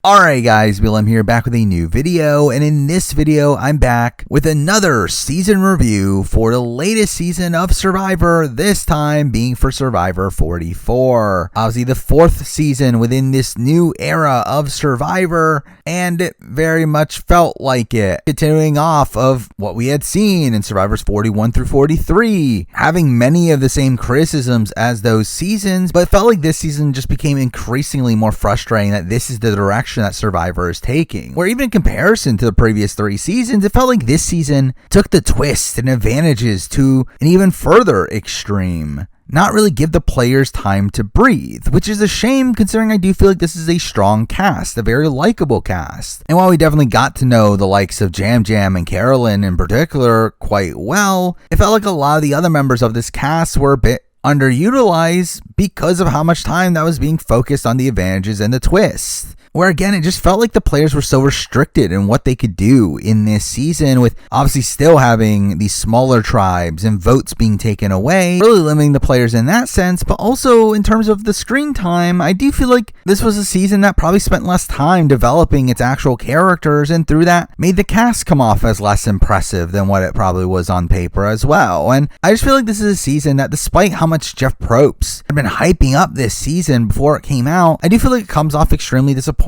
Alright guys, Willem here, back with a new video, and in this video I'm back with another season review for the latest season of Survivor, this time being for Survivor 44. Obviously the fourth season within this new era of Survivor, and it very much felt like it, continuing off of what we had seen in Survivors 41 through 43, having many of the same criticisms as those seasons, but it felt like this season just became increasingly more frustrating that this is the direction that Survivor is taking. Where even in comparison to the previous three seasons, it felt like this season took the twists and advantages to an even further extreme. Not really give the players time to breathe, which is a shame considering I do feel like this is a strong cast, a very likable cast. And while we definitely got to know the likes of Jam Jam and Carolyn in particular quite well, it felt like a lot of the other members of this cast were a bit underutilized because of how much time that was being focused on the advantages and the twists. Where again, it just felt like the players were so restricted in what they could do in this season, with obviously still having these smaller tribes and votes being taken away, really limiting the players in that sense. But also in terms of the screen time, I do feel like this was a season that probably spent less time developing its actual characters, and through that made the cast come off as less impressive than what it probably was on paper as well. And I just feel like this is a season that, despite how much Jeff Probst had been hyping up this season before it came out, I do feel like it comes off extremely disappointing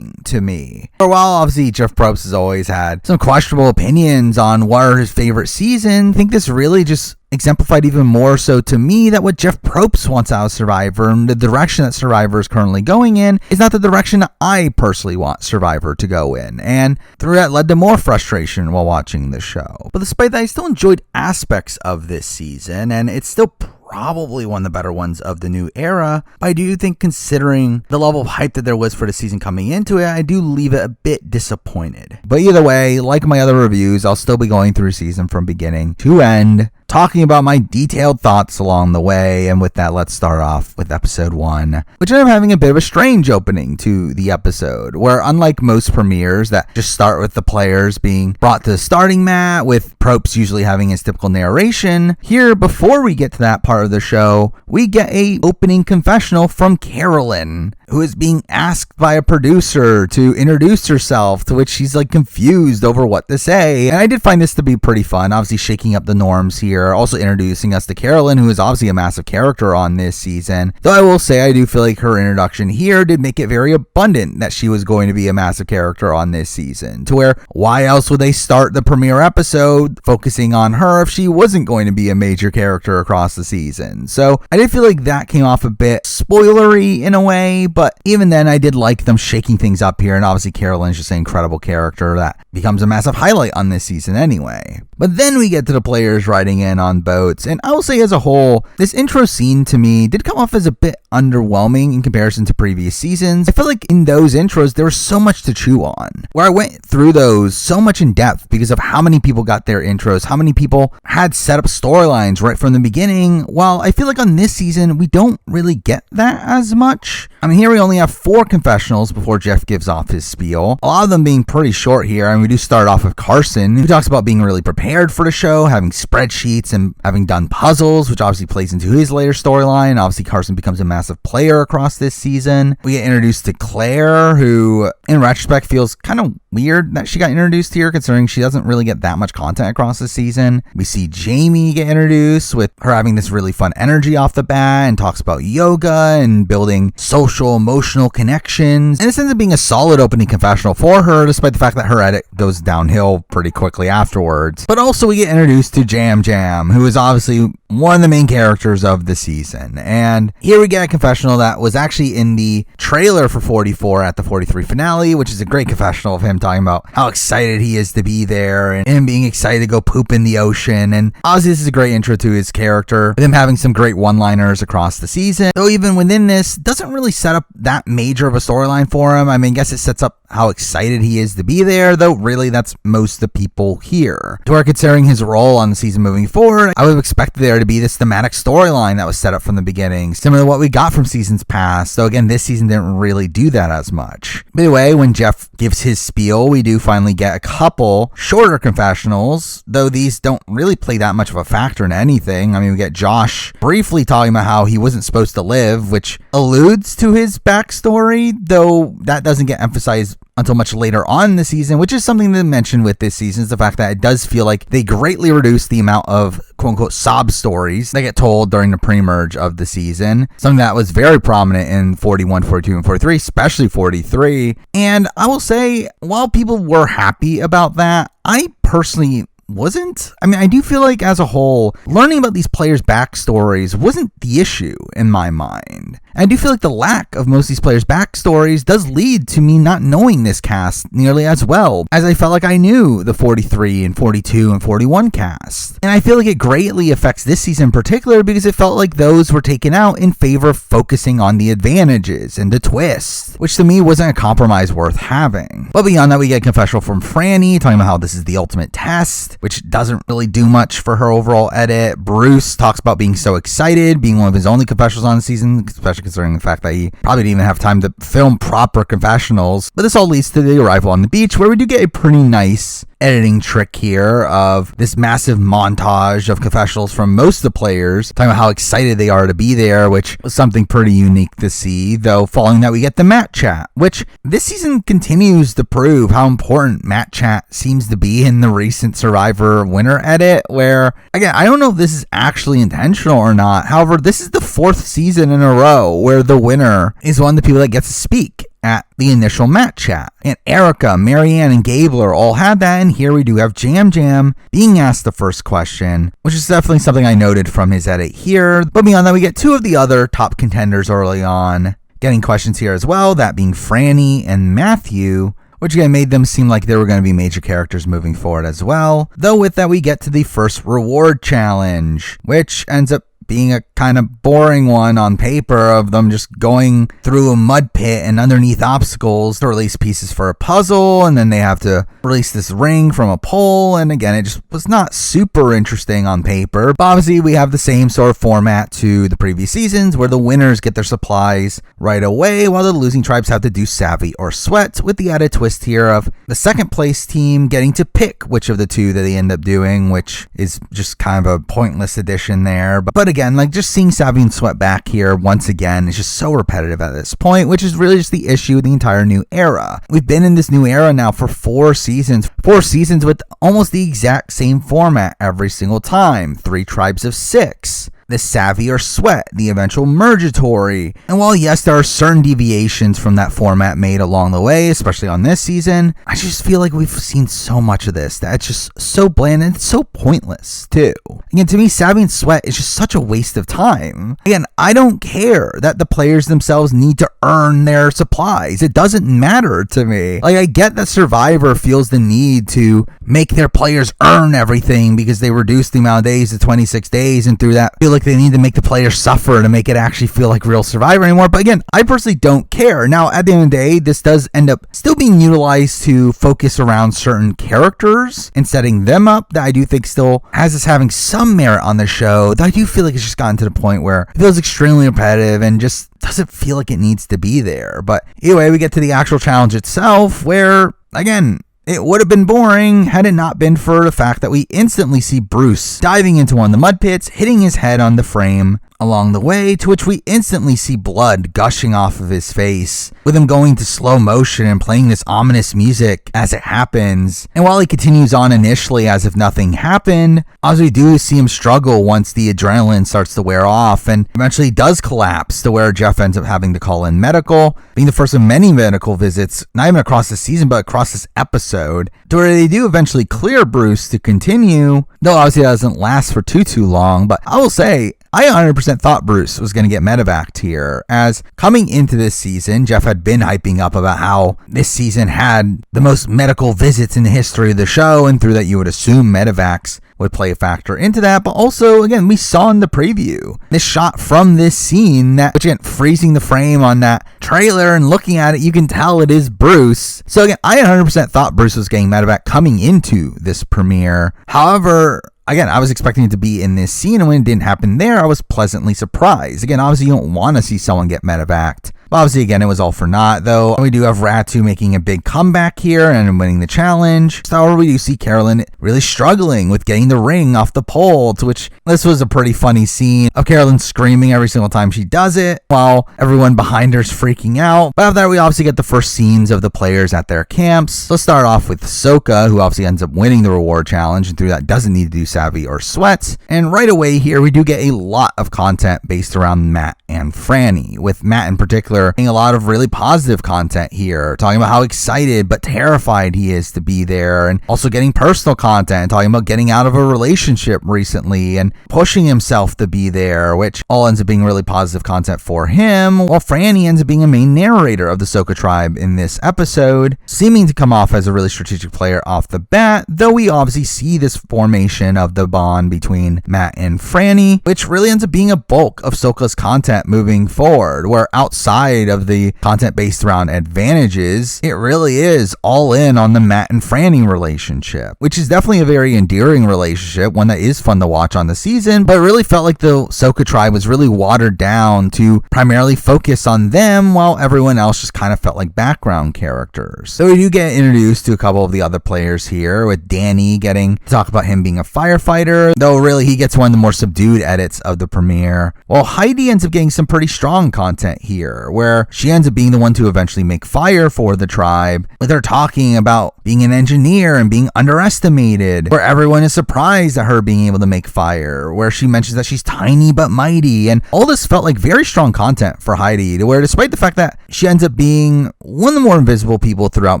to me. For a while, obviously, Jeff Probst has always had some questionable opinions on what are his favorite seasons. I think this really just exemplified even more so to me that what Jeff Probst wants out of Survivor and the direction that Survivor is currently going in is not the direction that I personally want Survivor to go in, and through that led to more frustration while watching the show. But despite that, I still enjoyed aspects of this season, and it's still probably one of the better ones of the new era. But I do think, considering the level of hype that there was for the season coming into it, I do leave it a bit disappointed. But either way, like my other reviews, I'll still be going through season from beginning to end, talking about my detailed thoughts along the way. And with that, let's start off with episode 1, which ended up having a bit of a strange opening to the episode, where unlike most premieres that just start with the players being brought to the starting mat, with Probst usually having his typical narration, here, before we get to that part of the show, we get a opening confessional from Carolyn, who is being asked by a producer to introduce herself, to which she's like confused over what to say. And I did find this to be pretty fun, obviously shaking up the norms here, also introducing us to Carolyn, who is obviously a massive character on this season. Though I will say I do feel like her introduction here did make it very abundant that she was going to be a massive character on this season, to where why else would they start the premiere episode focusing on her if she wasn't going to be a major character across the season? So I did feel like that came off a bit spoilery in a way, but even then I did like them shaking things up here, and obviously Carolyn's just an incredible character that becomes a massive highlight on this season anyway. But then we get to the players riding in on boats, and I will say as a whole, this intro scene to me did come off as a bit underwhelming in comparison to previous seasons. I feel like in those intros there was so much to chew on, where I went through those so much in depth because of how many people got their intros, how many people had set up storylines right from the beginning, while I feel like on this season we don't really get that as much. I mean, here we only have 4 confessionals before Jeff gives off his spiel, a lot of them being pretty short here. And we do start off with Carson, who talks about being really prepared for the show, having spreadsheets and having done puzzles, which obviously plays into his later storyline. Obviously Carson becomes a massive player across this season. We get introduced to Claire, who in retrospect feels kind of weird that she got introduced here, considering she doesn't really get that much content across the season. We see Jamie get introduced, with her having this really fun energy off the bat, and talks about yoga and building social emotional connections, and this ends up being a solid opening confessional for her, despite the fact that her edit goes downhill pretty quickly afterwards. But also we get introduced to Jam Jam, who is obviously one of the main characters of the season. And here we get a confessional that was actually in the trailer for 44 at the 43 finale, which is a great confessional of him talking about how excited he is to be there and him being excited to go poop in the ocean. And obviously this is a great intro to his character, with him having some great one-liners across the season, though even within this doesn't really set up that major of a storyline for him. I mean, I guess it sets up how excited he is to be there, though really that's most of the people here. To where, considering his role on the season moving forward, I would have expected there there to be this thematic storyline that was set up from the beginning, similar to what we got from seasons past. So again, this season didn't really do that as much. By the way, when Jeff gives his spiel, we do finally get a couple shorter confessionals, though these don't really play that much of a factor in anything. I mean, we get Josh briefly talking about how he wasn't supposed to live, which alludes to his backstory, though that doesn't get emphasized until much later on in the season, which is something to mention with this season, is the fact that it does feel like they greatly reduced the amount of quote-unquote sob stories that get told during the pre-merge of the season, something that was very prominent in 41, 42, and 43, especially 43. And I will say, while people were happy about that, I personally wasn't. I mean, I do feel like as a whole, learning about these players' backstories wasn't the issue in my mind. I do feel like the lack of most of these players' backstories does lead to me not knowing this cast nearly as well as I felt like I knew the 43 and 42 and 41 cast. And I feel like it greatly affects this season in particular because it felt like those were taken out in favor of focusing on the advantages and the twists, which to me wasn't a compromise worth having. But beyond that, we get a confessional from Franny talking about how this is the ultimate test, which doesn't really do much for her overall edit. Bruce talks about being so excited, being one of his only confessionals on the season, especially considering the fact that he probably didn't even have time to film proper confessionals. But this all leads to the arrival on the beach, where we do get a pretty nice editing trick here of this massive montage of confessionals from most of the players talking about how excited they are to be there, which was something pretty unique to see. Though following that, we get the Matt chat, which this season continues to prove how important Matt chat seems to be in the recent Survivor winner edit, where again, I don't know if this is actually intentional or not. However, this is the 4th season in a row where the winner is one of the people that gets to speak at the initial Matt chat. And Erica, Marianne, and Gabler all had that, and here we do have Jam Jam being asked the first question, which is definitely something I noted from his edit here. But beyond that, we get 2 of the other top contenders early on getting questions here as well, that being Franny and Matthew, which again made them seem like they were going to be major characters moving forward as well. Though with that, we get to the first reward challenge, which ends up being a kind of boring one on paper of them just going through a mud pit and underneath obstacles to release pieces for a puzzle, and then they have to release this ring from a pole, and again, it just was not super interesting on paper. But obviously, we have the same sort of format to the previous seasons, where the winners get their supplies right away, while the losing tribes have to do savvy or sweat, with the added twist here of the second place team getting to pick which of the 2 that they end up doing, which is just kind of a pointless addition there. But again, like just seeing Savvy and Sweat back here once again is just so repetitive at this point, which is really just the issue with the entire new era. We've been in this new era now for 4 seasons with almost the exact same format every single time. 3 tribes of 6. The Savvy or Sweat, the eventual Mergatory. And while yes, there are certain deviations from that format made along the way, especially on this season, I just feel like we've seen so much of this that it's just so bland and it's so pointless too. Again, to me, Savvy and Sweat is just such a waste of time. Again, I don't care that the players themselves need to earn their supplies. It doesn't matter to me. Like, I get that Survivor feels the need to make their players earn everything because they reduced the amount of days to 26 days, and through that feel like they need to make the players suffer to make it actually feel like real Survivor anymore. But again, I personally don't care. Now, at the end of the day, this does end up still being utilized to focus around certain characters and setting them up that I do think still has us having some merit on the show, that I do feel like it's just gotten to the point where it feels extremely repetitive and just doesn't feel like it needs to be there. But anyway, we get to the actual challenge itself, where again, it would have been boring had it not been for the fact that we instantly see Bruce diving into one of the mud pits, hitting his head on the frame along the way, to which we instantly see blood gushing off of his face, with him going to slow motion and playing this ominous music as it happens. And while he continues on initially as if nothing happened, as we do see him struggle once the adrenaline starts to wear off, and eventually does collapse to where Jeff ends up having to call in medical, being the first of many medical visits, not even across the season, but across this episode, to where they do eventually clear Bruce to continue, though obviously that doesn't last for too long. But I will say, I 100% thought Bruce was going to get medevaced here, as coming into this season, Jeff had been hyping up about how this season had the most medical visits in the history of the show, and through that you would assume medevacs would play a factor into that. But also, again, we saw in the preview this shot from this scene, that, which again, freezing the frame on that trailer and looking at it, you can tell it is Bruce. So again, I 100% thought Bruce was getting medevac coming into this premiere. However, again, I was expecting it to be in this scene, and when it didn't happen there, I was pleasantly surprised. Again, obviously you don't want to see someone get medevaced. But obviously, again, it was all for naught, though. We do have Ratu making a big comeback here and winning the challenge. However, we do see Carolyn really struggling with getting the ring off the pole, to which this was a pretty funny scene of Carolyn screaming every single time she does it, while everyone behind her is freaking out. But after that, we obviously get the first scenes of the players at their camps. Let's start off with Sokka, who obviously ends up winning the reward challenge, and through that doesn't need to do Savvy or Sweat. And right away here, we do get a lot of content based around Matt and Franny, with Matt in particular a lot of really positive content here, talking about how excited but terrified he is to be there, and also getting personal content, talking about getting out of a relationship recently and pushing himself to be there, which all ends up being really positive content for him, while Franny ends up being a main narrator of the Sokka tribe in this episode, seeming to come off as a really strategic player off the bat, though we obviously see this formation of the bond between Matt and Franny, which really ends up being a bulk of Sokka's content moving forward, where outside of the content based around advantages, it really is all in on the Matt and Franny relationship, which is definitely a very endearing relationship, one that is fun to watch on the season, but it really felt like the Sokka tribe was really watered down to primarily focus on them, while everyone else just kind of felt like background characters. So we do get introduced to a couple of the other players here, with Danny getting to talk about him being a firefighter, though really he gets one of the more subdued edits of the premiere, while Heidi ends up getting some pretty strong content here, where she ends up being the one to eventually make fire for the tribe, with her talking about being an engineer and being underestimated, where everyone is surprised at her being able to make fire, where she mentions that she's tiny but mighty, and all this felt like very strong content for Heidi, to where despite the fact that she ends up being one of the more invisible people throughout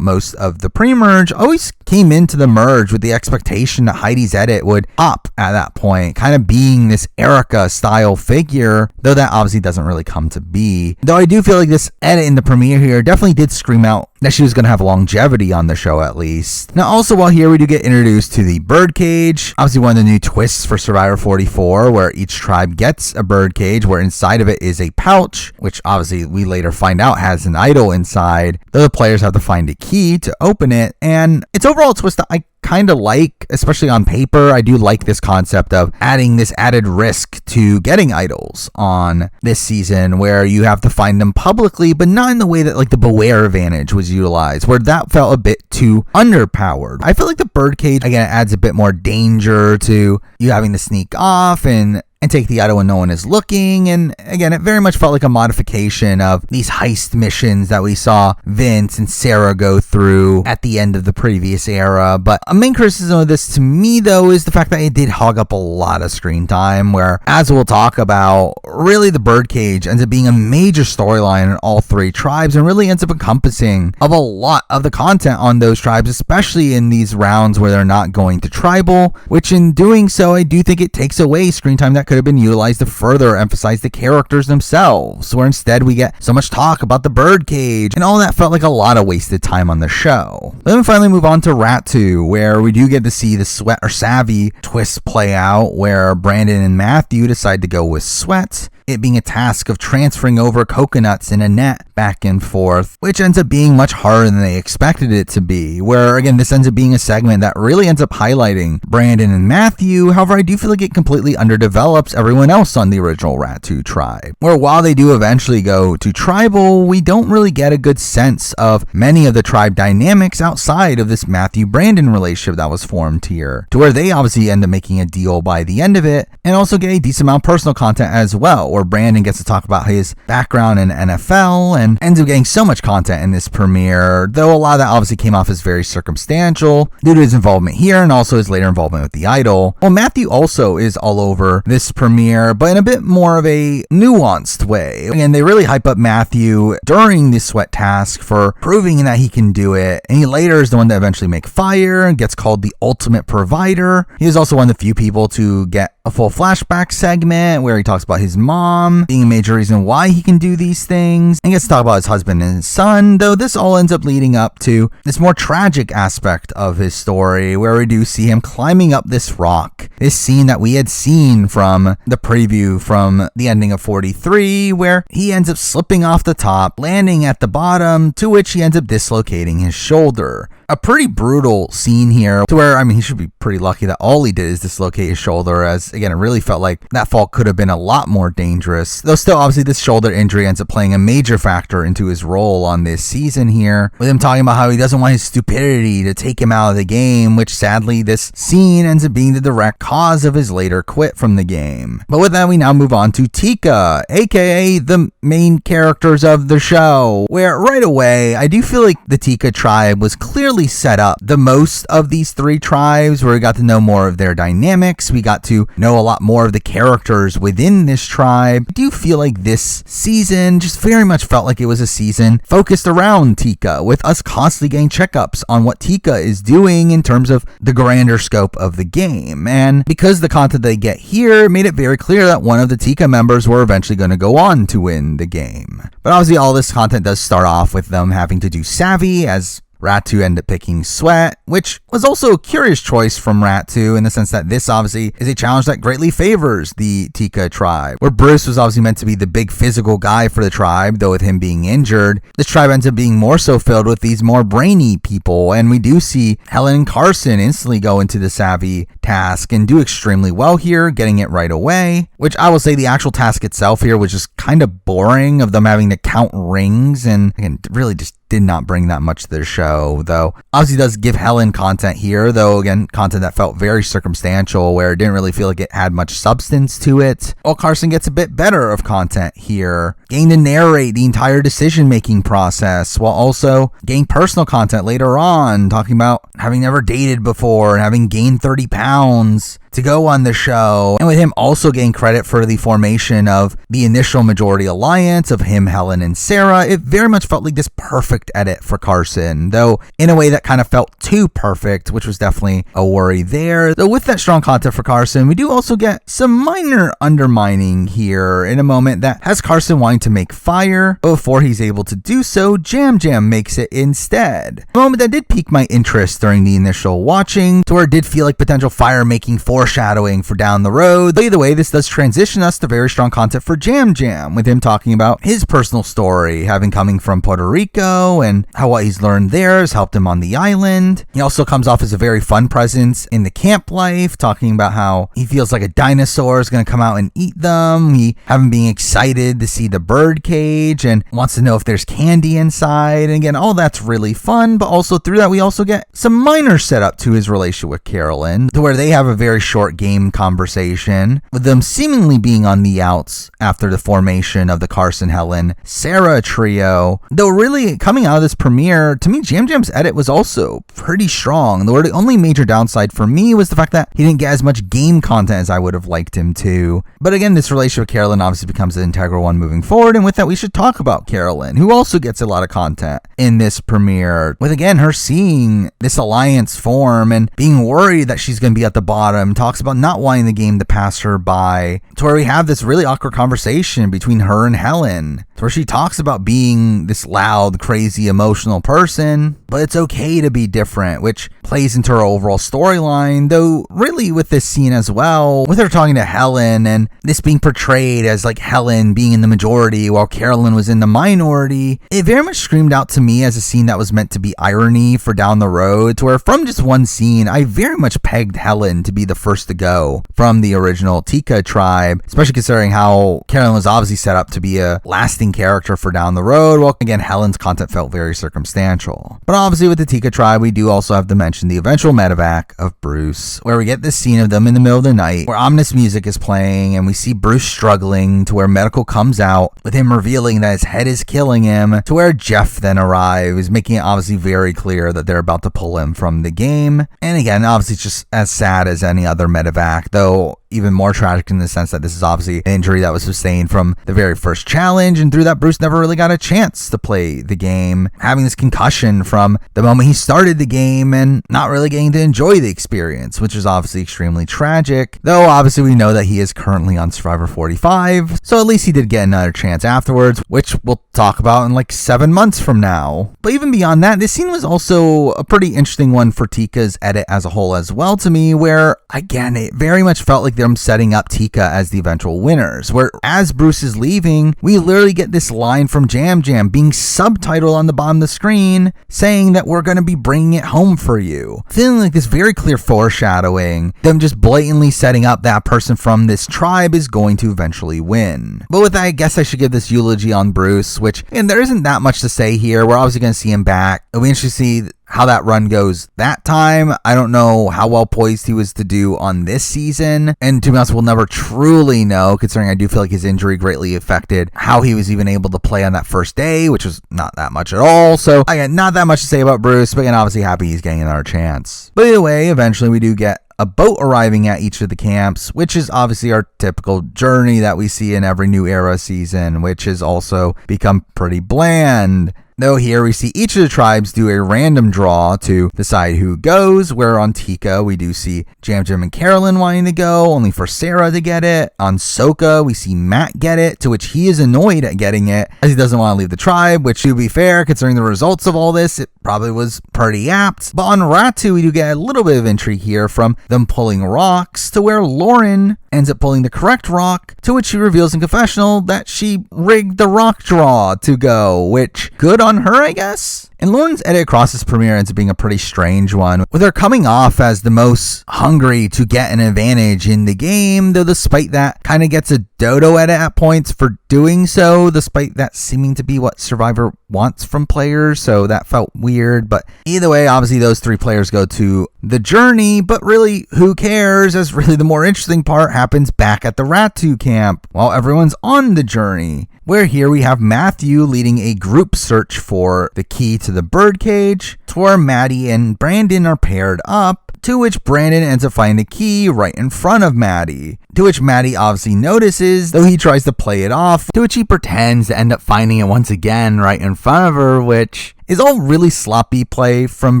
most of the pre-merge, always came into the merge with the expectation that Heidi's edit would pop at that point, kind of being this Erica style figure, though that obviously doesn't really come to be. Though I do feel like this edit in the premiere here definitely did scream out that she was going to have longevity on the show at least. Now also while here we do get introduced to the birdcage, obviously one of the new twists for Survivor 44, where each tribe gets a birdcage where inside of it is a pouch, which obviously we later find out has an idol inside, though the players have to find a key to open it, and it's overall a twist that I kind of like, especially on paper. I do like this concept of adding this added risk to getting idols on this season, where you have to find them publicly, but not in the way that like the Beware advantage was utilized, where that felt a bit too underpowered. I feel like the birdcage again adds a bit more danger to you having to sneak off and take the idol when no one is looking, and again it very much felt like a modification of these heist missions that we saw Vince and Sarah go through at the end of the previous era. But a main criticism of this to me though is the fact that it did hog up a lot of screen time, where as we'll talk about, really the birdcage ends up being a major storyline in all three tribes and really ends up encompassing of a lot of the content on those tribes, especially in these rounds where they're not going to tribal, which in doing so I do think it takes away screen time that could have been utilized to further emphasize the characters themselves, where instead we get so much talk about the birdcage, and all that felt like a lot of wasted time on the show. Then we finally move on to Ratu, where we do get to see the Sweat or Savvy twist play out, where Brandon and Matthew decide to go with Sweat, it being a task of transferring over coconuts in a net back and forth, which ends up being much harder than they expected it to be, where again this ends up being a segment that really ends up highlighting Brandon and Matthew. However, I do feel like it completely underdevelops everyone else on the original Ratu tribe, where while they do eventually go to tribal, we don't really get a good sense of many of the tribe dynamics outside of this Matthew-Brandon relationship that was formed here, to where they obviously end up making a deal by the end of it, and also get a decent amount of personal content as well, where Brandon gets to talk about his background in NFL and ends up getting so much content in this premiere, though a lot of that obviously came off as very circumstantial due to his involvement here and also his later involvement with the idol. Well, Matthew also is all over this premiere, but in a bit more of a nuanced way. Again, they really hype up Matthew during the Sweat task for proving that he can do it, and he later is the one that eventually make fire and gets called the ultimate provider. He is also one of the few people to get a full flashback segment where he talks about his mom being a major reason why he can do these things, and gets to talk about his husband and his son, though this all ends up leading up to this more tragic aspect of his story, where we do see him climbing up this rock, this scene that we had seen from the preview from the ending of 43, where he ends up slipping off the top, landing at the bottom, to which he ends up dislocating his shoulder. a pretty brutal scene here to where, I mean, he should be pretty lucky that all he did is dislocate his shoulder, as again, it really felt like that fall could have been a lot more dangerous. Though still, obviously, this shoulder injury ends up playing a major factor into his role on this season here, with him talking about how he doesn't want his stupidity to take him out of the game, which sadly, this scene ends up being the direct cause of his later quit from the game. But with that, we now move on to Tika, aka the main characters of the show, where right away, I do feel like the Tika tribe was clearly set up the most of these three tribes, where we got to know more of their dynamics. We got to know a lot more of the characters within this tribe. I do feel like this season just very much felt like it was a season focused around Tika, with us constantly getting checkups on what Tika is doing in terms of the grander scope of the game. And because the content they get here made it very clear that one of the Tika members were eventually going to go on to win the game. But obviously all this content does start off with them having to do Savvy, as Rat2 ended up picking Sweat, which was also a curious choice from Rat2 in the sense that this obviously is a challenge that greatly favors the Tika tribe, where Bruce was obviously meant to be the big physical guy for the tribe, though with him being injured, this tribe ends up being more so filled with these more brainy people, and we do see Helen and Carson instantly go into the Savvy task and do extremely well here, getting it right away, which I will say the actual task itself here was just kind of boring, of them having to count rings, and again, really just did not bring that much to their show, though obviously does give Helen content here, though again, content that felt very circumstantial, where it didn't really feel like it had much substance to it, while Carson gets a bit better of content here, getting to narrate the entire decision-making process, while also getting personal content later on, talking about having never dated before and having gained 30 pounds to go on the show, and with him also getting credit for the formation of the initial majority alliance of him, Helen, and Sarah. It very much felt like this perfect edit for Carson, though in a way that kind of felt too perfect, which was definitely a worry there. Though with that strong content for Carson, we do also get some minor undermining here in a moment that has Carson wanting to make fire, but before he's able to do so, Jam Jam makes it instead. A moment that did pique my interest during the initial watching, to where it did feel like potential fire making foreshadowing for down the road. But either way, this does transition us to very strong content for Jam Jam, with him talking about his personal story, having coming from Puerto Rico, and how what he's learned there has helped him on the island. He also comes off as a very fun presence in the camp life, talking about how he feels like a dinosaur is going to come out and eat them. He having being excited to see the bird cage and wants to know if there's candy inside. And again, all that's really fun, but also through that we also get some minor setup to his relationship with Carolyn, to where they have a very short game conversation, with them seemingly being on the outs after the formation of the Carson, Helen, Sarah trio. Though really coming out of this premiere, to me, Jam Jam's edit was also pretty strong. The only major downside for me was the fact that he didn't get as much game content as I would have liked him to. But again, this relationship with Carolyn obviously becomes an integral one moving forward, and with that we should talk about Carolyn, who also gets a lot of content in this premiere, with again her seeing this alliance form and being worried that she's going to be at the bottom, talks about not wanting the game to pass her by, to where we have this really awkward conversation between her and Helen, to where she talks about being this loud, crazy, emotional person, but it's okay to be different, which plays into her overall storyline. Though really with this scene as well, with her talking to Helen and this being portrayed as like Helen being in the majority while Carolyn was in the minority, it very much screamed out to me as a scene that was meant to be irony for down the road, to where from just one scene I very much pegged Helen to be the first to go from the original Tika tribe, especially considering how Carolyn was obviously set up to be a lasting character for down the road, while again Helen's content felt very circumstantial. But obviously with the Tika tribe, we do also have to mention the eventual medevac of Bruce, where we get this scene of them in the middle of the night where ominous music is playing, and we see Bruce struggling, to where medical comes out with him revealing that his head is killing him, to where Jeff then arrives, making it obviously very clear that they're about to pull him from the game. And again, obviously it's just as sad as any other medevac, though even more tragic in the sense that this is obviously an injury that was sustained from the very first challenge, and through that Bruce never really got a chance to play the game, having this concussion from the moment he started the game and not really getting to enjoy the experience, which is obviously extremely tragic, though obviously we know that he is currently on Survivor 45, so at least he did get another chance afterwards, which we'll talk about in like 7 months from now. But even beyond that, this scene was also a pretty interesting one for Tika's edit as a whole as well to me, where again it very much felt like them setting up Tika as the eventual winners, where as Bruce is leaving, we literally get this line from Jam Jam being subtitled on the bottom of the screen saying that we're going to be bringing it home for you. Feeling like this very clear foreshadowing, them just blatantly setting up that person from this tribe is going to eventually win. But with that, I guess I should give this eulogy on Bruce, which, and there isn't that much to say here. We're obviously going to see him back. It'll be interesting to see how that run goes that time. I don't know how well poised he was to do on this season, and to be honest, we'll never truly know, considering I do feel like his injury greatly affected how he was even able to play on that first day, which was not that much at all. So again, not that much to say about Bruce, but again, obviously happy he's getting another chance. But either way, eventually we do get a boat arriving at each of the camps, which is obviously our typical journey that we see in every New Era season, which has also become pretty bland. Though here we see each of the tribes do a random draw to decide who goes, where on Tika we do see Jam Jam and Carolyn wanting to go, only for Sarah to get it. On Soka we see Matt get it, to which he is annoyed at getting it, as he doesn't want to leave the tribe, which to be fair, considering the results of all this, it probably was pretty apt. But on Ratu we do get a little bit of intrigue here from them pulling rocks, to where Lauren ends up pulling the correct rock, to which she reveals in confessional that she rigged the rock draw to go, which good on her, I guess. And Lauren's edit across this premiere ends up being a pretty strange one, with her coming off as the most hungry to get an advantage in the game, though despite that kind of gets a dodo edit at points for doing so, despite that seeming to be what Survivor wants from players, so that felt weird. But either way, obviously those three players go to the journey, but really who cares, as really the more interesting part happens back at the Ratu camp while everyone's on the journey, where here we have Matthew leading a group search for the key to the birdcage, to where Maddie and Brandon are paired up, to which Brandon ends up finding the key right in front of Maddie, to which Maddie obviously notices, though he tries to play it off, to which he pretends to end up finding it once again right in front of her, which is all really sloppy play from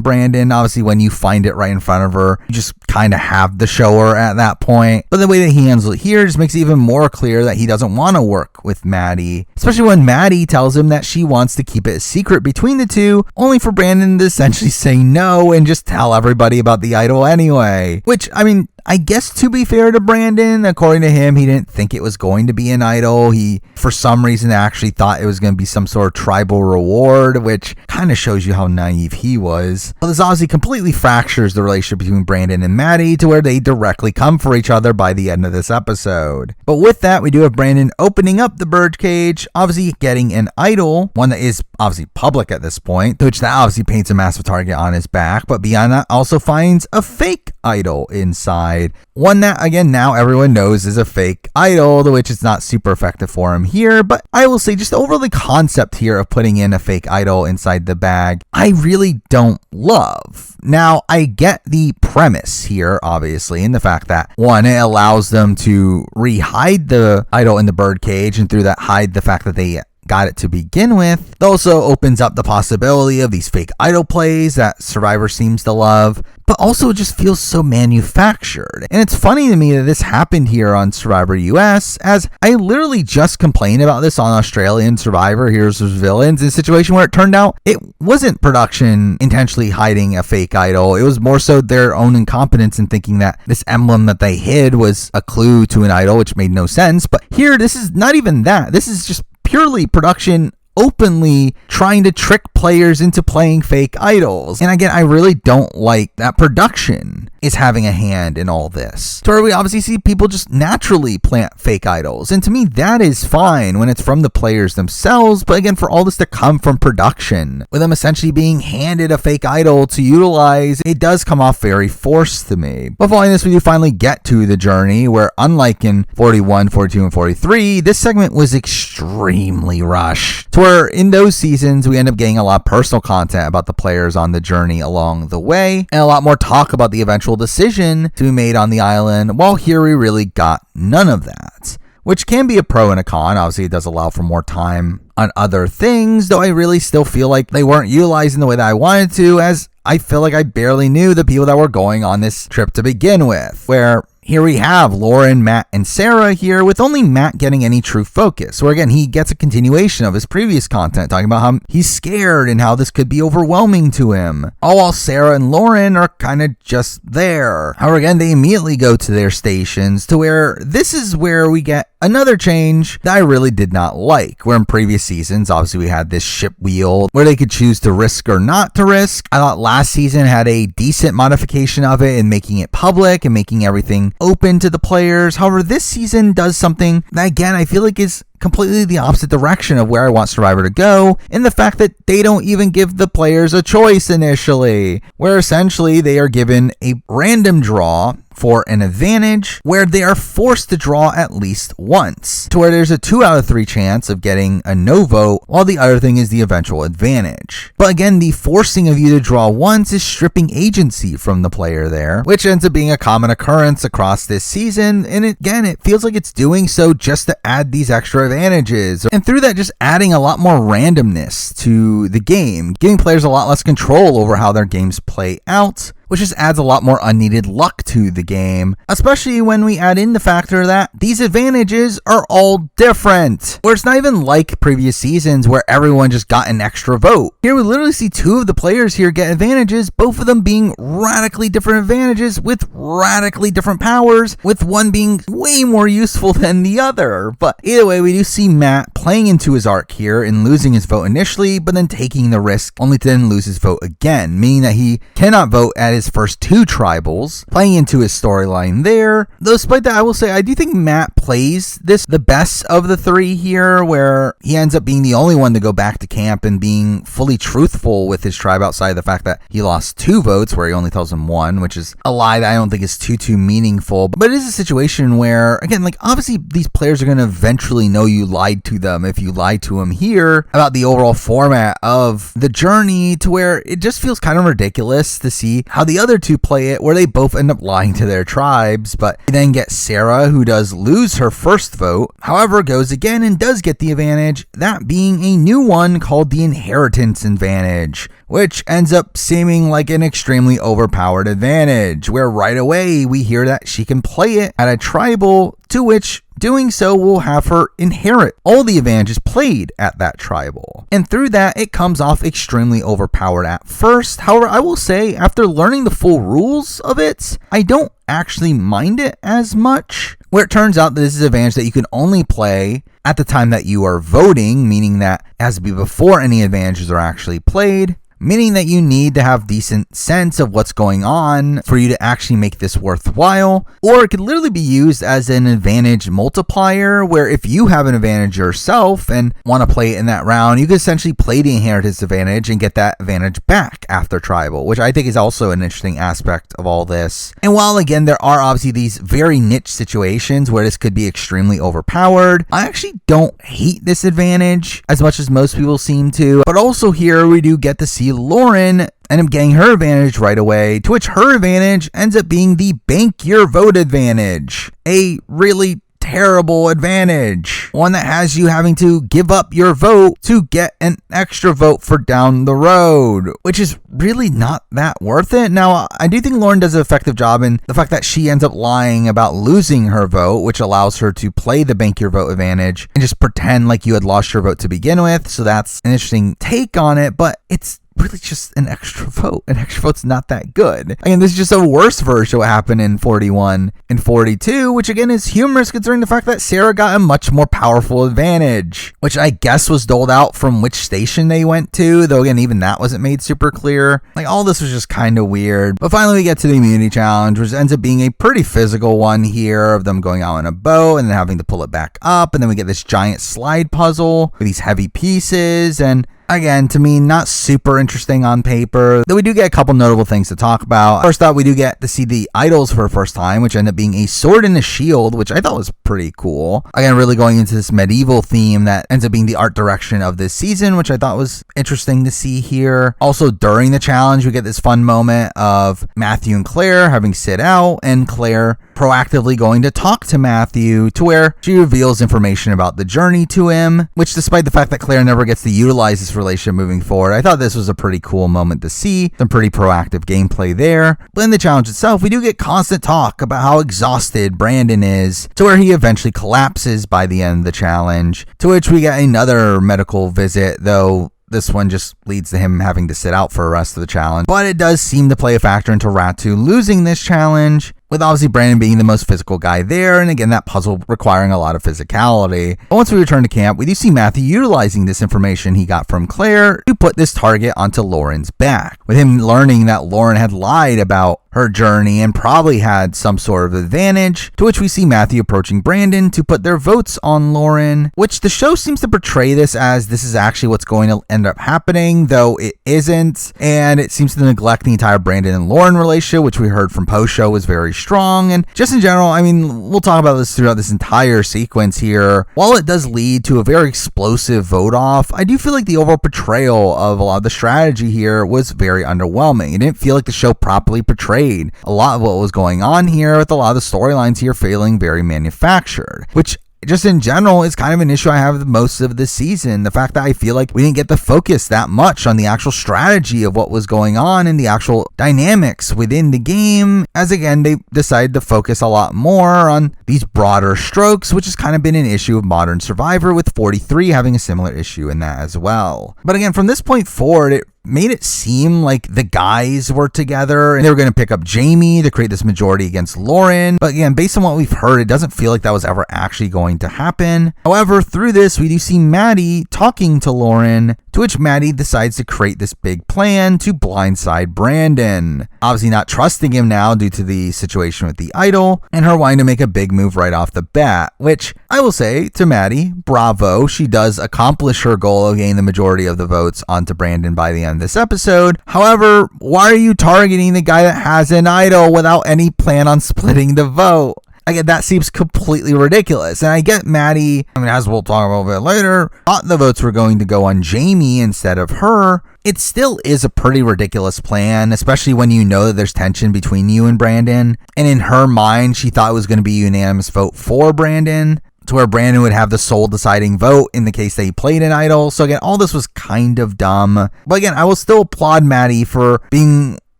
Brandon. Obviously, when you find it right in front of her, you just kind of have to show her at that point. But the way that he handles it here just makes it even more clear that he doesn't want to work with Maddie, especially when Maddie tells him that she wants to keep it a secret between the two, only for Brandon to essentially say no and just tell everybody about the idol anyway. Which, I mean, I guess to be fair to Brandon, according to him, he didn't think it was going to be an idol. He, for some reason, actually thought it was going to be some sort of tribal reward, which kind of shows you how naive he was. Well, this obviously completely fractures the relationship between Brandon and Maddie, to where they directly come for each other by the end of this episode. But with that, we do have Brandon opening up the birdcage, obviously getting an idol, one that is obviously public at this point, which that obviously paints a massive target on his back, but beyond that also finds a fake idol inside. One that, again, now everyone knows is a fake idol, which is not super effective for him here, but I will say just over the concept here of putting in a fake idol inside the bag, I really don't love. Now, I get the premise here, obviously, in the fact that, one, it allows them to re-hide the idol in the birdcage, and through that hide the fact that they got it to begin with. It also opens up the possibility of these fake idol plays that Survivor seems to love, but also it just feels so manufactured. And it's funny to me that this happened here on Survivor US, as I literally just complained about this on Australian Survivor Heroes vs. Villains, in a situation where it turned out it wasn't production intentionally hiding a fake idol. It was more so their own incompetence in thinking that this emblem that they hid was a clue to an idol, which made no sense. But here, this is not even that. This is just purely production openly trying to trick players into playing fake idols. And again, I really don't like that production is having a hand in all this, to where we obviously see people just naturally plant fake idols. And to me, that is fine when it's from the players themselves. But again, for all this to come from production, with them essentially being handed a fake idol to utilize, it does come off very forced to me. But following this, we do finally get to the journey, where unlike in 41, 42, and 43, this segment was extremely rushed, to where in those seasons, we end up getting a lot of personal content about the players on the journey along the way, and a lot more talk about the eventual decision to be made on the island, while here we really got none of that, which can be a pro and a con. Obviously, it does allow for more time on other things, though I really still feel like they weren't utilizing the way that I wanted to, as I feel like I barely knew the people that were going on this trip to begin with, where here we have Lauren, Matt, and Sarah here, with only Matt getting any true focus, where again, he gets a continuation of his previous content, talking about how he's scared and how this could be overwhelming to him, all while Sarah and Lauren are kind of just there. However, again, they immediately go to their stations, to where this is where we get another change that I really did not like, where in previous seasons, obviously we had this ship wheel where they could choose to risk or not to risk. I thought last season had a decent modification of it in making it public and making everything open to the players. However, this season does something that, again, I feel like is completely the opposite direction of where I want Survivor to go, in the fact that they don't even give the players a choice initially, where essentially they are given a random draw for an advantage where they are forced to draw at least once, to where there's a 2 out of 3 chance of getting a no vote, while the other thing is the eventual advantage. But again, the forcing of you to draw once is stripping agency from the player there, which ends up being a common occurrence across this season, and it feels like it's doing so just to add these extra advantages, and through that just adding a lot more randomness to the game, giving players a lot less control over how their games play out, which just adds a lot more unneeded luck to the game, especially when we add in the factor that these advantages are all different, where it's not even like previous seasons where everyone just got an extra vote. Here we literally see 2 of the players here get advantages, both of them being radically different advantages with radically different powers, with one being way more useful than the other. But either way, we do see Matt playing into his arc here and losing his vote initially, but then taking the risk only to then lose his vote again, meaning that he cannot vote at his first 2 tribals, playing into his storyline there. Though despite that, I will say I do think Matt plays this the best of the 3 here, where he ends up being the only one to go back to camp and being fully truthful with his tribe, outside of the fact that he lost 2 votes where he only tells them 1, which is a lie that I don't think is too meaningful. But it is a situation where, again, like obviously these players are going to eventually know you lied to them if you lied to them here about the overall format of the journey, to where it just feels kind of ridiculous to see how the other 2 play it, where they both end up lying to their tribes. But you then get Sarah, who does lose her first vote, however goes again and does get the advantage, that being a new one called the inheritance advantage, which ends up seeming like an extremely overpowered advantage, where right away we hear that she can play it at a tribal, to which doing so will have her inherit all the advantages played at that tribal. And through that, it comes off extremely overpowered at first. However, I will say, after learning the full rules of it, I don't actually mind it as much, where it turns out that this is an advantage that you can only play at the time that you are voting, meaning that it has to be before any advantages are actually played, meaning that you need to have decent sense of what's going on for you to actually make this worthwhile. Or it could literally be used as an advantage multiplier, where if you have an advantage yourself and want to play it in that round, you could essentially play the inheritance advantage and get that advantage back after tribal, which I think is also an interesting aspect of all this. And while again there are obviously these very niche situations where this could be extremely overpowered, I actually don't hate this advantage as much as most people seem to. But also here we do get to see Lauren end up getting her advantage right away, to which her advantage ends up being the bank your vote advantage, a really terrible advantage, one that has you having to give up your vote to get an extra vote for down the road, which is really not that worth it. Now, I do think Lauren does an effective job in the fact that she ends up lying about losing her vote, which allows her to play the bank your vote advantage and just pretend like you had lost your vote to begin with. So that's an interesting take on it, but it's really just an extra vote. An extra vote's not that good. Again, this is just a worse version of what happened in 41 and 42, which again is humorous considering the fact that Sarah got a much more powerful advantage, which I guess was doled out from which station they went to, though again, even that wasn't made super clear. Like, all this was just kind of weird. But finally we get to the immunity challenge, which ends up being a pretty physical one here, of them going out on a boat and then having to pull it back up, and then we get this giant slide puzzle with these heavy pieces, and again, to me, not super interesting on paper, though we do get a couple notable things to talk about. First up, we do get to see the idols for the first time, which end up being a sword and a shield, which I thought was pretty cool. Again, really going into this medieval theme that ends up being the art direction of this season, which I thought was interesting to see here. Also, during the challenge, we get this fun moment of Matthew and Claire having sit out, and Claire proactively going to talk to Matthew, to where she reveals information about the journey to him, which despite the fact that Claire never gets to utilize this relationship moving forward, I thought this was a pretty cool moment to see. Some pretty proactive gameplay there. But in the challenge itself, we do get constant talk about how exhausted Brandon is, to where he eventually collapses by the end of the challenge, to which we get another medical visit, though this one just leads to him having to sit out for the rest of the challenge. But it does seem to play a factor into Ratu losing this challenge, with obviously Brandon being the most physical guy there, and again, that puzzle requiring a lot of physicality. But once we return to camp, we do see Matthew utilizing this information he got from Claire to put this target onto Lauren's back, with him learning that Lauren had lied about her journey and probably had some sort of advantage, to which we see Matthew approaching Brandon to put their votes on Lauren, which the show seems to portray this as this is actually what's going to end up happening, though it isn't, and it seems to neglect the entire Brandon and Lauren relationship, which we heard from post-show was very strong. And just in general, I mean, we'll talk about this throughout this entire sequence here. While it does lead to a very explosive vote off, I do feel like the overall portrayal of a lot of the strategy here was very underwhelming. It didn't feel like the show properly portrayed a lot of what was going on here, with a lot of the storylines here feeling very manufactured, which just in general is kind of an issue I have with most of this season. The fact that I feel like we didn't get to focus that much on the actual strategy of what was going on and the actual dynamics within the game, as again, they decided to focus a lot more on these broader strokes, which has kind of been an issue of Modern Survivor, with 43 having a similar issue in that as well. But again, from this point forward, it made it seem like the guys were together and they were going to pick up Jamie to create this majority against Lauren. But again, based on what we've heard, it doesn't feel like that was ever actually going to happen. However, through this, we do see Maddie talking to Lauren, to which Maddie decides to create this big plan to blindside Brandon. Obviously not trusting him now due to the situation with the idol, and her wanting to make a big move right off the bat, which I will say to Maddie, bravo, she does accomplish her goal of getting the majority of the votes onto Brandon by the end of this episode. However, why are you targeting the guy that has an idol without any plan on splitting the vote? Again, that seems completely ridiculous. And I get Maddie, I mean, as we'll talk about a bit later, thought the votes were going to go on Jamie instead of her. It still is a pretty ridiculous plan, especially when you know that there's tension between you and Brandon. And in her mind, she thought it was going to be a unanimous vote for Brandon, to where Brandon would have the sole deciding vote in the case that he played an idol. So again, all this was kind of dumb. But again, I will still applaud Maddie for being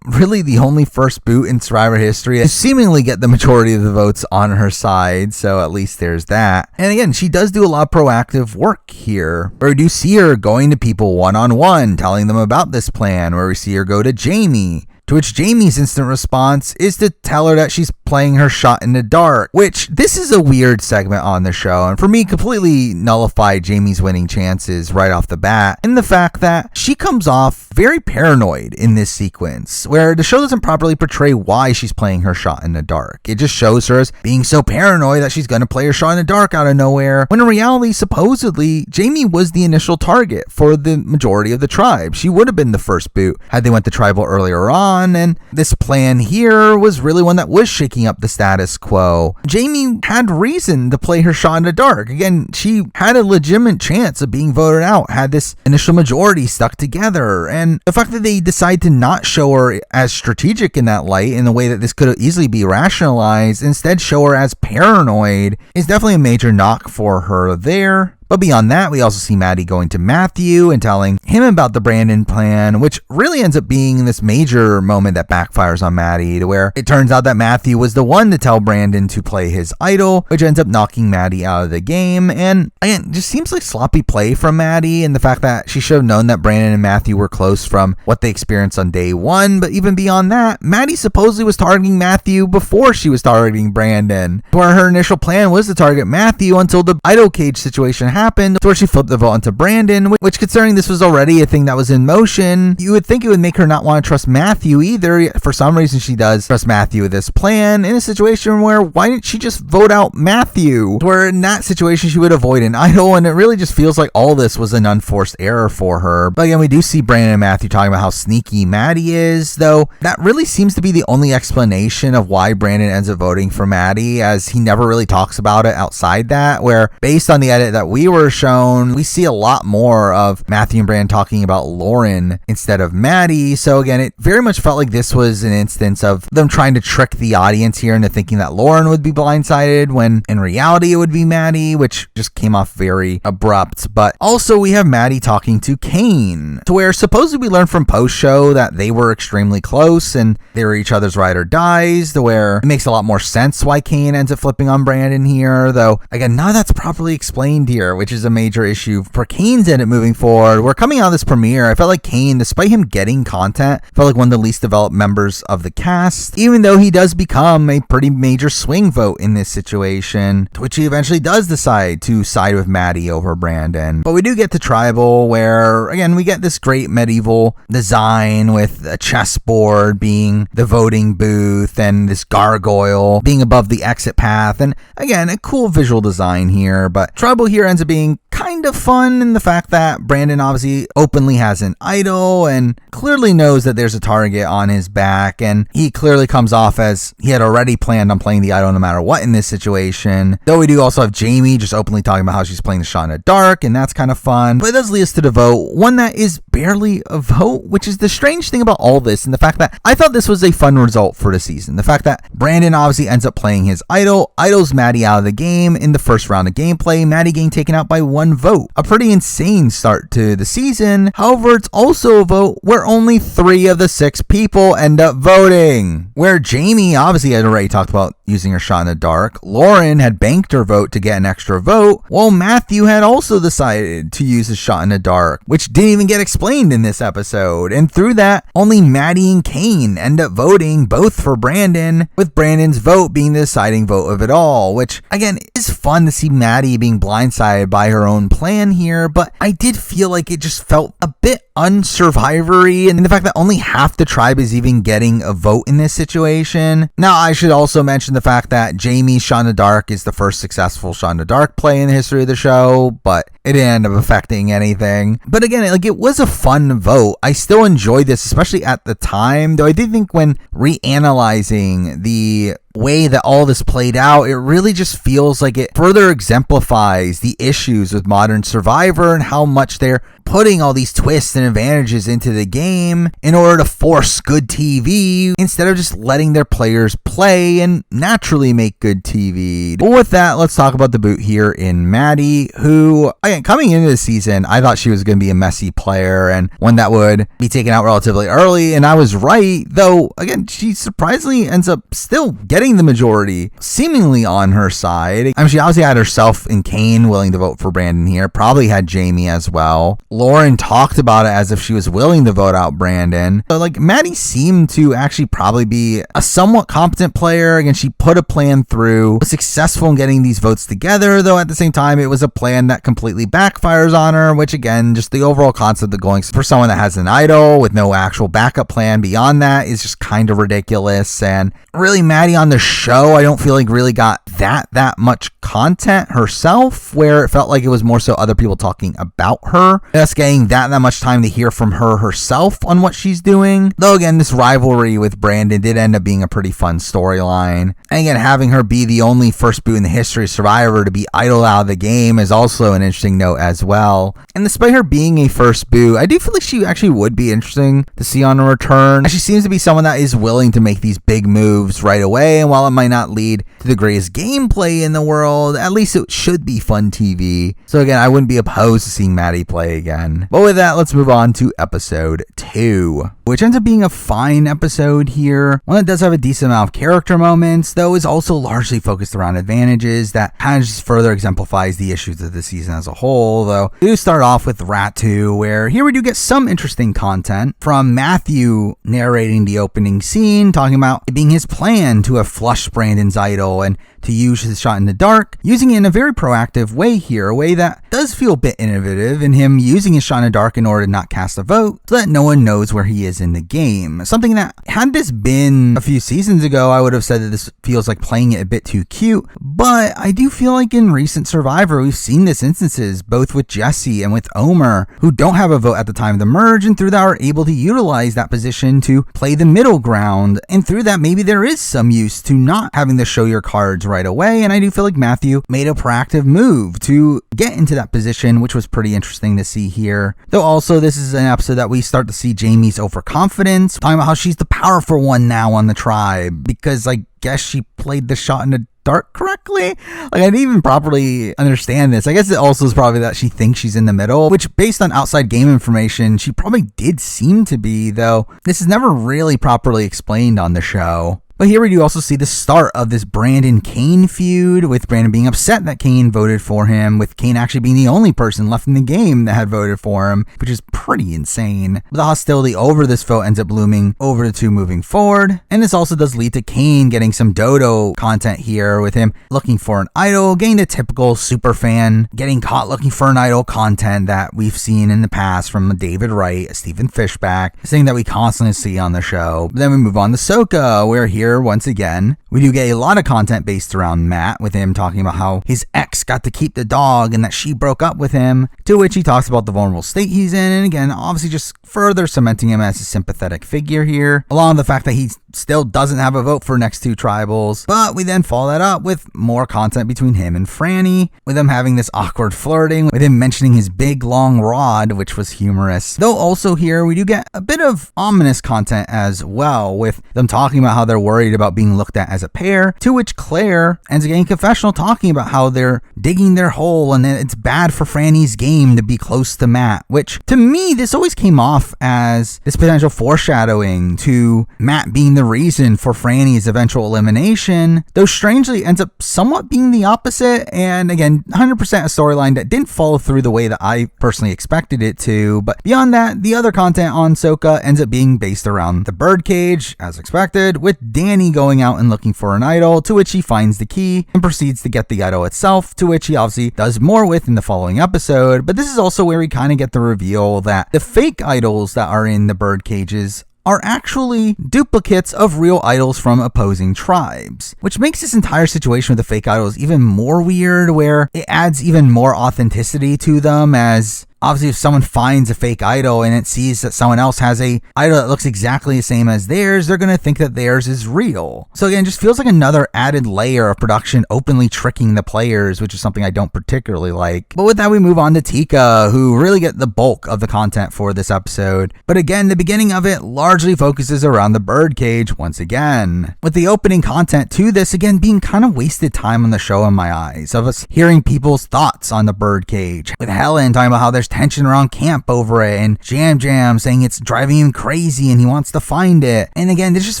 really the only first boot in Survivor history to seemingly get the majority of the votes on her side, so at least there's that. And again, she does do a lot of proactive work here, where we do see her going to people one-on-one, telling them about this plan, where we see her go to Jamie, to which Jamie's instant response is to tell her that she's playing her shot in the dark, which this is a weird segment on the show, and for me completely nullified Jamie's winning chances right off the bat, in the fact that she comes off very paranoid in this sequence, where the show doesn't properly portray why she's playing her shot in the dark. It just shows her as being so paranoid that she's going to play her shot in the dark out of nowhere, when in reality, supposedly, Jamie was the initial target for the majority of the tribe. She would have been the first boot had they went to tribal earlier on, and this plan here was really one that was shaking up the status quo. Jamie had reason to play her shot in the dark. Again, she had a legitimate chance of being voted out had this initial majority stuck together, and the fact that they decide to not show her as strategic in that light, in the way that this could easily be rationalized, instead show her as paranoid, is definitely a major knock for her there. But beyond that, we also see Maddie going to Matthew and telling him about the Brandon plan, which really ends up being this major moment that backfires on Maddie, to where it turns out that Matthew was the one to tell Brandon to play his idol, which ends up knocking Maddie out of the game. And again, it just seems like sloppy play from Maddie, and the fact that she should have known that Brandon and Matthew were close from what they experienced on day one. But even beyond that, Maddie supposedly was targeting Matthew before she was targeting Brandon, where her initial plan was to target Matthew until the idol cage situation happened, to where she flipped the vote onto Brandon, which, considering this was already a thing that was in motion, you would think it would make her not want to trust Matthew either. For some reason, she does trust Matthew with this plan, in a situation where why didn't she just vote out Matthew, where in that situation she would avoid an idol, and it really just feels like all this was an unforced error for her. But again, we do see Brandon and Matthew talking about how sneaky Maddie is, though that really seems to be the only explanation of why Brandon ends up voting for Maddie, as he never really talks about it outside that, where based on the edit that we we were shown, we see a lot more of Matthew and Brandon talking about Lauren instead of Maddie. So again, it very much felt like this was an instance of them trying to trick the audience here into thinking that Lauren would be blindsided when in reality it would be Maddie, which just came off very abrupt. But also we have Maddie talking to Kane, to where supposedly we learned from post-show that they were extremely close and they were each other's ride or dies, to where it makes a lot more sense why Kane ends up flipping on Brandon here, though again, none of that's properly explained here, which is a major issue for Kane's end moving forward. We're coming out of this premiere, I felt like Kane, despite him getting content, felt like one of the least developed members of the cast, even though he does become a pretty major swing vote in this situation, to which he eventually does decide to side with Maddie over Brandon. But we do get to Tribal, where again we get this great medieval design with a chessboard being the voting booth and this gargoyle being above the exit path, and again a cool visual design here. But Tribal here ends up being kind of fun in the fact that Brandon obviously openly has an idol and clearly knows that there's a target on his back, and he clearly comes off as he had already planned on playing the idol no matter what in this situation. Though we do also have Jamie just openly talking about how she's playing the shot in the dark, and that's kind of fun. But it does lead us to the vote, one that is barely a vote, which is the strange thing about all this, and the fact that I thought this was a fun result for the season. The fact that Brandon obviously ends up playing his idol's Maddie out of the game in the first round of gameplay, Maddie getting taken out by one vote. A pretty insane start to the season. However, it's also a vote where only 3 of the 6 people end up voting. Where Jamie obviously had already talked about using her shot in the dark, Lauren had banked her vote to get an extra vote, while Matthew had also decided to use his shot in the dark, which didn't even get explained in this episode. And through that, only Maddie and Kane end up voting both for Brandon, with Brandon's vote being the deciding vote of it all, which again is fun to see Maddie being blindsided by her own plan here, but I did feel like it just felt a bit unsurvivory, and the fact that only half the tribe is even getting a vote in this situation. Now, I should also mention the fact that Jamie's shot in the dark is the first successful shot in the dark play in the history of the show, but it didn't end up affecting anything. But again, like, it was a fun vote. I still enjoyed this, especially at the time, though I did think when reanalyzing the way that all this played out, it really just feels like it further exemplifies the issues with modern Survivor and how much they're putting all these twists and advantages into the game in order to force good TV instead of just letting their players play and naturally make good TV. But with that, let's talk about the boot here in Maddie, who, again, coming into the season, I thought she was going to be a messy player and one that would be taken out relatively early, and I was right, though again, she surprisingly ends up still getting the majority seemingly on her side. I mean, she obviously had herself and Kane willing to vote for Brandon here, probably had Jamie as well. Lauren talked about it as if she was willing to vote out Brandon. So like, Maddie seemed to actually probably be a somewhat competent player. Again, she put a plan through, was successful in getting these votes together, though at the same time it was a plan that completely backfires on her, which again, just the overall concept of going for someone that has an idol with no actual backup plan beyond that is just kind of ridiculous. And really, Maddie on the show, I don't feel like really got that much content herself, where it felt like it was more so other people talking about her, us getting that much time to hear from her herself on what she's doing. Though again, this rivalry with Brandon did end up being a pretty fun storyline, and again, having her be the only first boot in the history of Survivor to be idled out of the game is also an interesting note as well. And despite her being a first boot, I do feel like she actually would be interesting to see on a return. She seems to be someone that is willing to make these big moves right away, and while it might not lead to the greatest gameplay in the world, at least it should be fun TV. So again, I wouldn't be opposed to seeing Maddie play again. But with that, let's move on to episode 2, which ends up being a fine episode here. One that does have a decent amount of character moments, though is also largely focused around advantages that kind of just further exemplifies the issues of the season as a whole. Though we do start off with Rat 2, where here we do get some interesting content from Matthew narrating the opening scene, talking about it being his plan to have flushed Brandon's idol and to use his shot in the dark, using it in a very proactive way here, a way that does feel a bit innovative in him using using his shot in the dark in order to not cast a vote so that no one knows where he is in the game. Something that, had this been a few seasons ago, I would have said that this feels like playing it a bit too cute, but I do feel like in recent Survivor, we've seen this instances both with Jesse and with Omar, who don't have a vote at the time of the merge, and through that are able to utilize that position to play the middle ground, and through that maybe there is some use to not having to show your cards right away, and I do feel like Matthew made a proactive move to get into that position, which was pretty interesting to see here. Though also this is an episode that we start to see Jamie's overconfidence, talking about how she's the powerful one now on the tribe, because I guess she played the shot in the dark correctly. Like, I didn't even properly understand this. I guess it also is probably that she thinks she's in the middle, which based on outside game information, she probably did seem to be, though this is never really properly explained on the show. But here we do also see the start of this Brandon-Kane feud, with Brandon being upset that Kane voted for him, with Kane actually being the only person left in the game that had voted for him, which is pretty insane. But the hostility over this vote ends up blooming over the two moving forward, and this also does lead to Kane getting some Dodo content here, with him looking for an idol, getting the typical super fan getting caught looking for an idol content that we've seen in the past from David Wright, Stephen Fishbach, something that we constantly see on the show. But then we move on to Soka, where here once again, we do get a lot of content based around Matt, with him talking about how his ex got to keep the dog and that she broke up with him, to which he talks about the vulnerable state he's in, and again, obviously just further cementing him as a sympathetic figure here, along with the fact that he still doesn't have a vote for next two tribals. But we then follow that up with more content between him and Franny, with him having this awkward flirting, with him mentioning his big long rod, which was humorous. Though also here we do get a bit of ominous content as well, with them talking about how they're worried about being looked at as a pair, to which Claire ends up getting a confessional talking about how they're digging their hole and that it's bad for Franny's game to be close to Matt, which to me this always came off as this potential foreshadowing to Matt being the reason for Franny's eventual elimination, though strangely ends up somewhat being the opposite, and again 100% a storyline that didn't follow through the way that I personally expected it to. But beyond that, the other content on Soka ends up being based around the birdcage, as expected, with Danny going out and looking for an idol, to which he finds the key and proceeds to get the idol itself, to which he obviously does more with in the following episode. But this is also where we kind of get the reveal that the fake idols that are in the bird cages are actually duplicates of real idols from opposing tribes, which makes this entire situation with the fake idols even more weird, where it adds even more authenticity to them, as obviously if someone finds a fake idol and it sees that someone else has a idol that looks exactly the same as theirs, they're going to think that theirs is real. So again, it just feels like another added layer of production openly tricking the players, which is something I don't particularly like. But with that, we move on to Tika, who really get the bulk of the content for this episode. But again, the beginning of it largely focuses around the birdcage once again, with the opening content to this again being kind of wasted time on the show in my eyes, of us hearing people's thoughts on the birdcage, with Helen talking about how there's tension around camp over it, and Jam saying it's driving him crazy and he wants to find it. And again, this just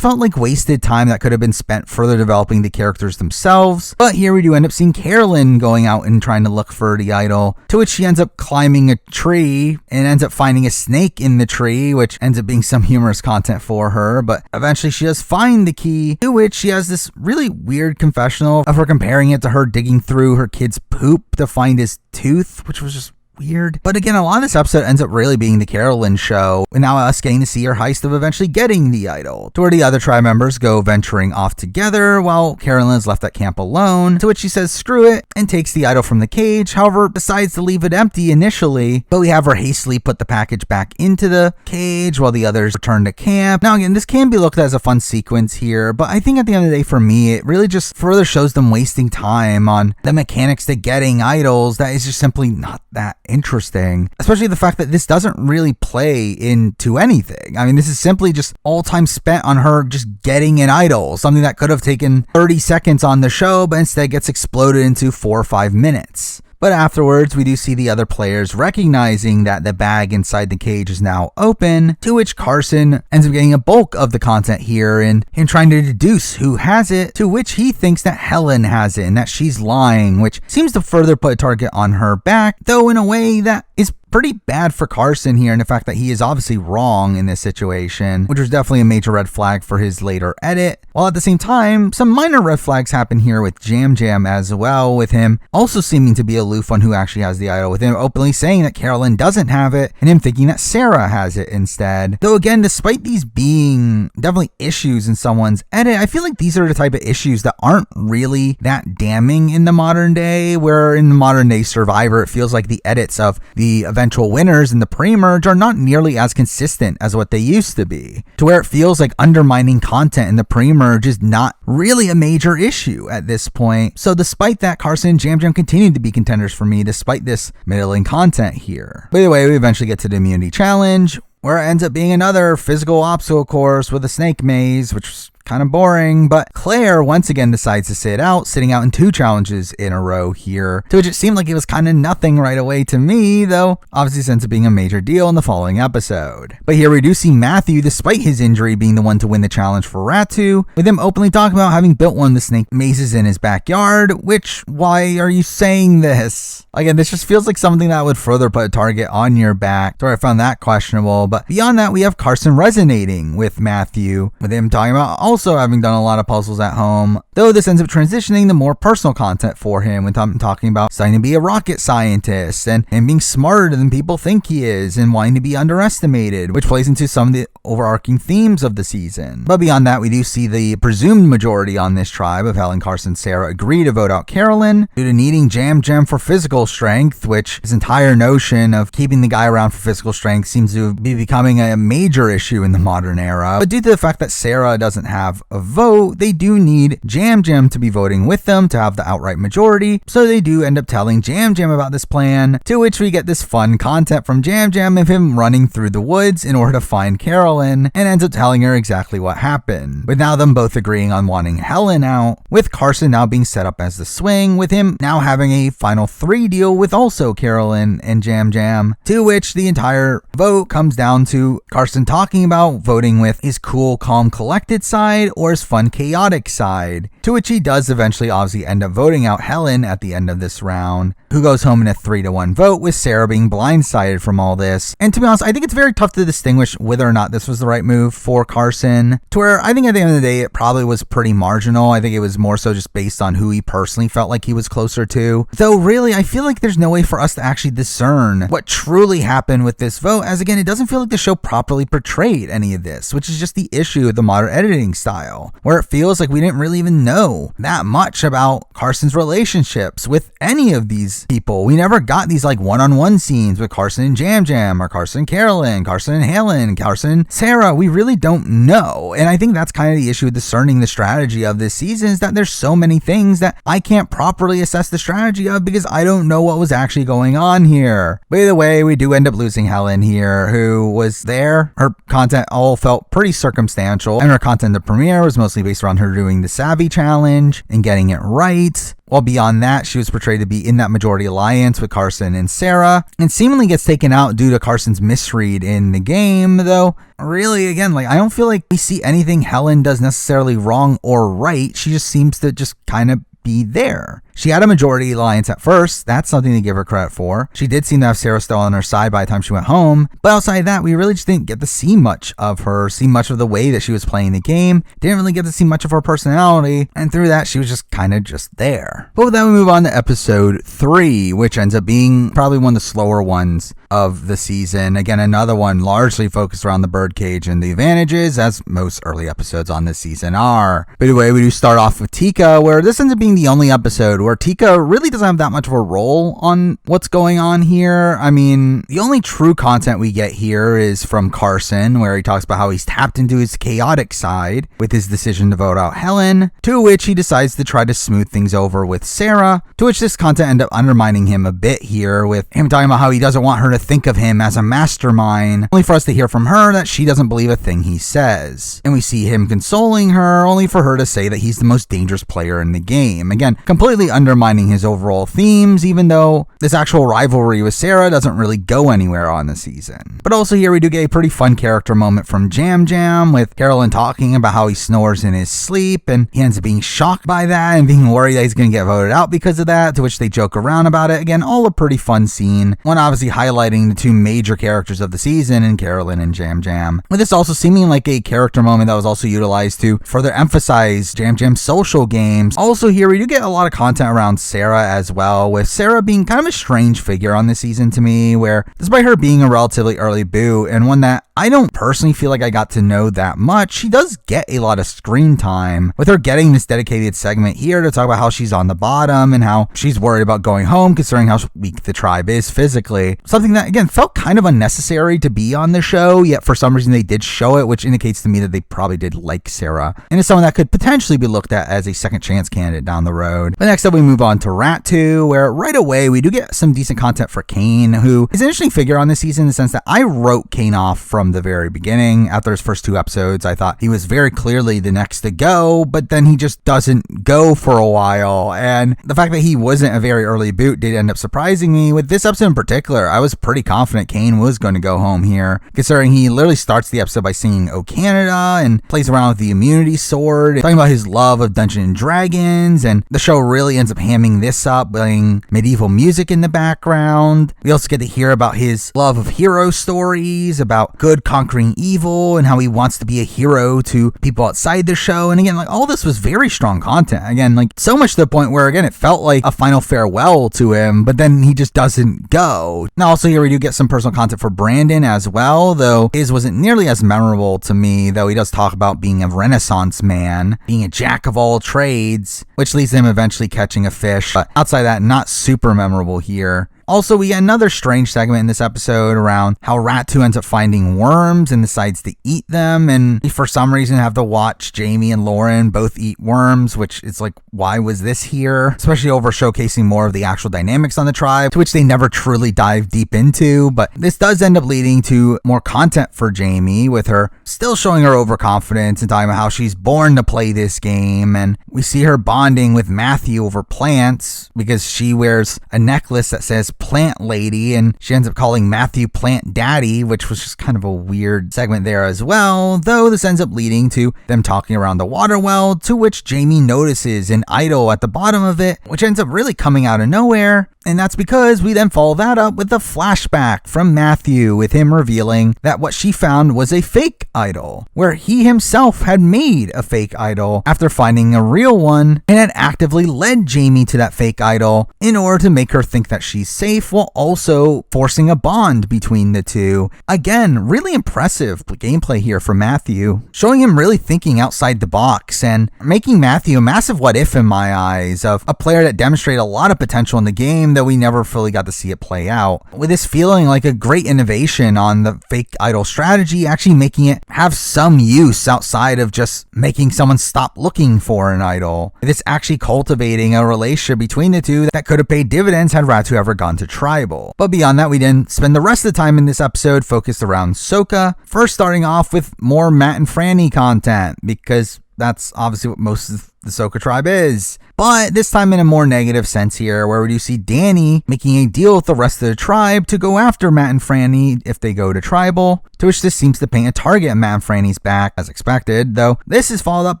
felt like wasted time that could have been spent further developing the characters themselves. But here we do end up seeing Carolyn going out and trying to look for the idol, to which she ends up climbing a tree and ends up finding a snake in the tree, which ends up being some humorous content for her. But eventually she does find the key, to which she has this really weird confessional of her comparing it to her digging through her kid's poop to find his tooth, which was just weird. But again, a lot of this episode ends up really being the Carolyn show, and now us getting to see her heist of eventually getting the idol, to where the other tribe members go venturing off together while Carolyn is left at camp alone, to which she says screw it and takes the idol from the cage, however decides to leave it empty initially, but we have her hastily put the package back into the cage while the others return to camp. Now again, this can be looked at as a fun sequence here, but I think at the end of the day for me it really just further shows them wasting time on the mechanics to getting idols that is just simply not that interesting, especially the fact that this doesn't really play into anything. I mean, this is simply just all time spent on her just getting an idol, something that could have taken 30 seconds on the show, but instead gets exploded into 4 or 5 minutes. But afterwards, we do see the other players recognizing that the bag inside the cage is now open, to which Carson ends up getting a bulk of the content here and him trying to deduce who has it, to which he thinks that Helen has it and that she's lying, which seems to further put a target on her back, though in a way that is pretty bad for Carson here, and the fact that he is obviously wrong in this situation, which was definitely a major red flag for his later edit. While at the same time, some minor red flags happen here with Jam Jam as well, with him also seeming to be aloof on who actually has the idol, with him openly saying that Carolyn doesn't have it, and him thinking that Sarah has it instead. Though again, despite these being definitely issues in someone's edit, I feel like these are the type of issues that aren't really that damning in the modern day, where in the modern day Survivor, it feels like the edits of the eventual winners in the pre-merge are not nearly as consistent as what they used to be, to where it feels like undermining content in the pre-merge is not really a major issue at this point. So despite that, Carson and Jam Jam continued to be contenders for me despite this middling content here. By the way, we eventually get to the immunity challenge, where it ends up being another physical obstacle course with a snake maze, which was kind of boring, but Claire once again decides to sitting out in 2 challenges in a row here, to which it seemed like it was kind of nothing right away to me, though obviously since it being a major deal in the following episode. But here we do see Matthew, despite his injury, being the one to win the challenge for Ratu, with him openly talking about having built one of the snake mazes in his backyard, which, why are you saying this? Again, this just feels like something that would further put a target on your back, so I found that questionable. But beyond that, we have Carson resonating with Matthew, with him talking about also having done a lot of puzzles at home, though this ends up transitioning to more personal content for him, with him talking about starting to be a rocket scientist and being smarter than people think he is and wanting to be underestimated, which plays into some of the overarching themes of the season. But beyond that, we do see the presumed majority on this tribe of Helen, Carson, Sarah agree to vote out Carolyn due to needing Jam Jam for physical strength, which his entire notion of keeping the guy around for physical strength seems to be becoming a major issue in the modern era. But due to the fact that Sarah doesn't have a vote, they do need Jam Jam to be voting with them to have the outright majority, so they do end up telling Jam Jam about this plan, to which we get this fun content from Jam Jam of him running through the woods in order to find Carolyn, and ends up telling her exactly what happened, with now them both agreeing on wanting Helen out, with Carson now being set up as the swing, with him now having a final 3 deal with also Carolyn and Jam Jam, to which the entire vote comes down to Carson talking about voting with his cool, calm, collected side or his fun, chaotic side, to which he does eventually obviously end up voting out Helen at the end of this round, who goes home in a 3-1 vote, with Sarah being blindsided from all this. And to be honest, I think it's very tough to distinguish whether or not this was the right move for Carson, to where I think at the end of the day it probably was pretty marginal. I think it was more so just based on who he personally felt like he was closer to, though really I feel like there's no way for us to actually discern what truly happened with this vote, as again it doesn't feel like the show properly portrayed any of this, which is just the issue with the modern editing style, where it feels like we didn't really even know that much about Carson's relationships with any of these people. We never got these like one-on-one scenes with Carson and Jam Jam, or Carson and Carolyn, Carson and Helen, Carson and Sarah. We really don't know, and I think that's kind of the issue with discerning the strategy of this season, is that there's so many things that I can't properly assess the strategy of because I don't know what was actually going on here. By the way, we do end up losing Helen here, who was there. Her content all felt pretty circumstantial, and her content in the premiere was mostly based around her doing the Savvy Challenge and getting it right. While beyond that, she was portrayed to be in that majority alliance with Carson and Sarah, and seemingly gets taken out due to Carson's misread in the game, though really, again, like I don't feel like we see anything Helen does necessarily wrong or right. She just seems to just kind of be there. She had a majority alliance at first. That's something to give her credit for. She did seem to have Sarah still on her side by the time she went home. But outside of that, we really just didn't get to see much of her, see much of the way that she was playing the game. Didn't really get to see much of her personality. And through that, she was just kind of just there. But with that, we move on to episode 3, which ends up being probably one of the slower ones of the season. Again, another one largely focused around the birdcage and the advantages, as most early episodes on this season are. By the way, we do start off with Tika, where this ends up being the only episode where Tika really doesn't have that much of a role on what's going on here. I mean, the only true content we get here is from Carson, where he talks about how he's tapped into his chaotic side with his decision to vote out Helen, to which he decides to try to smooth things over with Sarah, to which this content ends up undermining him a bit here, with him talking about how he doesn't want her to think of him as a mastermind, only for us to hear from her that she doesn't believe a thing he says. And we see him consoling her, only for her to say that he's the most dangerous player in the game. Again, completely undermining his overall themes, even though this actual rivalry with Sarah doesn't really go anywhere on the season. But also here we do get a pretty fun character moment from Jam Jam, with Carolyn talking about how he snores in his sleep, and he ends up being shocked by that and being worried that he's going to get voted out because of that, to which they joke around about it. Again, all a pretty fun scene, one obviously highlighting the two major characters of the season in Carolyn and Jam Jam, with this also seeming like a character moment that was also utilized to further emphasize Jam Jam's social games. Also here we do get a lot of content around Sarah as well, with Sarah being kind of a strange figure on this season to me, where despite her being a relatively early boot and one that I don't personally feel like I got to know that much, she does get a lot of screen time, with her getting this dedicated segment here to talk about how she's on the bottom and how she's worried about going home considering how weak the tribe is physically. Something that, again, felt kind of unnecessary to be on the show, yet for some reason they did show it, which indicates to me that they probably did like Sarah, and is someone that could potentially be looked at as a second chance candidate down the road. But next up we move on to Rat 2, where right away we do get some decent content for Kane, who is an interesting figure on this season in the sense that I wrote Kane off from the very beginning. After his first 2 episodes, I thought he was very clearly the next to go, but then he just doesn't go for a while, and the fact that he wasn't a very early boot did end up surprising me. With this episode in particular, I was pretty confident Kane was going to go home here, considering he literally starts the episode by singing "Oh Canada" and plays around with the immunity sword, talking about his love of Dungeons and Dragons, and the show really ends up hamming this up, playing medieval music in the background. We also get to hear about his love of hero stories, about good conquering evil, and how he wants to be a hero to people outside the show. And again, like, all this was very strong content. Again, like, so much to the point where, again, it felt like a final farewell to him, but then he just doesn't go. Now, also here we do get some personal content for Brandon as well, though his wasn't nearly as memorable to me, though he does talk about being a Renaissance man, being a jack of all trades, which leads to him eventually catching a fish. But outside that, not super memorable here. Also, we get another strange segment in this episode around how Rat 2 ends up finding worms and decides to eat them, and for some reason have to watch Jamie and Lauren both eat worms, which is like, why was this here? Especially over showcasing more of the actual dynamics on the tribe, to which they never truly dive deep into. But this does end up leading to more content for Jamie, with her still showing her overconfidence and talking about how she's born to play this game, and we see her bonding with Matthew over plants because she wears a necklace that says Plant Lady, and she ends up calling Matthew Plant Daddy, which was just kind of a weird segment there as well, though this ends up leading to them talking around the water well, to which Jamie notices an idol at the bottom of it, which ends up really coming out of nowhere. And that's because we then follow that up with a flashback from Matthew, with him revealing that what she found was a fake idol, where he himself had made a fake idol after finding a real one, and had actively led Jamie to that fake idol in order to make her think that she's safe, while also forcing a bond between the two. Again, really impressive gameplay here from Matthew, showing him really thinking outside the box and making Matthew a massive what if in my eyes, of a player that demonstrated a lot of potential in the game, though we never fully got to see it play out, with this feeling like a great innovation on the fake idol strategy, actually making it have some use outside of just making someone stop looking for an idol. It's actually cultivating a relationship between the two that could have paid dividends had Rat 2 ever gone to tribal. But beyond that, we then spend the rest of the time in this episode focused around Sokka, first starting off with more Matt and Franny content, because that's obviously what most of the Sokka tribe is. But this time in a more negative sense here, where we do see Danny making a deal with the rest of the tribe to go after Matt and Franny if they go to tribal, to which this seems to paint a target at Matt and Franny's back as expected, though this is followed up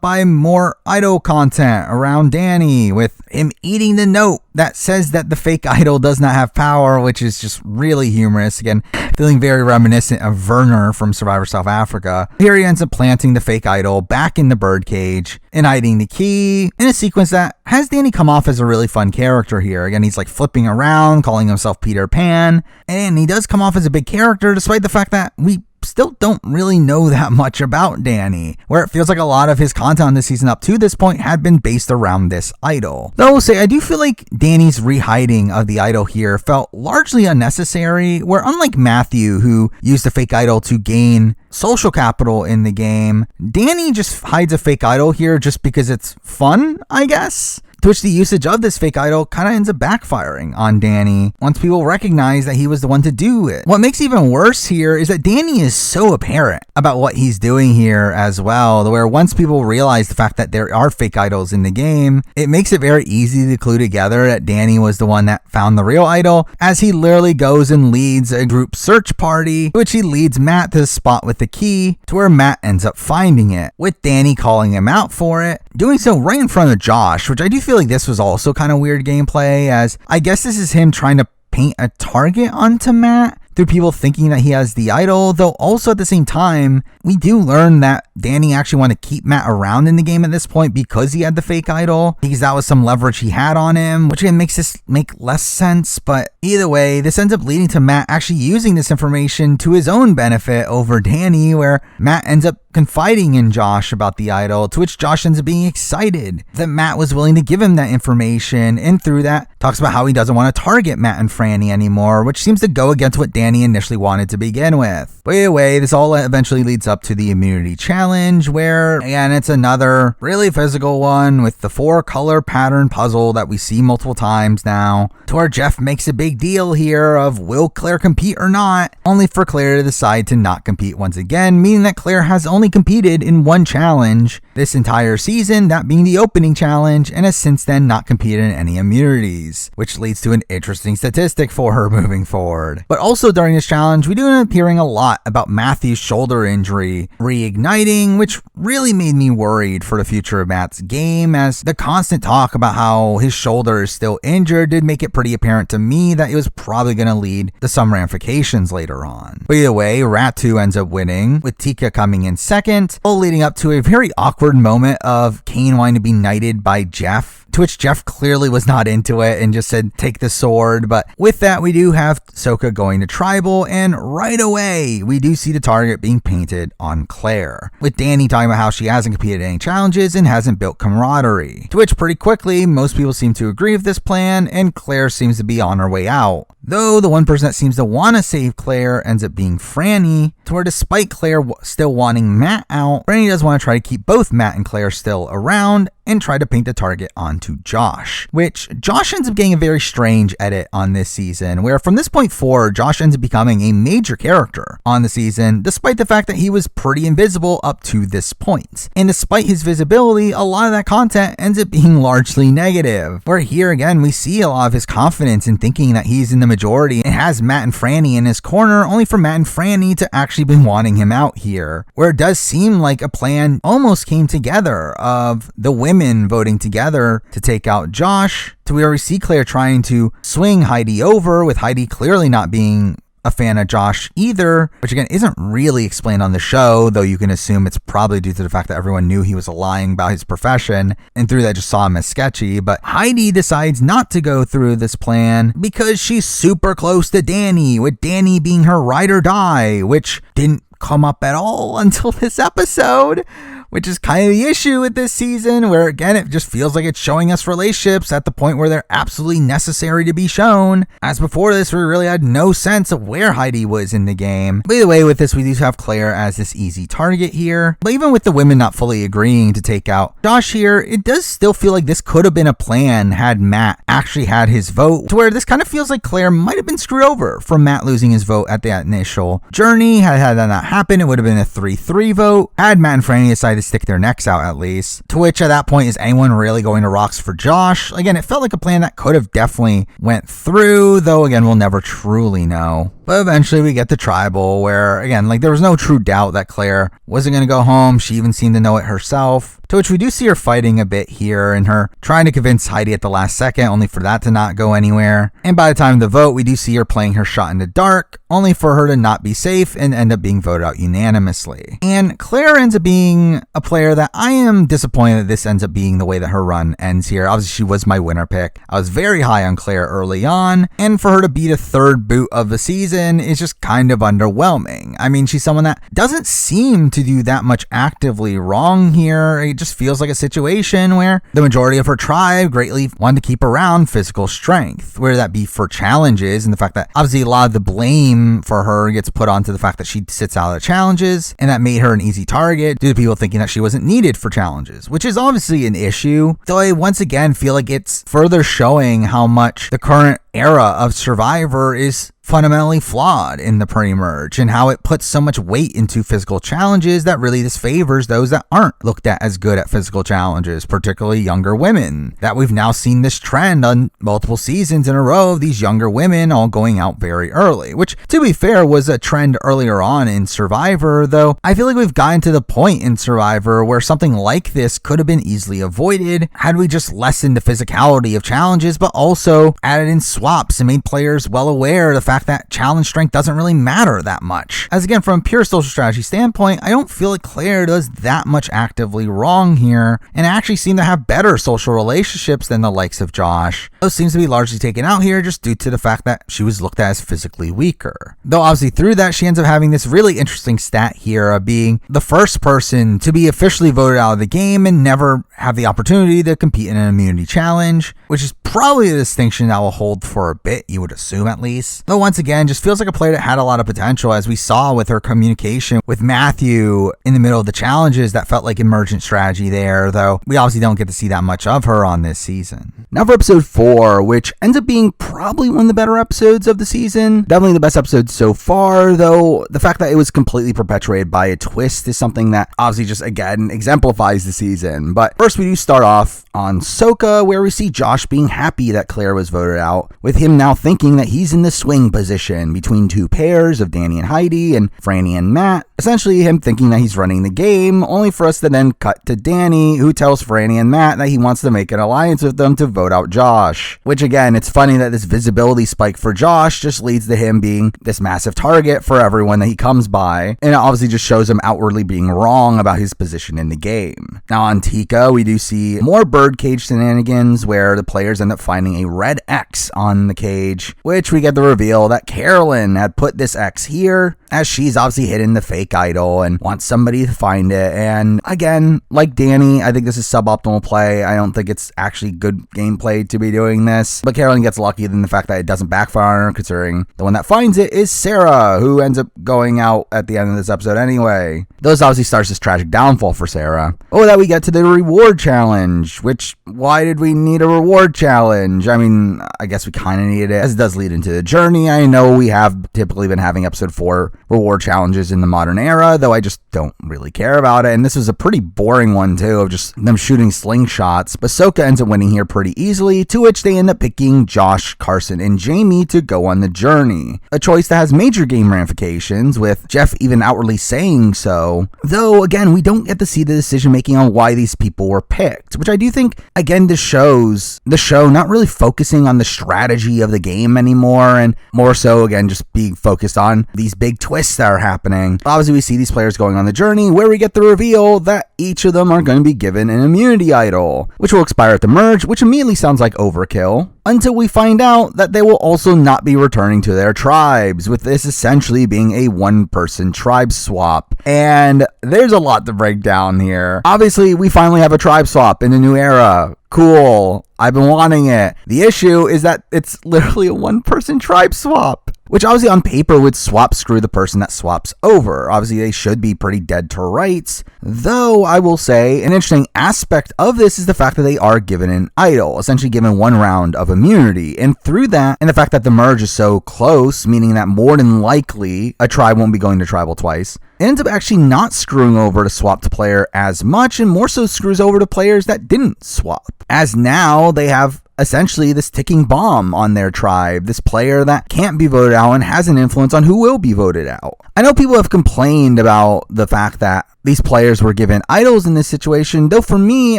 by more idol content around Danny, with him eating the note that says that the fake idol does not have power, which is just really humorous. Again, feeling very reminiscent of Werner from Survivor South Africa. Here he ends up planting the fake idol back in the birdcage and hiding the key in a sequence that has Danny come off as a really fun character here. Again, he's like flipping around, calling himself Peter Pan, and he does come off as a big character despite the fact that we still don't really know that much about Danny, where it feels like a lot of his content on this season up to this point had been based around this idol. Though I will say, I do feel like Danny's re-hiding of the idol here felt largely unnecessary, where unlike Matthew, who used the fake idol to gain social capital in the game, Danny just hides a fake idol here just because it's fun, I guess. to which the usage of this fake idol kind of ends up backfiring on Danny once people recognize that he was the one to do it. What makes it even worse here is that Danny is so apparent about what he's doing here as well, where once people realize the fact that there are fake idols in the game, it makes it very easy to clue together that Danny was the one that found the real idol, as he literally goes and leads a group search party, which he leads Matt to the spot with the key, to where Matt ends up finding it, with Danny calling him out for it, doing so right in front of Josh, which I do feel like this was also kind of weird gameplay, as I guess this is him trying to paint a target onto Matt through people thinking that he has the idol, though also at the same time, we do learn that Danny actually wanted to keep Matt around in the game at this point because he had the fake idol, because that was some leverage he had on him, which again makes this make less sense, but either way, this ends up leading to Matt actually using this information to his own benefit over Danny, where Matt ends up confiding in Josh about the idol, to which Josh ends up being excited that Matt was willing to give him that information, and through that, talks about how he doesn't want to target Matt and Franny anymore, which seems to go against what Danny initially wanted to begin with. But either way, this all eventually leads up to the immunity challenge, where, again, it's another really physical one with the 4-color pattern puzzle that we see multiple times now, to where Jeff makes a big deal here of will Claire compete or not, only for Claire to decide to not compete once again, meaning that Claire has only competed in one challenge this entire season, that being the opening challenge, and has since then not competed in any immunities, which leads to an interesting statistic for her moving forward. But also during this challenge, we do end up hearing a lot about Matthew's shoulder injury reigniting, which really made me worried for the future of Matt's game, as the constant talk about how his shoulder is still injured did make it pretty apparent to me that it was probably going to lead to some ramifications later on. But either way, Ratu ends up winning, with Tika coming in second, all leading up to a very awkward moment of Kane wanting to be knighted by Jeff, to which Jeff clearly was not into it and just said, take the sword. But with that, we do have Sokka going to tribal, and right away, we do see the target being painted on Claire, with Danny talking about how she hasn't competed in any challenges and hasn't built camaraderie, to which pretty quickly, most people seem to agree with this plan, and Claire seems to be on her way out. Though the one person that seems to want to save Claire ends up being Franny, to where despite Claire still wanting Matt out, Franny does want to try to keep both Matt and Claire still around and try to paint the target onto Josh, which Josh ends up getting a very strange edit on this season, where from this point forward, Josh ends up becoming a major character on the season, despite the fact that he was pretty invisible up to this point. And despite his visibility, a lot of that content ends up being largely negative, where here again, we see a lot of his confidence in thinking that he's in the majority and has Matt and Franny in his corner, only for Matt and Franny to actually be wanting him out here, where it does seem like a plan almost came together of the women voting together to take out Josh, to where we see Claire trying to swing Heidi over, with Heidi clearly not being a fan of Josh either, which again isn't really explained on the show, though you can assume it's probably due to the fact that everyone knew he was lying about his profession and through that just saw him as sketchy. But Heidi decides not to go through this plan because she's super close to Danny, with Danny being her ride or die, which didn't come up at all until this episode, which is kind of the issue with this season, where again it just feels like it's showing us relationships at the point where they're absolutely necessary to be shown, as before this we really had no sense of where Heidi was in the game. But either way, with this we do have Claire as this easy target here, but even with the women not fully agreeing to take out Josh here, it does still feel like this could have been a plan had Matt actually had his vote, to where this kind of feels like Claire might have been screwed over from Matt losing his vote at that initial journey. Had that not happened, it would have been a 3-3 vote, had Matt and Franny decided to stick their necks out at least, to which at that point, is anyone really going to rocks for Josh? Again, it felt like a plan that could have definitely went through, though again, we'll never truly know. But eventually we get to tribal, where again, like there was no true doubt that Claire wasn't going to go home. She even seemed to know it herself, to which we do see her fighting a bit here and her trying to convince Heidi at the last second, only for that to not go anywhere. And by the time of the vote, we do see her playing her shot in the dark, only for her to not be safe and end up being voted out unanimously. And Claire ends up being a player that I am disappointed that this ends up being the way that her run ends here. Obviously, she was my winner pick. I was very high on Claire early on, and for her to be the third boot of the season is just kind of underwhelming. I mean, she's someone that doesn't seem to do that much actively wrong here. It just feels like a situation where the majority of her tribe greatly wanted to keep around physical strength, whether that be for challenges and the fact that obviously a lot of the blame for her gets put onto the fact that she sits out of the challenges, and that made her an easy target due to people thinking that that she wasn't needed for challenges, which is obviously an issue, though I once again feel like it's further showing how much the current era of Survivor is fundamentally flawed in the pre-merge and how it puts so much weight into physical challenges that really disfavors those that aren't looked at as good at physical challenges, particularly younger women. That we've now seen this trend on multiple seasons in a row of these younger women all going out very early, which to be fair was a trend earlier on in Survivor, though I feel like we've gotten to the point in Survivor where something like this could have been easily avoided had we just lessened the physicality of challenges but also added in swaps and made players well aware of the fact that challenge strength doesn't really matter that much. As again, from a pure social strategy standpoint, I don't feel like Claire does that much actively wrong here, and actually seem to have better social relationships than the likes of Josh. Those seems to be largely taken out here just due to the fact that she was looked at as physically weaker. Though obviously through that, she ends up having this really interesting stat here of being the first person to be officially voted out of the game and never have the opportunity to compete in an immunity challenge, which is probably a distinction that will hold for a bit, you would assume at least. Though once again, just feels like a player that had a lot of potential, as we saw with her communication with Matthew in the middle of the challenges. That felt like emergent strategy there, though we obviously don't get to see that much of her on this season. Now for episode 4, which ends up being probably one of the better episodes of the season. Definitely the best episode so far, though the fact that it was completely perpetuated by a twist is something that obviously just again exemplifies the season. But first we do start off on Soka, where we see Josh being happy that Claire was voted out, with him now thinking that he's in the swing position between two pairs of Danny and Heidi and Franny and Matt. Essentially him thinking that he's running the game, only for us to then cut to Danny, who tells Franny and Matt that he wants to make an alliance with them to vote out Josh. Which again, it's funny that this visibility spike for Josh just leads to him being this massive target for everyone that he comes by, and it obviously just shows him outwardly being wrong about his position in the game. Now on Tika, we do see more birdcage shenanigans where the players end up finding a red X on the cage, which we get the reveal that Carolyn had put this X here, as she's obviously hidden the fake idol and wants somebody to find it. And again, like Danny, I think this is suboptimal play. I don't think it's actually good gameplay to be doing this, but Carolyn gets lucky in the fact that it doesn't backfire on her, considering the one that finds it is Sarah, who ends up going out at the end of this episode anyway. This obviously starts this tragic downfall for Sarah. Oh, that we get to the reward challenge, which, why did we need a reward challenge? I mean, I guess we kind of needed it, as it does lead into the journey. I know we have typically been having episode 4 reward challenges in the modern era, though I just don't really care about it, and this was a pretty boring one too, of just them shooting slingshots. But Soka ends up winning here pretty easily, to which they end up picking Josh, Carson, and Jamie to go on the journey. A choice that has major game ramifications, with Jeff even outwardly saying so, though again, we don't get to see the decision making on why these people were picked, which I do think, again, this shows the show not really focusing on the strategy of the game anymore, and more so, again, just being focused on these big twists that are happening. Obviously, we see these players going on the journey, where we get the reveal that each of them are going to be given an immunity idol, which will expire at the merge, which immediately sounds like overkill, until we find out that they will also not be returning to their tribes, with this essentially being a one-person tribe swap. And there's a lot to break down here. Obviously, we finally have a tribe swap in the new era. Cool. I've been wanting it. The issue is that it's literally a one-person tribe swap, which obviously on paper would swap screw the person that swaps over. Obviously, they should be pretty dead to rights, though I will say an interesting aspect of this is the fact that they are given an idol, essentially given one round of immunity, and through that, and the fact that the merge is so close, meaning that more than likely a tribe won't be going to tribal twice, it ends up actually not screwing over the swapped player as much, and more so screws over the players that didn't swap, as now they have essentially this ticking bomb on their tribe, this player that can't be voted out and has an influence on who will be voted out. I know people have complained about the fact that these players were given idols in this situation, though for me,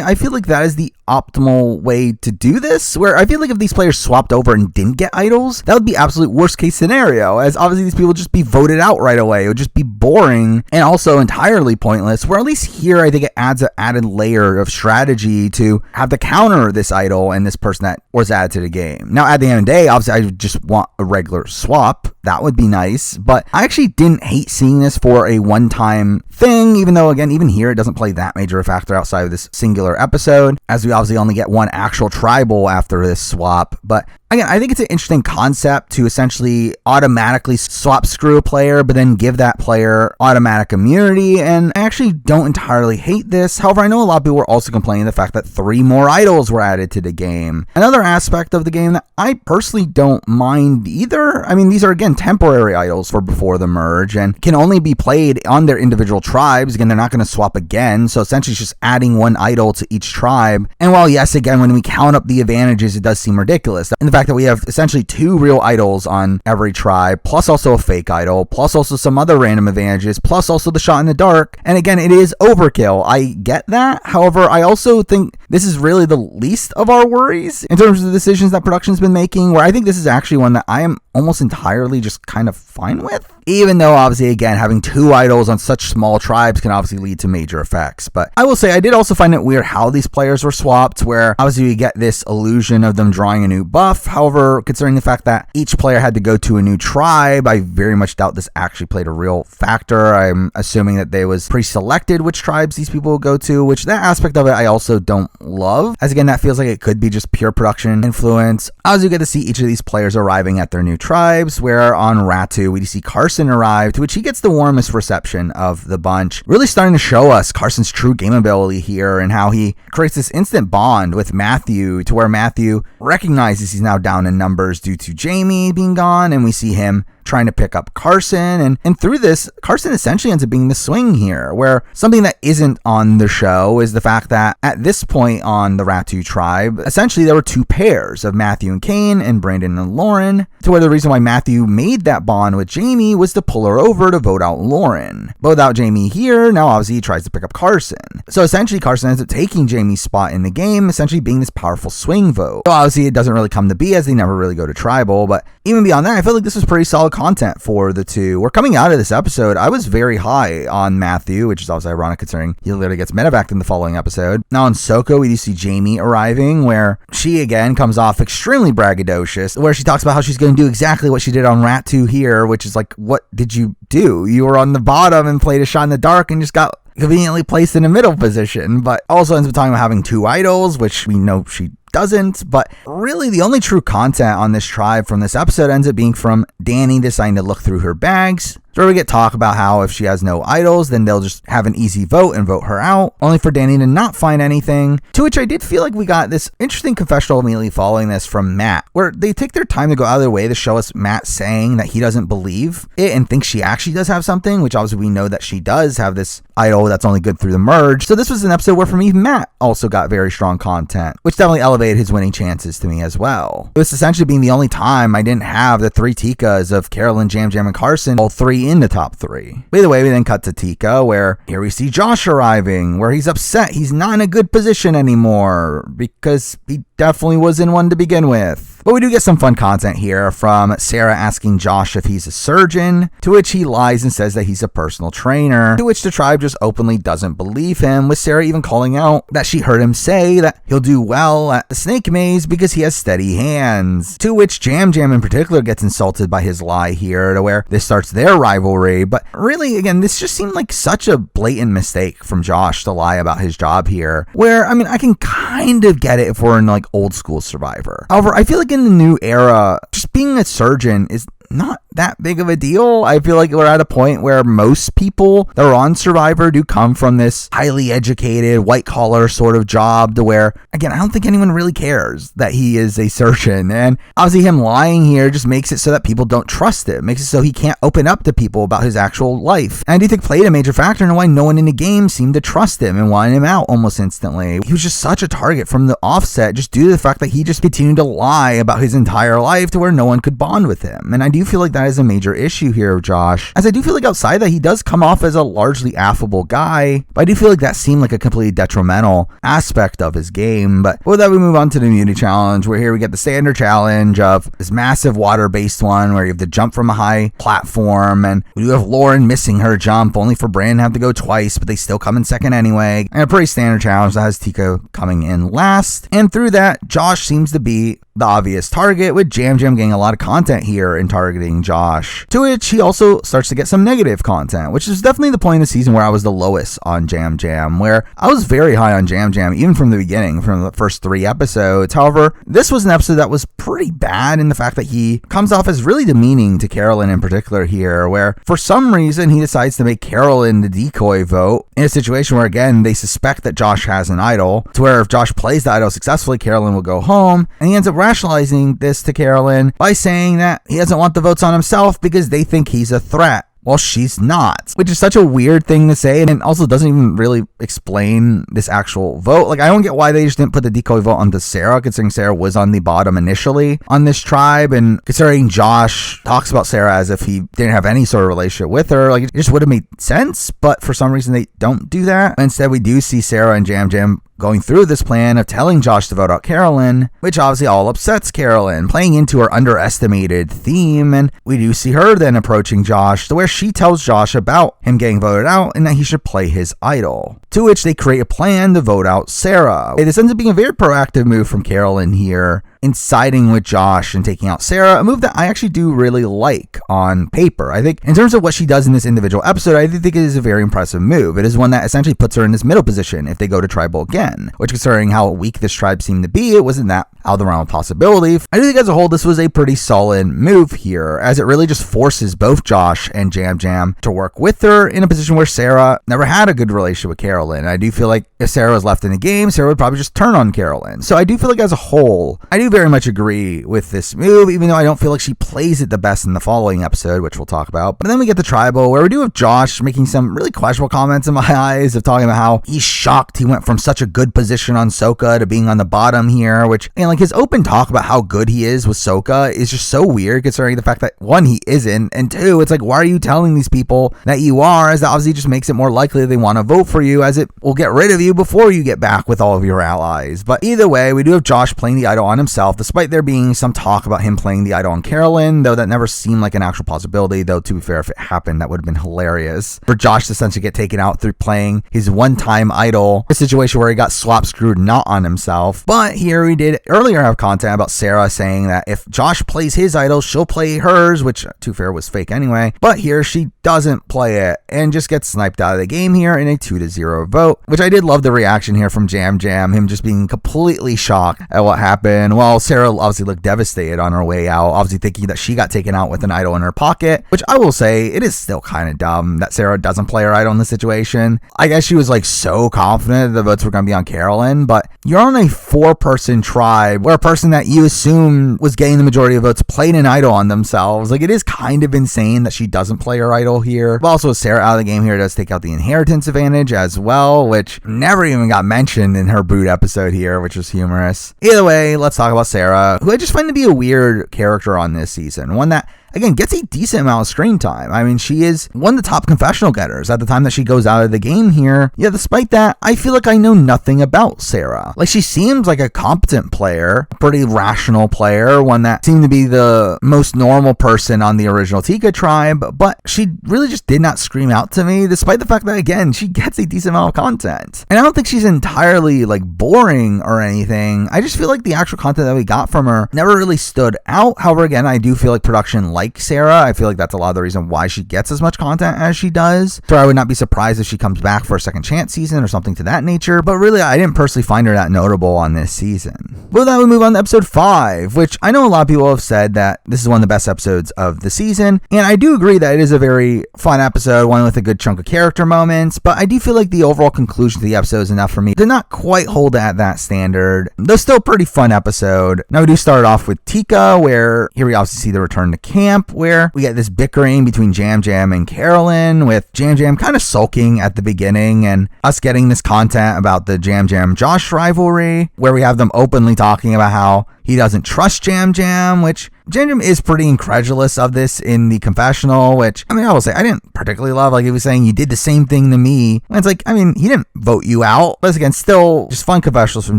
I feel like that is the optimal way to do this, where I feel like if these players swapped over and didn't get idols, that would be absolute worst case scenario, as obviously these people would just be voted out right away. It would just be boring and also entirely pointless, where at least here I think it adds an added layer of strategy to have to counter this idol and this person that was added to the game. Now at the end of the day, obviously I just want a regular swap. That would be nice, but I actually didn't hate seeing this for a one-time thing, even though again, even here it doesn't play that major a factor outside of this singular episode, as we obviously only get one actual tribal after this swap. But again, I think it's an interesting concept to essentially automatically swap screw a player, but then give that player automatic immunity, and I actually don't entirely hate this. However, I know a lot of people were also complaining the fact that 3 more idols were added to the game. Another aspect of the game that I personally don't mind either. I mean, these are, again, temporary idols for before the merge and can only be played on their individual tribes. Again, they're not going to swap again, so essentially it's just adding 1 idol to each tribe. And while, yes, again, when we count up the advantages, it does seem ridiculous. And the fact that we have essentially 2 real idols on every tribe, plus also a fake idol, plus also some other random advantages, plus also the shot in the dark. And again, it is overkill. I get that. However, I also think this is really the least of our worries in terms of the decisions that production's been making, where I think this is actually one that I am almost entirely just kind of fine with. Even though, obviously, again, having 2 idols on such small tribes can obviously lead to major effects. But I will say, I did also find it weird how these players were swapped, where obviously we get this illusion of them drawing a new buff. However, considering the fact that each player had to go to a new tribe, I very much doubt this actually played a real factor. I'm assuming that they was pre-selected which tribes these people would go to, which that aspect of it I also don't love. As again, that feels like it could be just pure production influence. As you get to see each of these players arriving at their new tribes, where on Ratu, we see Carson arrive, to which he gets the warmest reception of the bunch, really starting to show us Carson's true game ability here and how he creates this instant bond with Matthew, to where Matthew recognizes he's now down in numbers due to Jamie being gone, and we see him trying to pick up Carson, and through this, Carson essentially ends up being the swing here, where something that isn't on the show is the fact that at this point on the Ratu tribe, essentially there were 2 pairs of Matthew and Kane and Brandon and Lauren, to where the reason why Matthew made that bond with Jamie was to pull her over to vote out Lauren. But without Jamie here, now obviously he tries to pick up Carson. So essentially Carson ends up taking Jamie's spot in the game, essentially being this powerful swing vote. So obviously it doesn't really come to be, as they never really go to tribal, but even beyond that, I feel like this was pretty solid content for the 2. We're coming out of this episode, I was very high on Matthew, which is obviously ironic considering he literally gets medevaced in the following episode. Now on Soko, we do see Jamie arriving, where she again comes off extremely braggadocious, where she talks about how she's going to do exactly what she did on Ratu here, which is like, what did you do? You were on the bottom and played a shot in the dark and just got conveniently placed in a middle position, but also ends up talking about having 2 idols, which we know she doesn't. But really the only true content on this tribe from this episode ends up being from Danny deciding to look through her bags. So we get talk about how if she has no idols, then they'll just have an easy vote and vote her out, only for Danny to not find anything, to which I did feel like we got this interesting confessional immediately following this from Matt, where they take their time to go out of their way to show us Matt saying that he doesn't believe it and thinks she actually does have something, which obviously we know that she does have this idol that's only good through the merge. So this was an episode where for me, Matt also got very strong content, which definitely elevated his winning chances to me as well. It was essentially being the only time I didn't have the 3 Tikas of Carolyn, Jam Jam, and Carson, all 3 in the top 3. By the way, we then cut to Tika, where here we see Josh arriving, where he's upset he's not in a good position anymore, because he definitely was in one to begin with. But we do get some fun content here from Sarah asking Josh if he's a surgeon, to which he lies and says that he's a personal trainer, to which the tribe just openly doesn't believe him, with Sarah even calling out that she heard him say that he'll do well at the snake maze because he has steady hands, to which Jam Jam in particular gets insulted by his lie here, to where this starts their rivalry. But really, again, this just seemed like such a blatant mistake from Josh to lie about his job here, where, I mean, I can kind of get it if we're in like old school Survivor. However, I feel like in the new era, just being a surgeon is not that big of a deal. I feel like we're at a point where most people that are on Survivor do come from this highly educated, white collar sort of job, to where, again, I don't think anyone really cares that he is a surgeon. And obviously him lying here just makes it so that people don't trust him, makes it so he can't open up to people about his actual life. And I do think played a major factor in why no one in the game seemed to trust him and wanted him out almost instantly. He was just such a target from the offset, just due to the fact that he just continued to lie about his entire life to where no one could bond with him. And I do feel like that is a major issue here, Josh, as I do feel like outside that he does come off as a largely affable guy, but I do feel like that seemed like a completely detrimental aspect of his game. But with that, we move on to the immunity challenge, where here we get the standard challenge of this massive water-based one where you have to jump from a high platform, and we do have Lauren missing her jump, only for Brandon to have to go twice, but they still come in second anyway, and a pretty standard challenge that has Tika coming in last. And through that, Josh seems to be the obvious target, with Jam Jam getting a lot of content here in targeting Josh, to which he also starts to get some negative content, which is definitely the point in the season where I was the lowest on Jam Jam, where I was very high on Jam Jam, even from the beginning, from the first 3 episodes. However, this was an episode that was pretty bad in the fact that he comes off as really demeaning to Carolyn in particular here, where for some reason he decides to make Carolyn the decoy vote in a situation where, again, they suspect that Josh has an idol, to where if Josh plays the idol successfully, Carolyn will go home, and he ends up rationalizing this to Carolyn by saying that he doesn't want the votes on himself because they think he's a threat. Well, she's not, which is such a weird thing to say, and it also doesn't even really explain this actual vote. Like, I don't get why they just didn't put the decoy vote onto Sarah, considering Sarah was on the bottom initially on this tribe, and considering Josh talks about Sarah as if he didn't have any sort of relationship with her. Like, it just would have made sense, but for some reason they don't do that. Instead, we do see Sarah and Jam Jam going through this plan of telling Josh to vote out Carolyn, which obviously all upsets Carolyn, playing into her underestimated theme, and we do see her then approaching Josh to where she tells Josh about him getting voted out and that he should play his idol, to which they create a plan to vote out Sarah. This ends up being a very proactive move from Carolyn here, in siding with Josh and taking out Sarah, a move that I actually do really like on paper. I think in terms of what she does in this individual episode, I think it is a very impressive move. It is one that essentially puts her in this middle position if they go to tribal again, which, considering how weak this tribe seemed to be, it wasn't that out of the realm of possibility. I do think as a whole, this was a pretty solid move here, as it really just forces both Josh and Jam Jam to work with her in a position where Sarah never had a good relationship with Carolyn. I do feel like if Sarah was left in the game, Sarah would probably just turn on Carolyn. So I do feel like as a whole, I do very much agree with this move, even though I don't feel like she plays it the best in the following episode, which we'll talk about. But then we get the tribal, where we do have Josh making some really questionable comments in my eyes, of talking about how he's shocked he went from such a good position on Sokka to being on the bottom here, which, and like his open talk about how good he is with Sokka is just so weird, considering the fact that 1, he isn't, and 2, it's like, why are you telling these people that you are, as that obviously just makes it more likely they want to vote for you, as it will get rid of you before you get back with all of your allies. But either way, we do have Josh playing the idol on himself, despite there being some talk about him playing the idol on Carolyn, though that never seemed like an actual possibility, though to be fair, if it happened, that would have been hilarious for Josh to essentially get taken out through playing his one-time idol, a situation where he got swap screwed not on himself. But here we did earlier have content about Sarah saying that if Josh plays his idol, she'll play hers, which to be fair was fake anyway, but here she doesn't play it and just gets sniped out of the game here in a 2-0 vote, which I did love the reaction here from Jam Jam, him just being completely shocked at what happened, while Sarah obviously looked devastated on her way out, obviously thinking that she got taken out with an idol in her pocket, which I will say, it is still kind of dumb that Sarah doesn't play her idol in this situation. I guess she was like so confident the votes were going to be on Carolyn, but you're on a 4-person tribe where a person that you assume was getting the majority of votes played an idol on themselves. Like, it is kind of insane that she doesn't play her idol here. But also, Sarah out of the game here does take out the inheritance advantage as well, which never even got mentioned in her Brood episode here, which was humorous. Either way, let's talk about Sarah, who I just find to be a weird character on this season. One that, again, gets a decent amount of screen time. I mean, she is one of the top confessional getters at the time that she goes out of the game here. Yeah, despite that, I feel like I know nothing about Sarah. Like, she seems like a competent player, a pretty rational player, one that seemed to be the most normal person on the original Tika tribe, but she really just did not scream out to me, despite the fact that, again, she gets a decent amount of content. And I don't think she's entirely, like, boring or anything. I just feel like the actual content that we got from her never really stood out. However, again, I do feel like production like Sarah. I feel like that's a lot of the reason why she gets as much content as she does. So I would not be surprised if she comes back for a second chance season or something to that nature, but really I didn't personally find her that notable on this season. With that, we move on to episode 5, which I know a lot of people have said that this is one of the best episodes of the season, and I do agree that it is a very fun episode, one with a good chunk of character moments, but I do feel like the overall conclusion to the episode is enough for me to not quite hold it at that standard, though still a pretty fun episode. Now we do start off with Tika, where here we obviously see the return to camp, where we get this bickering between Jam Jam and Carolyn, with Jam Jam kind of sulking at the beginning, and us getting this content about the Jam Jam Josh rivalry, where we have them openly talking about how he doesn't trust Jam Jam, which Jam Jam is pretty incredulous of this in the confessional, which, I mean, I will say, I didn't particularly love. Like, he was saying, you did the same thing to me. And it's like, I mean, he didn't vote you out. But again, still just fun confessionals from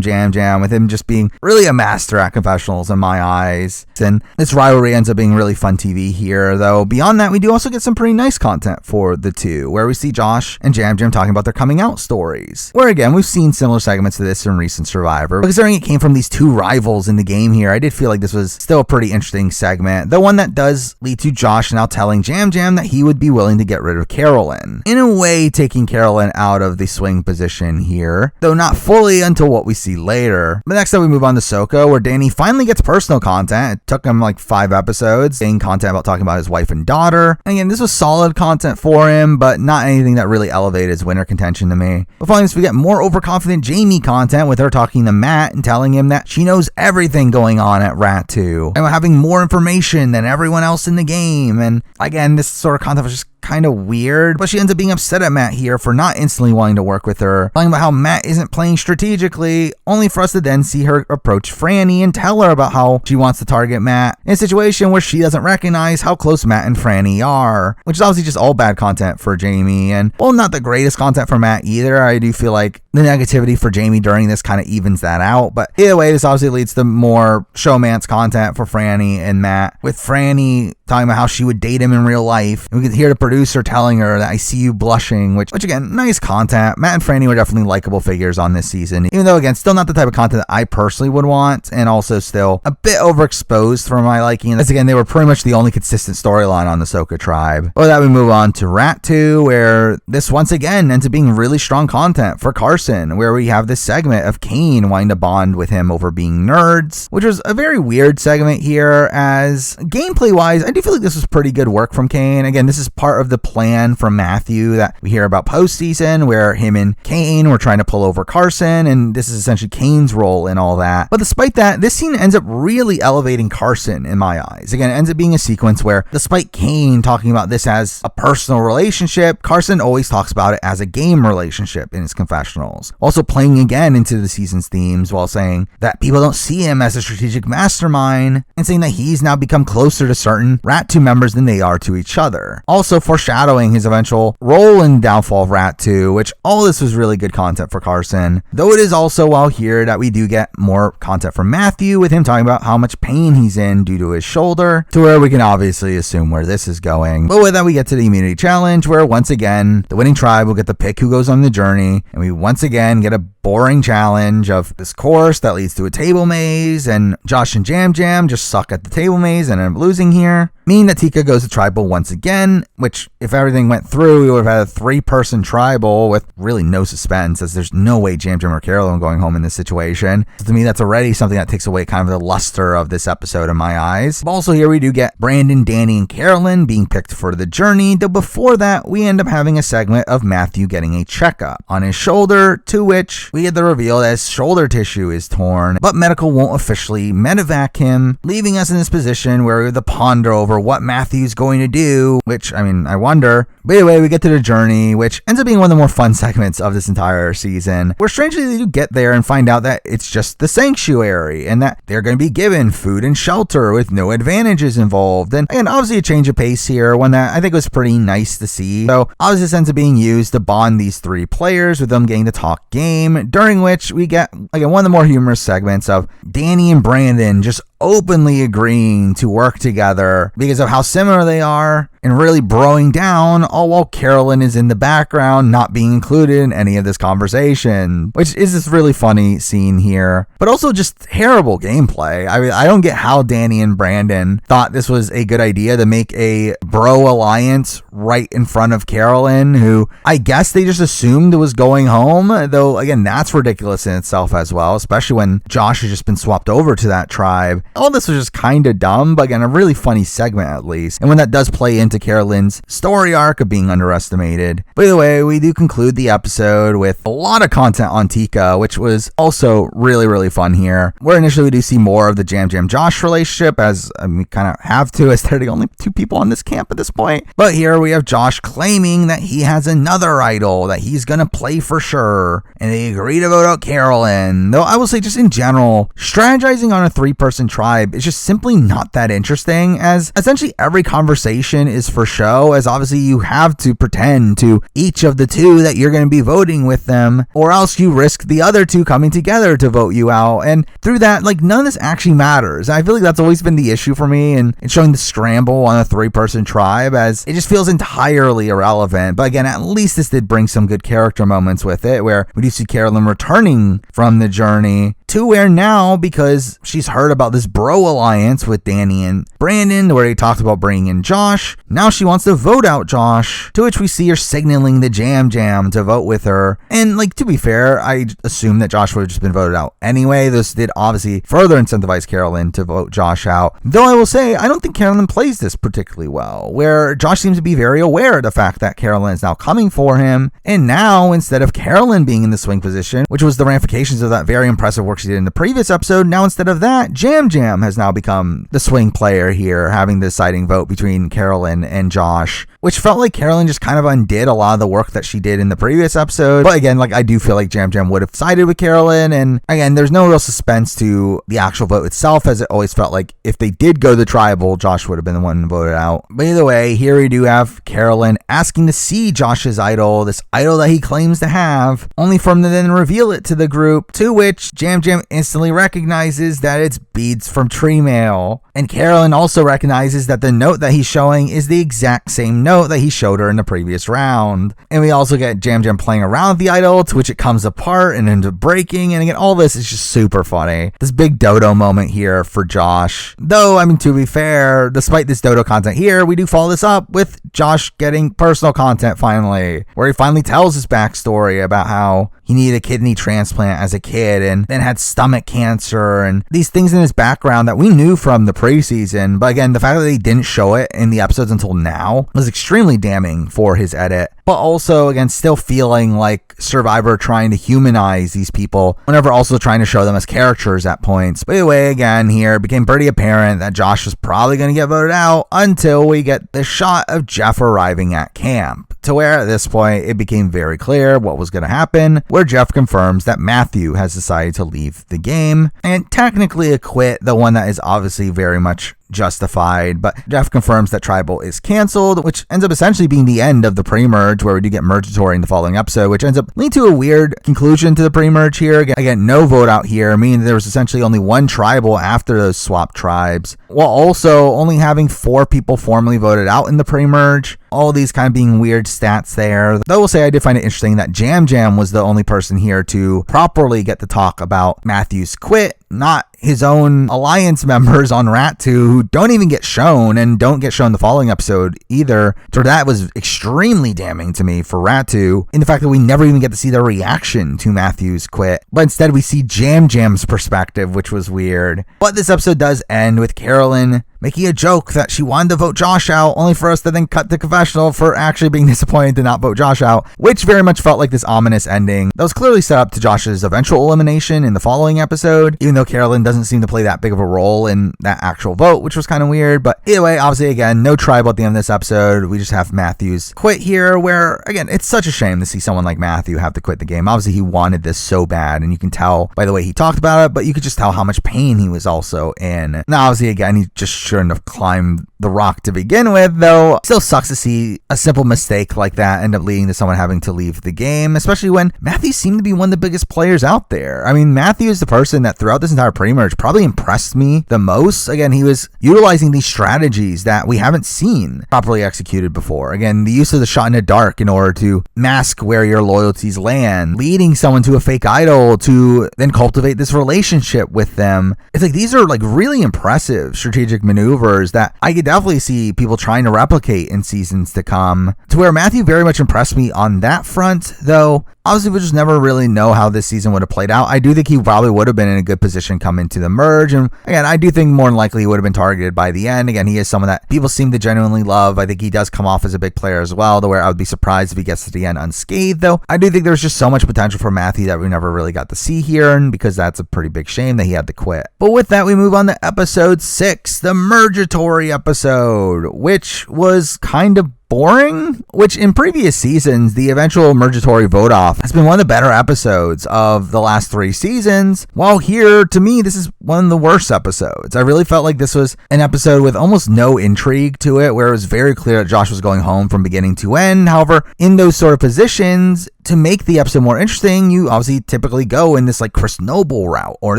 Jam Jam, with him just being really a master at confessionals in my eyes. And this rivalry ends up being really fun TV here, though. Beyond that, we do also get some pretty nice content for the two, where we see Josh and Jam Jam talking about their coming out stories. Where, again, we've seen similar segments to this in recent Survivor, but considering it came from these two rivals in the game game here, I did feel like this was still a pretty interesting segment. The one that does lead to Josh now telling Jam Jam that he would be willing to get rid of Carolyn. In a way, taking Carolyn out of the swing position here, though not fully until what we see later. But next up we move on to Soko, where Danny finally gets personal content. It took him like 5 episodes, getting content about talking about his wife and daughter. And again, this was solid content for him, but not anything that really elevated his winner contention to me. But following this, we get more overconfident Jamie content with her talking to Matt and telling him that she knows everything going on at Rat 2 and having more information than everyone else in the game. And again, this sort of content was just kind of weird, but she ends up being upset at Matt here for not instantly wanting to work with her, talking about how Matt isn't playing strategically, only for us to then see her approach Franny and tell her about how she wants to target Matt in a situation where she doesn't recognize how close Matt and Franny are, which is obviously just all bad content for Jamie, and well, not the greatest content for Matt either. I do feel like the negativity for Jamie during this kind of evens that out, but either way, this obviously leads to more showmance content for Franny and Matt, with Franny talking about how she would date him in real life, and we could hear the producer telling her that I see you blushing, which again, nice content. Matt and Franny were definitely likable figures on this season, even though again, still not the type of content that I personally would want, and also still a bit overexposed for my liking, as again, they were pretty much the only consistent storyline on the Soko tribe. With that, we move on to Rat 2, where this once again ends up being really strong content for Carson, where we have this segment of Kane wanting to bond with him over being nerds, which was a very weird segment here, as gameplay wise, I do feel like this was pretty good work from Kane. Again, this is part of the plan from Matthew that we hear about postseason, where him and Kane were trying to pull over Carson, and this is essentially Kane's role in all that. But despite that, this scene ends up really elevating Carson in my eyes. Again, it ends up being a sequence where, despite Kane talking about this as a personal relationship, Carson always talks about it as a game relationship in his confessionals. Also playing again into the season's themes while saying that people don't see him as a strategic mastermind, and saying that he's now become closer to certain Rat 2 members than they are to each other. Also foreshadowing his eventual role in downfall of Rat 2, which all this was really good content for Carson. Though it is also while here that we do get more content from Matthew, with him talking about how much pain he's in due to his shoulder, to where we can obviously assume where this is going. But with that, we get to the immunity challenge, where once again, the winning tribe will get to pick who goes on the journey, and we once again get a boring challenge of this course that leads to a table maze, and Josh and Jam Jam just suck at the table maze and end up losing here, meaning that Tika goes to tribal once again, which if everything went through, we would have had a 3-person tribal with really no suspense, as there's no way Jam Jam or Carolyn are going home in this situation. So to me, that's already something that takes away kind of the luster of this episode in my eyes. But also here we do get Brandon, Danny, and Carolyn being picked for the journey, though before that, we end up having a segment of Matthew getting a checkup on his shoulder, to which we get the reveal that his shoulder tissue is torn, but medical won't officially medevac him, leaving us in this position where we have to ponder over what Matthew's going to do, which, I mean, I wonder. But anyway, we get to the journey, which ends up being one of the more fun segments of this entire season, where strangely they do get there and find out that it's just the sanctuary, and that they're going to be given food and shelter with no advantages involved. And again, obviously a change of pace here, one that I think was pretty nice to see. So obviously this ends up being used to bond these 3 players, with them getting to talk game, during which we get, again, one of the more humorous segments of Danny and Brandon just openly agreeing to work together because of how similar they are, and really broing down, all while Carolyn is in the background, not being included in any of this conversation, which is this really funny scene here, but also just terrible gameplay. I mean, I don't get how Danny and Brandon thought this was a good idea to make a bro alliance right in front of Carolyn, who I guess they just assumed was going home, though again, that's ridiculous in itself as well, especially when Josh has just been swapped over to that tribe. All this was just kind of dumb, but again, a really funny segment at least, and when that does play into Carolyn's story arc of being underestimated. By the way, we do conclude the episode with a lot of content on Tika, which was also really, really fun here, where initially we do see more of the Jam Jam Josh relationship, as we kind of have to, as they're the only 2 people on this camp at this point. But here we have Josh claiming that he has another idol that he's gonna play for sure, and they agree to vote out Carolyn. Though I will say, just in general, strategizing on a 3-person tribe is just simply not that interesting, as essentially every conversation is is for show, as obviously you have to pretend to each of the two that you're going to be voting with them, or else you risk the other two coming together to vote you out. And through that, like, none of this actually matters. I feel like that's always been the issue for me, and showing the scramble on a 3-person tribe, as it just feels entirely irrelevant. But again, at least this did bring some good character moments with it, where we do see Carolyn returning from the journey to where now, because she's heard about this bro alliance with Danny and Brandon, where he talked about bringing in Josh, now she wants to vote out Josh, to which we see her signaling the Jam Jam to vote with her. And like, to be fair, I assume that Josh would have just been voted out anyway. This did obviously further incentivize Carolyn to vote Josh out, though I will say I don't think Carolyn plays this particularly well, where Josh seems to be very aware of the fact that Carolyn is now coming for him, and now instead of Carolyn being in the swing position, which was the ramifications of that very impressive work she did in the previous episode, now instead of that, Jam Jam has now become the swing player here, having the deciding vote between Carolyn and Josh, which felt like Carolyn just kind of undid a lot of the work that she did in the previous episode. But again, like, I do feel like Jam Jam would have sided with Carolyn, and again, there's no real suspense to the actual vote itself, as it always felt like if they did go the tribal, Josh would have been the one voted out. But either way, here we do have Carolyn asking to see Josh's idol, this idol that he claims to have, only for him to then reveal it to the group, to which Jam Jam instantly recognizes that it's beads from Tree Mail. And Carolyn also recognizes that the note that he's showing is the exact same note that he showed her in the previous round. And we also get Jam Jam playing around with the idol, to which it comes apart and into breaking. And again, all this is just super funny. This big dodo moment here for Josh. Though, I mean, to be fair, despite this dodo content here, we do follow this up with Josh getting personal content finally, where he finally tells his backstory about how he needed a kidney transplant as a kid and then had stomach cancer and these things in his background that we knew from the preseason. But again, the fact that they didn't show it in the episodes until now was extremely damning for his edit. But also, again, still feeling like Survivor trying to humanize these people whenever also trying to show them as characters at points. But anyway, again, here it became pretty apparent that Josh was probably going to get voted out until we get the shot of Jeff arriving at camp, to where at this point it became very clear what was going to happen, where Jeff confirms that Matthew has decided to leave the game and technically acquit the one that is obviously very much justified. But Jeff confirms that Tribal is canceled, which ends up essentially being the end of the pre-merge, where we do get Mergatory in the following episode, which ends up leading to a weird conclusion to the pre-merge here. Again, no vote out here, meaning there was essentially only one Tribal after those swapped tribes, while also only having 4 people formally voted out in the pre-merge. All these kind of being weird stats there. Though I will say I did find it interesting that Jam Jam was the only person here to properly get to talk about Matthew's quit, not his own alliance members on Rat2, who don't even get shown and don't get shown the following episode either. So that was extremely damning to me for Rat2, in the fact that we never even get to see their reaction to Matthew's quit, but instead we see Jam Jam's perspective, which was weird. But this episode does end with Carolyn making a joke that she wanted to vote Josh out, only for us to then cut the confessional for actually being disappointed to not vote Josh out, which very much felt like this ominous ending that was clearly set up to Josh's eventual elimination in the following episode, even though Carolyn doesn't seem to play that big of a role in that actual vote, which was kind of weird. But either way, obviously, again, no Tribal at the end of this episode. We just have Matthew's quit here, where, again, it's such a shame to see someone like Matthew have to quit the game. Obviously, he wanted this so bad, and you can tell by the way he talked about it, but you could just tell how much pain he was also in. Now, obviously, again, he just shouldn't have climbed the rock to begin with, though still sucks to see a simple mistake like that end up leading to someone having to leave the game, especially when Matthew seemed to be one of the biggest players out there. I mean, Matthew is the person that throughout this entire pre-merge probably impressed me the most. Again, he was utilizing these strategies that we haven't seen properly executed before. Again, the use of the shot in the dark in order to mask where your loyalties land, leading someone to a fake idol to then cultivate this relationship with them. It's like, these are like really impressive strategic maneuvers that I could definitely see people trying to replicate in seasons to come, to where Matthew very much impressed me on that front, though obviously we just never really know how this season would have played out. I do think he probably would have been in a good position coming to the merge, and again, I do think more than likely he would have been targeted by the end. Again, he is someone that people seem to genuinely love. I think he does come off as a big player as well, to where I would be surprised if he gets to the end unscathed, though I do think there's just so much potential for Matthew that we never really got to see here, and because that's a pretty big shame that he had to quit. But with that, we move on to episode 6, the Mergatory episode, which was kind of boring, which in previous seasons, the eventual Mergatory vote off has been one of the better episodes of the last 3 seasons, while here, to me, this is one of the worst episodes. I really felt like this was an episode with almost no intrigue to it, where it was very clear that Josh was going home from beginning to end. However, in those sort of positions, to make the episode more interesting, you obviously typically go in this like Chris Noble route or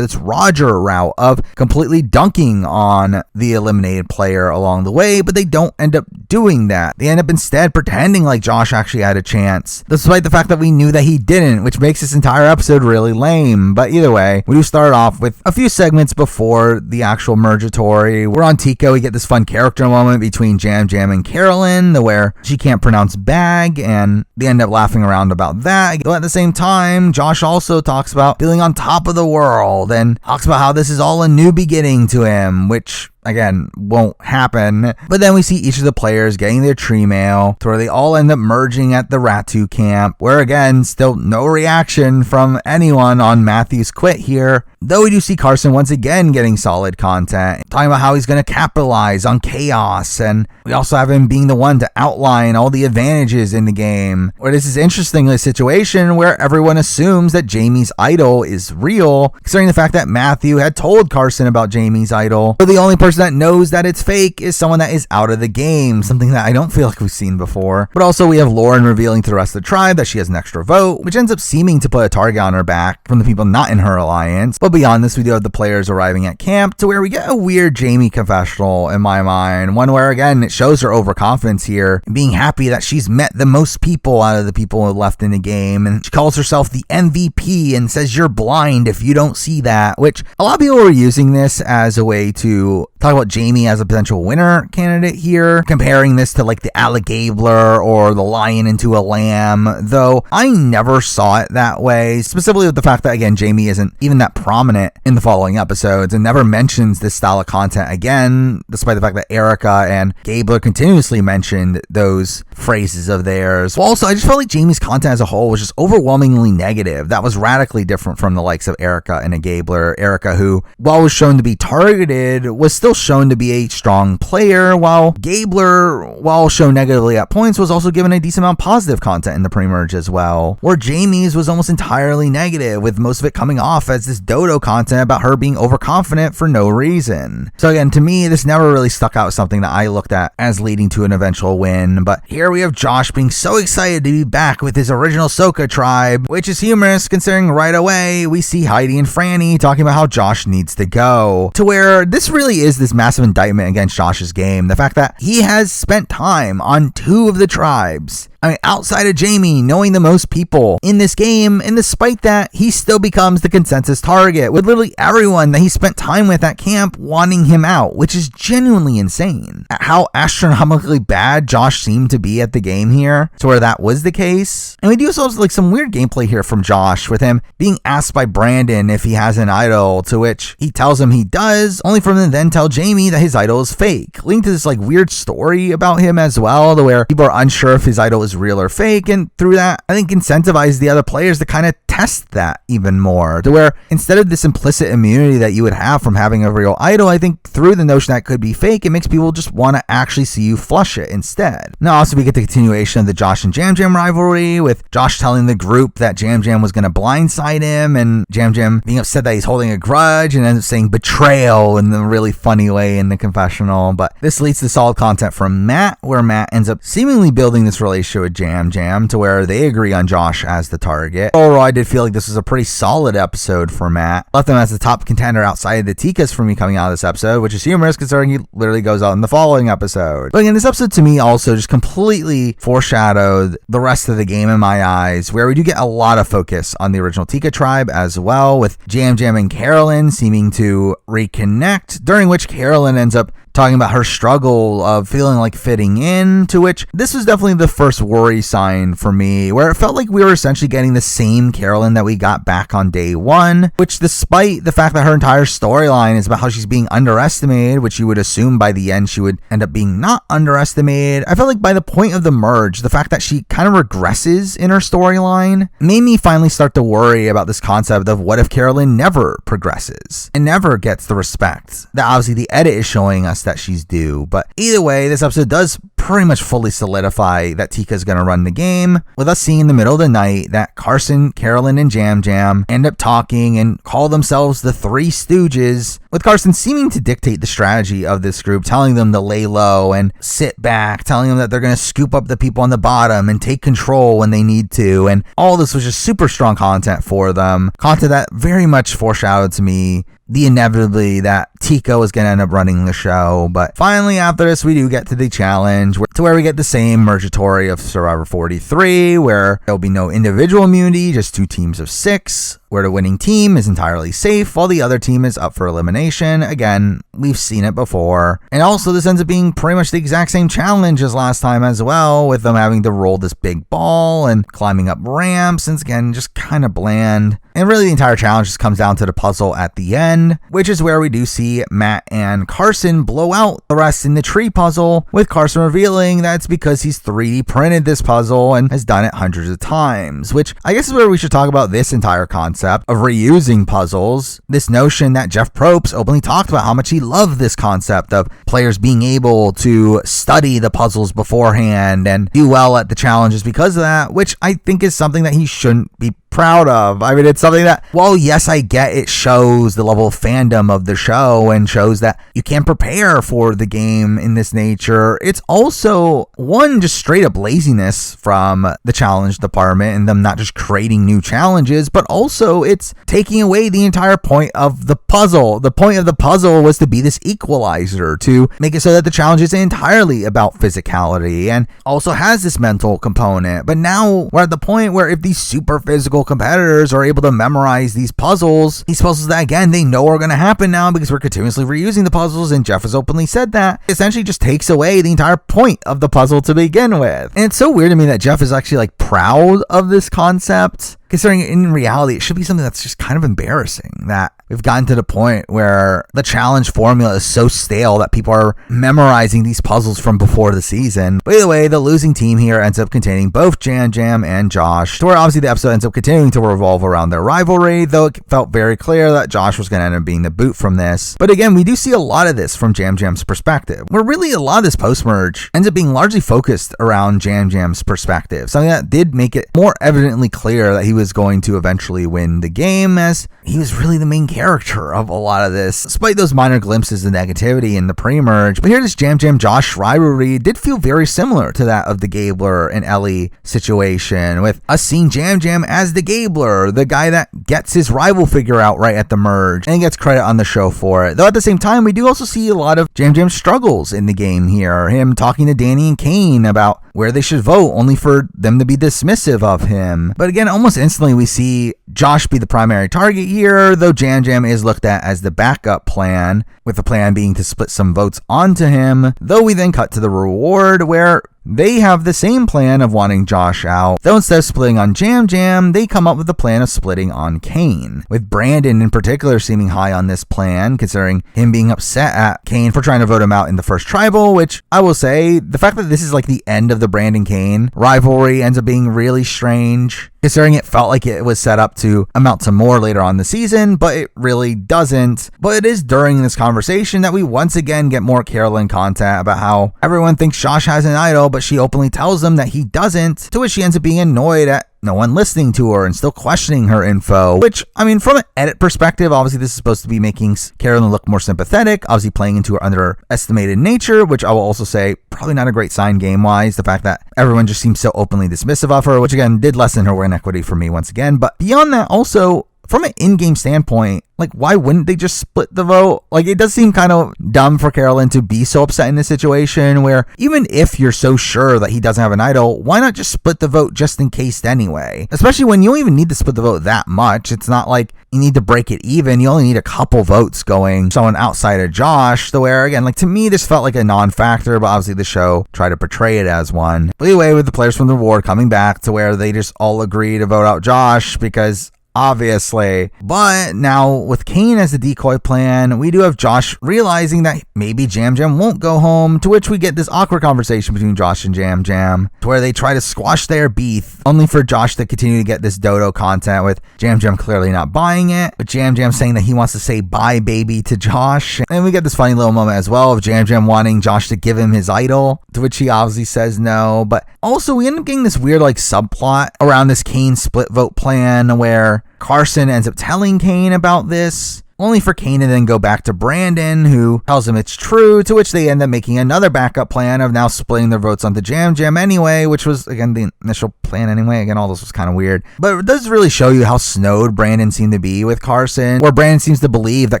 this Roger route of completely dunking on the eliminated player along the way, but they don't end up doing that. They end up instead pretending like Josh actually had a chance, despite the fact that we knew that he didn't, which makes this entire episode really lame. But either way, we do start off with a few segments before the actual Mergatory. We're on Tika, we get this fun character moment between Jam Jam and Carolyn, where she can't pronounce bag, and they end up laughing around about that. But at the same time, Josh also talks about feeling on top of the world and talks about how this is all a new beginning to him, which again won't happen. But then we see each of the players getting their tree mail to where they all end up merging at the Ratu camp, where again still no reaction from anyone on Matthew's quit here, though we do see Carson once again getting solid content, talking about how he's going to capitalize on chaos, and we also have him being the one to outline all the advantages in the game, where this is interestingly a situation where everyone assumes that Jamie's idol is real, considering the fact that Matthew had told Carson about Jamie's idol, but the only person that knows that it's fake is someone that is out of the game, something that I don't feel like we've seen before. But also we have Lauren revealing to the rest of the tribe that she has an extra vote, which ends up seeming to put a target on her back from the people not in her alliance. But beyond this, we do have the players arriving at camp, to where we get a weird Jamie confessional in my mind, one where again it shows her overconfidence here, being happy that she's met the most people out of the people left in the game, and she calls herself the MVP and says you're blind if you don't see that, which a lot of people were using this as a way to talk about Jamie as a potential winner candidate here, comparing this to like the Alligabler or the lion into a lamb, though I never saw it that way, specifically with the fact that again Jamie isn't even that prominent in the following episodes and never mentions this style of content again, despite the fact that Erica and Gabler continuously mentioned those phrases of theirs. Well, also I just felt like Jamie's content as a whole was just overwhelmingly negative. That was radically different from the likes of Erica and a Gabler. Erica, who while was shown to be targeted, was still shown to be a strong player, while Gabler, while shown negatively at points, was also given a decent amount of positive content in the pre-merge as well, where Jamie's was almost entirely negative, with most of it coming off as this dodo content about her being overconfident for no reason. So again, to me, this never really stuck out as something that I looked at as leading to an eventual win. But here we have Josh being so excited to be back with his original Soka tribe, which is humorous considering right away we see Heidi and Franny talking about how Josh needs to go, to where this really is this massive indictment against Josh's game. The fact that he has spent time on 2 of the tribes, I mean, outside of Jamie knowing the most people in this game, and despite that, he still becomes the consensus target, with literally everyone that he spent time with at camp wanting him out, which is genuinely insane. How astronomically bad Josh seemed to be at the game here, to where that was the case. And we do also have like some weird gameplay here from Josh, with him being asked by Brandon if he has an idol, to which he tells him he does, only for him to then tell Jamie that his idol is fake, leading to this like weird story about him as well, to where people are unsure if his idol is real or fake, and through that I think incentivize the other players to kind of test that even more, to where instead of this implicit immunity that you would have from having a real idol, I think through the notion that it could be fake, it makes people just want to actually see you flush it instead. Now also we get the continuation of the Josh and Jam Jam rivalry, with Josh telling the group that Jam Jam was going to blindside him, and Jam Jam being upset that he's holding a grudge and ends up saying betrayal in a really funny way in the confessional. But this leads to solid content from Matt, where Matt ends up seemingly building this relationship with Jam Jam to where they agree on Josh as the target. Overall, I did feel like this was a pretty solid episode for Matt. Left him as the top contender outside of the Tikas for me coming out of this episode, which is humorous considering he literally goes out in the following episode. But again, this episode to me also just completely foreshadowed the rest of the game in my eyes, where we do get a lot of focus on the original Tika tribe as well, with Jam Jam and Carolyn seeming to reconnect, during which Carolyn ends up talking about her struggle of feeling like fitting in, to which this was definitely the first worry sign for me, where it felt like we were essentially getting the same Carolyn that we got back on day 1, which despite the fact that her entire storyline is about how she's being underestimated, which you would assume by the end she would end up being not underestimated, I felt like by the point of the merge, the fact that she kind of regresses in her storyline made me finally start to worry about this concept of what if Carolyn never progresses and never gets the respect that obviously the edit is showing us justice that she's due. But either way, this episode does pretty much fully solidify that Tika is going to run the game, with us seeing in the middle of the night that Carson, Carolyn, and Jam Jam end up talking and call themselves the Three Stooges, with Carson seeming to dictate the strategy of this group, telling them to lay low and sit back, telling them that they're going to scoop up the people on the bottom and take control when they need to. And all this was just super strong content for them. Content that very much foreshadowed to me the inevitably that Tika was going to end up running the show. But finally, after this, we do get to the challenge, where we get the same Mergatory of Survivor 43, where there'll be no individual immunity, just 2 teams of 6, where the winning team is entirely safe while the other team is up for elimination. Again, we've seen it before. And also, this ends up being pretty much the exact same challenge as last time as well, with them having to roll this big ball and climbing up ramps, and again, just kind of bland. And really, the entire challenge just comes down to the puzzle at the end, which is where we do see Matt and Carson blow out the rest in the tree puzzle, with Carson revealing that it's because he's 3D printed this puzzle and has done it hundreds of times, which I guess is where we should talk about this entire concept of reusing puzzles. This notion that Jeff Probst openly talked about how much he loved this concept of players being able to study the puzzles beforehand and do well at the challenges because of that, which I think is something that he shouldn't be proud of. I mean, it's something that, well, yes, I get it shows the level of fandom of the show and shows that you can prepare for the game in this nature. It's also, one, just straight up laziness from the challenge department and them not just creating new challenges, but also it's taking away the entire point of the puzzle. The point of the puzzle was to be this equalizer, to make it so that the challenge is entirely about physicality and also has this mental component. But now we're at the point where if these super physical competitors are able to memorize these puzzles that again they know are going to happen now because we're continuously reusing the puzzles, and Jeff has openly said that, essentially just takes away the entire point of the puzzle to begin with. And it's so weird to me that Jeff is actually like proud of this concept, considering in reality it should be something that's just kind of embarrassing that we've gotten to the point where the challenge formula is so stale that people are memorizing these puzzles from before the season. But either way, the losing team here ends up containing both Jam Jam and Josh, to where obviously the episode ends up continuing to revolve around their rivalry, though it felt very clear that Josh was going to end up being the boot from this. But again, we do see a lot of this from Jam Jam's perspective, where really a lot of this post-merge ends up being largely focused around Jam Jam's perspective, something that did make it more evidently clear that he was going to eventually win the game, as he was really the main character of a lot of this, despite those minor glimpses of negativity in the pre-merge. But here, this Jam Jam Josh rivalry did feel very similar to that of the Gabler and Ellie situation, with us seeing Jam Jam as the Gabler, the guy that gets his rival figure out right at the merge and gets credit on the show for it. Though at the same time, we do also see a lot of Jam Jam's struggles in the game here, him talking to Danny and Kane about where they should vote, only for them to be dismissive of him. But again, almost instantly we see Josh be the primary target here, though Jam Jam is looked at as the backup plan, with the plan being to split some votes onto him, though we then cut to the reward where they have the same plan of wanting Josh out, though instead of splitting on Jam Jam, they come up with the plan of splitting on Kane, with Brandon in particular seeming high on this plan, considering him being upset at Kane for trying to vote him out in the first tribal, which I will say, the fact that this is like the end of the Brandon Kane rivalry ends up being really strange, considering it felt like it was set up to amount to more later on in the season, but it really doesn't. But it is during this conversation that we once again get more Carolyn content about how everyone thinks Josh has an idol, but she openly tells them that he doesn't, to which she ends up being annoyed at no one listening to her and still questioning her info, which, I mean, from an edit perspective, obviously this is supposed to be making Carolyn look more sympathetic, obviously playing into her underestimated nature, which I will also say probably not a great sign game-wise, the fact that everyone just seems so openly dismissive of her, which again did lessen her win equity for me once again. But beyond that, also from an in-game standpoint, like, why wouldn't they just split the vote? Like, it does seem kind of dumb for Carolyn to be so upset in this situation where even if you're so sure that he doesn't have an idol, why not just split the vote just in case anyway? Especially when you don't even need to split the vote that much. It's not like you need to break it even. You only need a couple votes going someone outside of Josh, to where, again, like, to me, this felt like a non-factor, but obviously the show tried to portray it as one. But anyway, with the players from the reward coming back to where they just all agree to vote out Josh because obviously. But now with Kane as the decoy plan, we do have Josh realizing that maybe Jam Jam won't go home, to which we get this awkward conversation between Josh and Jam Jam, to where they try to squash their beef, only for Josh to continue to get this dodo content, with Jam Jam clearly not buying it, but Jam Jam saying that he wants to say bye baby to Josh. And we get this funny little moment as well of Jam Jam wanting Josh to give him his idol, to which he obviously says no. But also we end up getting this weird like subplot around this Kane split vote plan where Carson ends up telling Kane about this, only for Kane to then go back to Brandon, who tells him it's true, to which they end up making another backup plan of now splitting their votes onto Jam Jam anyway, which was, again, the initial plan anyway. Again, all this was kind of weird. But it does really show you how snowed Brandon seemed to be with Carson, where Brandon seems to believe that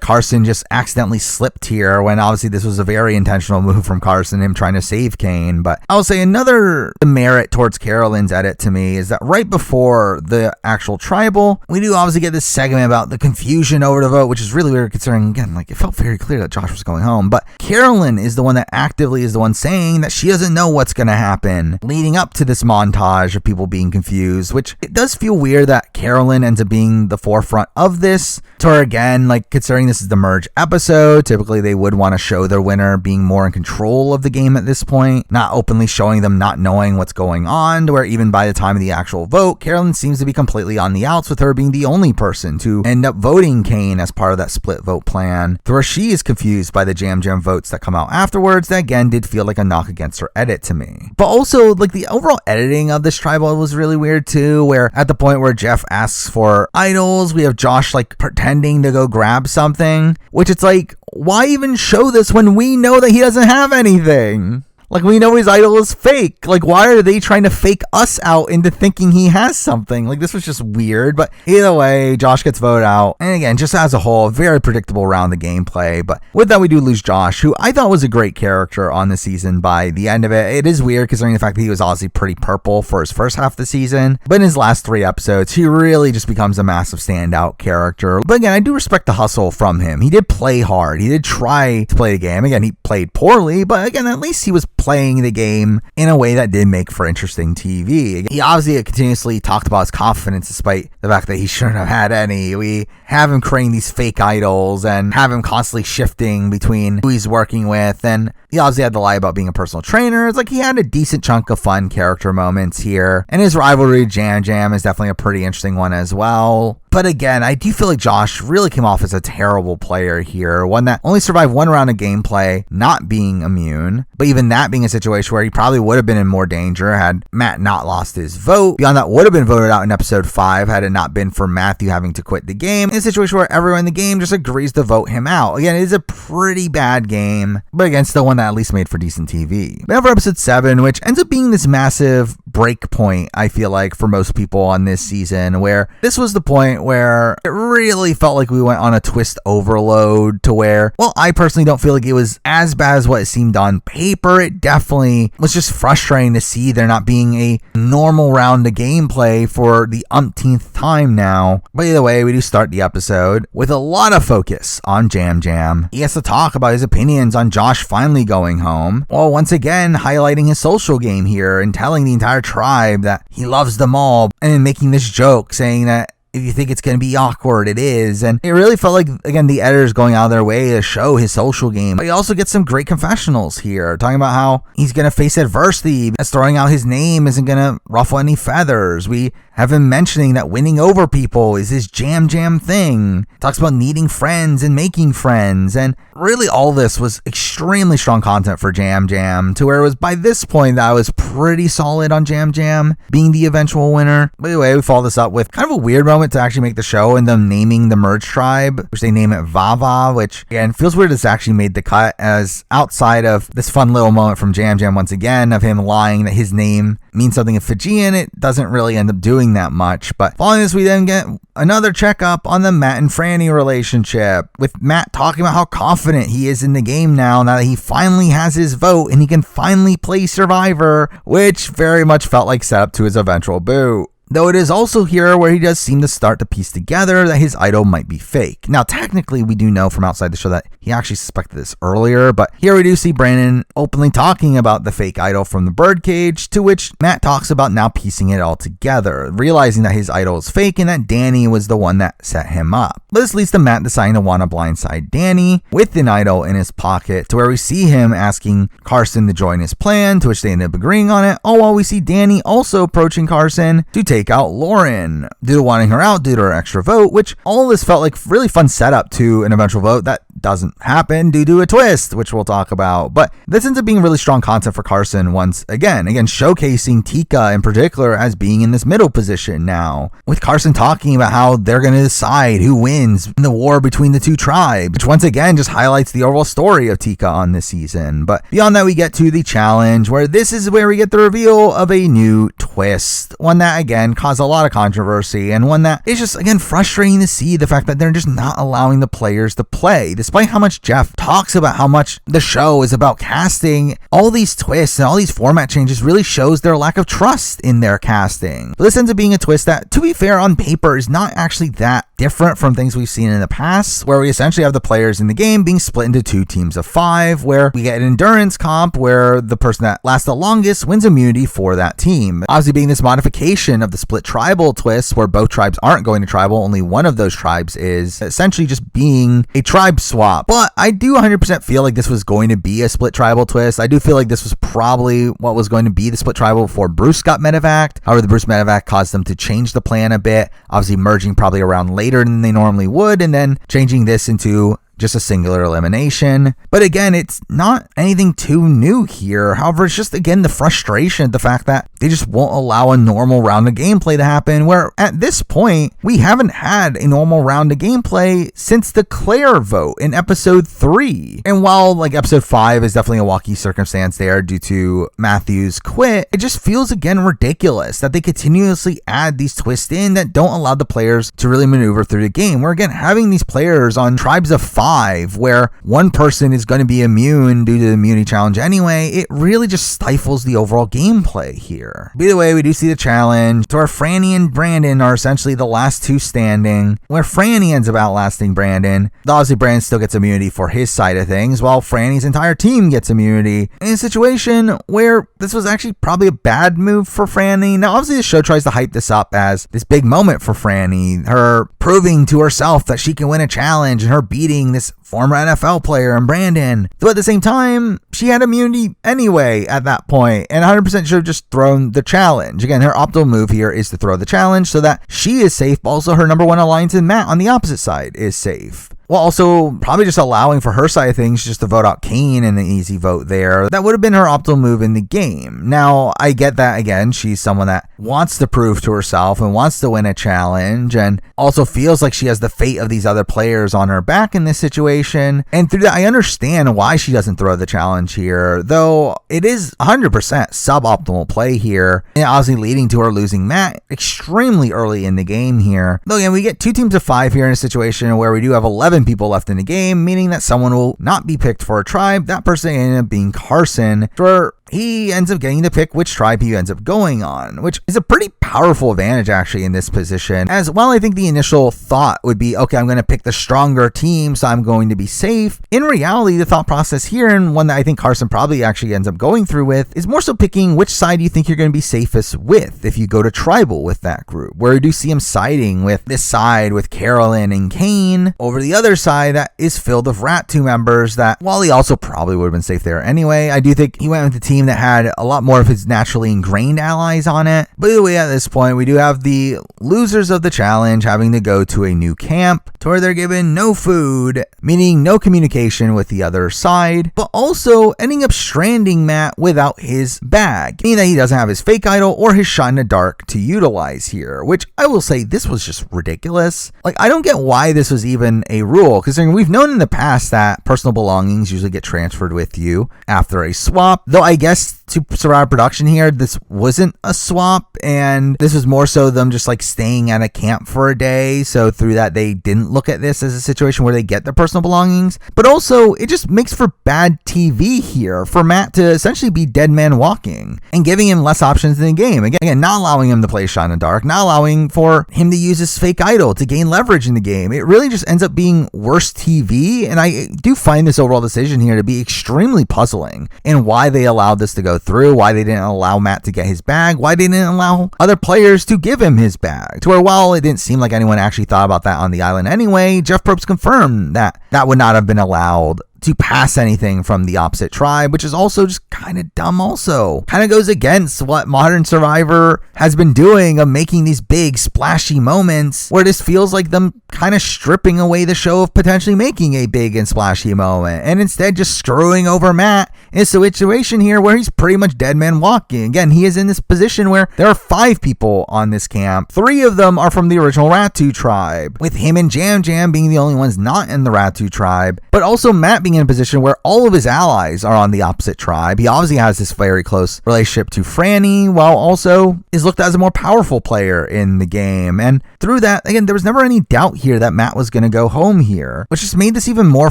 Carson just accidentally slipped here, when obviously this was a very intentional move from Carson, him trying to save Kane. But I'll say another demerit towards Carolyn's edit to me is that right before the actual tribal, we do obviously get this segment about the confusion over the vote, which is really weird considering, again, like it felt very clear that Josh was going home. But Carolyn is the one that actively is the one saying that she doesn't know what's going to happen leading up to this montage of people being confused, which it does feel weird that Carolyn ends up being the forefront of this. To her, again, like considering this is the merge episode, typically they would want to show their winner being more in control of the game at this point, not openly showing them not knowing what's going on, to where even by the time of the actual vote, Carolyn seems to be completely on the outs, with her being the only person to end up voting Kane as part of that split vote plan, to where she is confused by the Jam Jam votes that come out afterwards. That again did feel like a knock against her edit to me. But also like the overall editing of this tribal was really weird too, where at the point where Jeff asks for idols, we have Josh like pretending to go grab something, which it's like, why even show this when we know that he doesn't have anything? Like, we know his idol is fake. Like, why are they trying to fake us out into thinking he has something? Like, this was just weird. But either way, Josh gets voted out. And again, just as a whole, very predictable round of gameplay. But with that, we do lose Josh, who I thought was a great character on the season by the end of it. It is weird considering the fact that he was obviously pretty purple for his first half of the season. But in his last 3 episodes, he really just becomes a massive standout character. But again, I do respect the hustle from him. He did play hard. He did try to play the game. Again, he played poorly. But again, at least he was playing the game in a way that did make for interesting TV. He obviously continuously talked about his confidence despite the fact that he shouldn't have had any. We have him creating these fake idols and have him constantly shifting between who he's working with, and he obviously had to lie about being a personal trainer. It's like he had a decent chunk of fun character moments here, and his rivalry with Jam Jam is definitely a pretty interesting one as well. But again, I do feel like Josh really came off as a terrible player here, one that only survived 1 round of gameplay, not being immune, but even that being a situation where he probably would have been in more danger had Matt not lost his vote. Beyond that, would have been voted out in episode 5 had it not been for Matthew having to quit the game, in a situation where everyone in the game just agrees to vote him out. Again, it is a pretty bad game, but again, still one that at least made for decent TV. But for episode 7, which ends up being this massive break point, I feel like, for most people on this season, where this was the point where it really felt like we went on a twist overload, to where, well, I personally don't feel like it was as bad as what it seemed on paper. It definitely was just frustrating to see there not being a normal round of gameplay for the umpteenth time now. But either way, we do start the episode with a lot of focus on Jam Jam. He has to talk about his opinions on Josh finally going home, while once again highlighting his social game here and telling the entire tribe that he loves them all, and making this joke saying that if you think it's going to be awkward, it is. And it really felt like, again, the editors going out of their way to show his social game. But he also gets some great confessionals here, talking about how he's going to face adversity, as throwing out his name isn't going to ruffle any feathers. We have him mentioning that winning over people is his Jam Jam thing. Talks about needing friends and making friends. And really all this was extremely strong content for Jam Jam, to where it was by this point that I was pretty solid on Jam Jam being the eventual winner. But anyway, we follow this up with kind of a weird moment to actually make the show, and them naming the merge tribe, which they name it Vava, which again feels weird it's actually made the cut, as outside of this fun little moment from Jam Jam once again of him lying that his name means something in Fijian, it doesn't really end up doing that much. But following this, we then get another checkup on the Matt and Franny relationship, with Matt talking about how confident he is in the game now that he finally has his vote and he can finally play Survivor, which very much felt like setup to his eventual boot. though it is also here where he does seem to start to piece together that his idol might be fake. Now, technically, we do know from outside the show that he actually suspected this earlier, but here we do see Brandon openly talking about the fake idol from the birdcage, to which Matt talks about now piecing it all together, realizing that his idol is fake and that Danny was the one that set him up. But this leads to Matt deciding to want to blindside Danny with an idol in his pocket, to where we see him asking Carson to join his plan, to which they end up agreeing on it, all while we see Danny also approaching Carson to take out Lauren due to wanting her out due to her extra vote, which all of this felt like really fun setup to an eventual vote that doesn't happen due to a twist, which we'll talk about. But this ends up being really strong content for Carson once again showcasing Tika in particular as being in this middle position now, with Carson talking about how they're going to decide who wins in the war between the two tribes, which once again just highlights the overall story of Tika on this season. But beyond that, we get to the challenge, where this is where we get the reveal of a new twist, one that again caused a lot of controversy, and one that is just again frustrating to see the fact that they're just not allowing the players to play, despite how much Jeff talks about how much the show is about casting. All these twists and all these format changes really shows their lack of trust in their casting. But this ends up being a twist that, to be fair, on paper is not actually that different from things we've seen in the past, where we essentially have the players in the game being split into 2 teams of 5, where we get an endurance comp where the person that lasts the longest wins immunity for that team. Obviously being this modification of the split tribal twist, where both tribes aren't going to tribal, only one of those tribes is, essentially just being a tribe swap. But I do 100% feel like this was going to be a split tribal twist. I do feel like this was probably what was going to be the split tribal before Bruce got medevaced. However, the Bruce medevac caused them to change the plan a bit, obviously merging probably around later than they normally would, and then changing this into just a singular elimination. But again, it's not anything too new here. However, it's just again the frustration, the fact that they just won't allow a normal round of gameplay to happen, where at this point we haven't had a normal round of gameplay since the Claire vote in episode 3. And while like episode 5 is definitely a wacky circumstance there due to Matthew's quit, it just feels again ridiculous that they continuously add these twists in that don't allow the players to really maneuver through the game. We're again having these players on tribes of 5 where one person is going to be immune due to the immunity challenge anyway. It really just stifles the overall gameplay here. By the way, we do see the challenge to where Franny and Brandon are essentially the last 2 standing, where Franny ends up outlasting Brandon. Obviously, Brandon still gets immunity for his side of things, while Franny's entire team gets immunity in a situation where this was actually probably a bad move for Franny. Now, obviously, the show tries to hype this up as this big moment for Franny, her proving to herself that she can win a challenge and her beating this former NFL player and Brandon. Though at the same time, she had immunity anyway at that point and 100% should have just thrown the challenge. Again, her optimal move here is to throw the challenge so that she is safe, but also her number 1 alliance in Matt on the opposite side is safe. While also probably just allowing for her side of things just to vote out Kane in an easy vote there. That would have been her optimal move in the game. Now, I get that, again, she's someone that wants to prove to herself and wants to win a challenge and also feels like she has the fate of these other players on her back in this situation. And through that, I understand why she doesn't throw the challenge here, though it is 100% suboptimal play here, and obviously leading to her losing Matt extremely early in the game here. Though again, we get 2 teams of 5 here in a situation where we do have 11 people left in the game, meaning that someone will not be picked for a tribe. That person ended up being Carson, where he ends up getting to pick which tribe he ends up going on, which is a pretty powerful advantage actually in this position. As well, I think the initial thought would be, okay, I'm going to pick the stronger team, so I'm going to be safe. In reality, the thought process here, and one that I think Carson probably actually ends up going through with, is more so picking which side you think you're going to be safest with if you go to tribal with that group, where you do see him siding with this side with Carolyn and Kane over the other side that is filled with Rat 2 members that, while he also probably would have been safe there anyway, I do think he went with the team that had a lot more of his naturally ingrained allies on it. But either way, at this point, we do have the losers of the challenge having to go to a new camp to where they're given no food, meaning no communication with the other side, but also ending up stranding Matt without his bag, meaning that he doesn't have his fake idol or his shot in the dark to utilize here, which I will say this was just ridiculous. Like, I don't get why this was even a rule, considering we've known in the past that personal belongings usually get transferred with you after a swap, though I guess to Survivor production here, this wasn't a swap, and this was more so them just like staying at a camp for a day. So through that, they didn't look at this as a situation where they get their personal belongings. But also, it just makes for bad TV here for Matt to essentially be dead man walking and giving him less options in the game. Again, not allowing him to play Shot in the Dark, not allowing for him to use his fake idol to gain leverage in the game. It really just ends up being worse TV, and I do find this overall decision here to be extremely puzzling in why they allowed this to go through, why they didn't allow Matt to get his bag, why they didn't allow other players to give him his bag. To where while it didn't seem like anyone actually thought about that on the island anyway, Jeff Probst confirmed that that would not have been allowed to pass anything from the opposite tribe, which is also just kind of dumb also. Kind of goes against what Modern Survivor has been doing of making these big splashy moments where this feels like them kind of stripping away the show of potentially making a big and splashy moment and instead just screwing over Matt in a situation here where he's pretty much dead man walking. Again, he is in this position where there are 5 people on this camp. 3 of them are from the original Ratu tribe, with him and Jam Jam being the only ones not in the Ratu tribe, but also Matt being in a position where all of his allies are on the opposite tribe. He obviously has this very close relationship to Franny, while also is looked at as a more powerful player in the game. And through that, again, there was never any doubt here that Matt was going to go home here, which just made this even more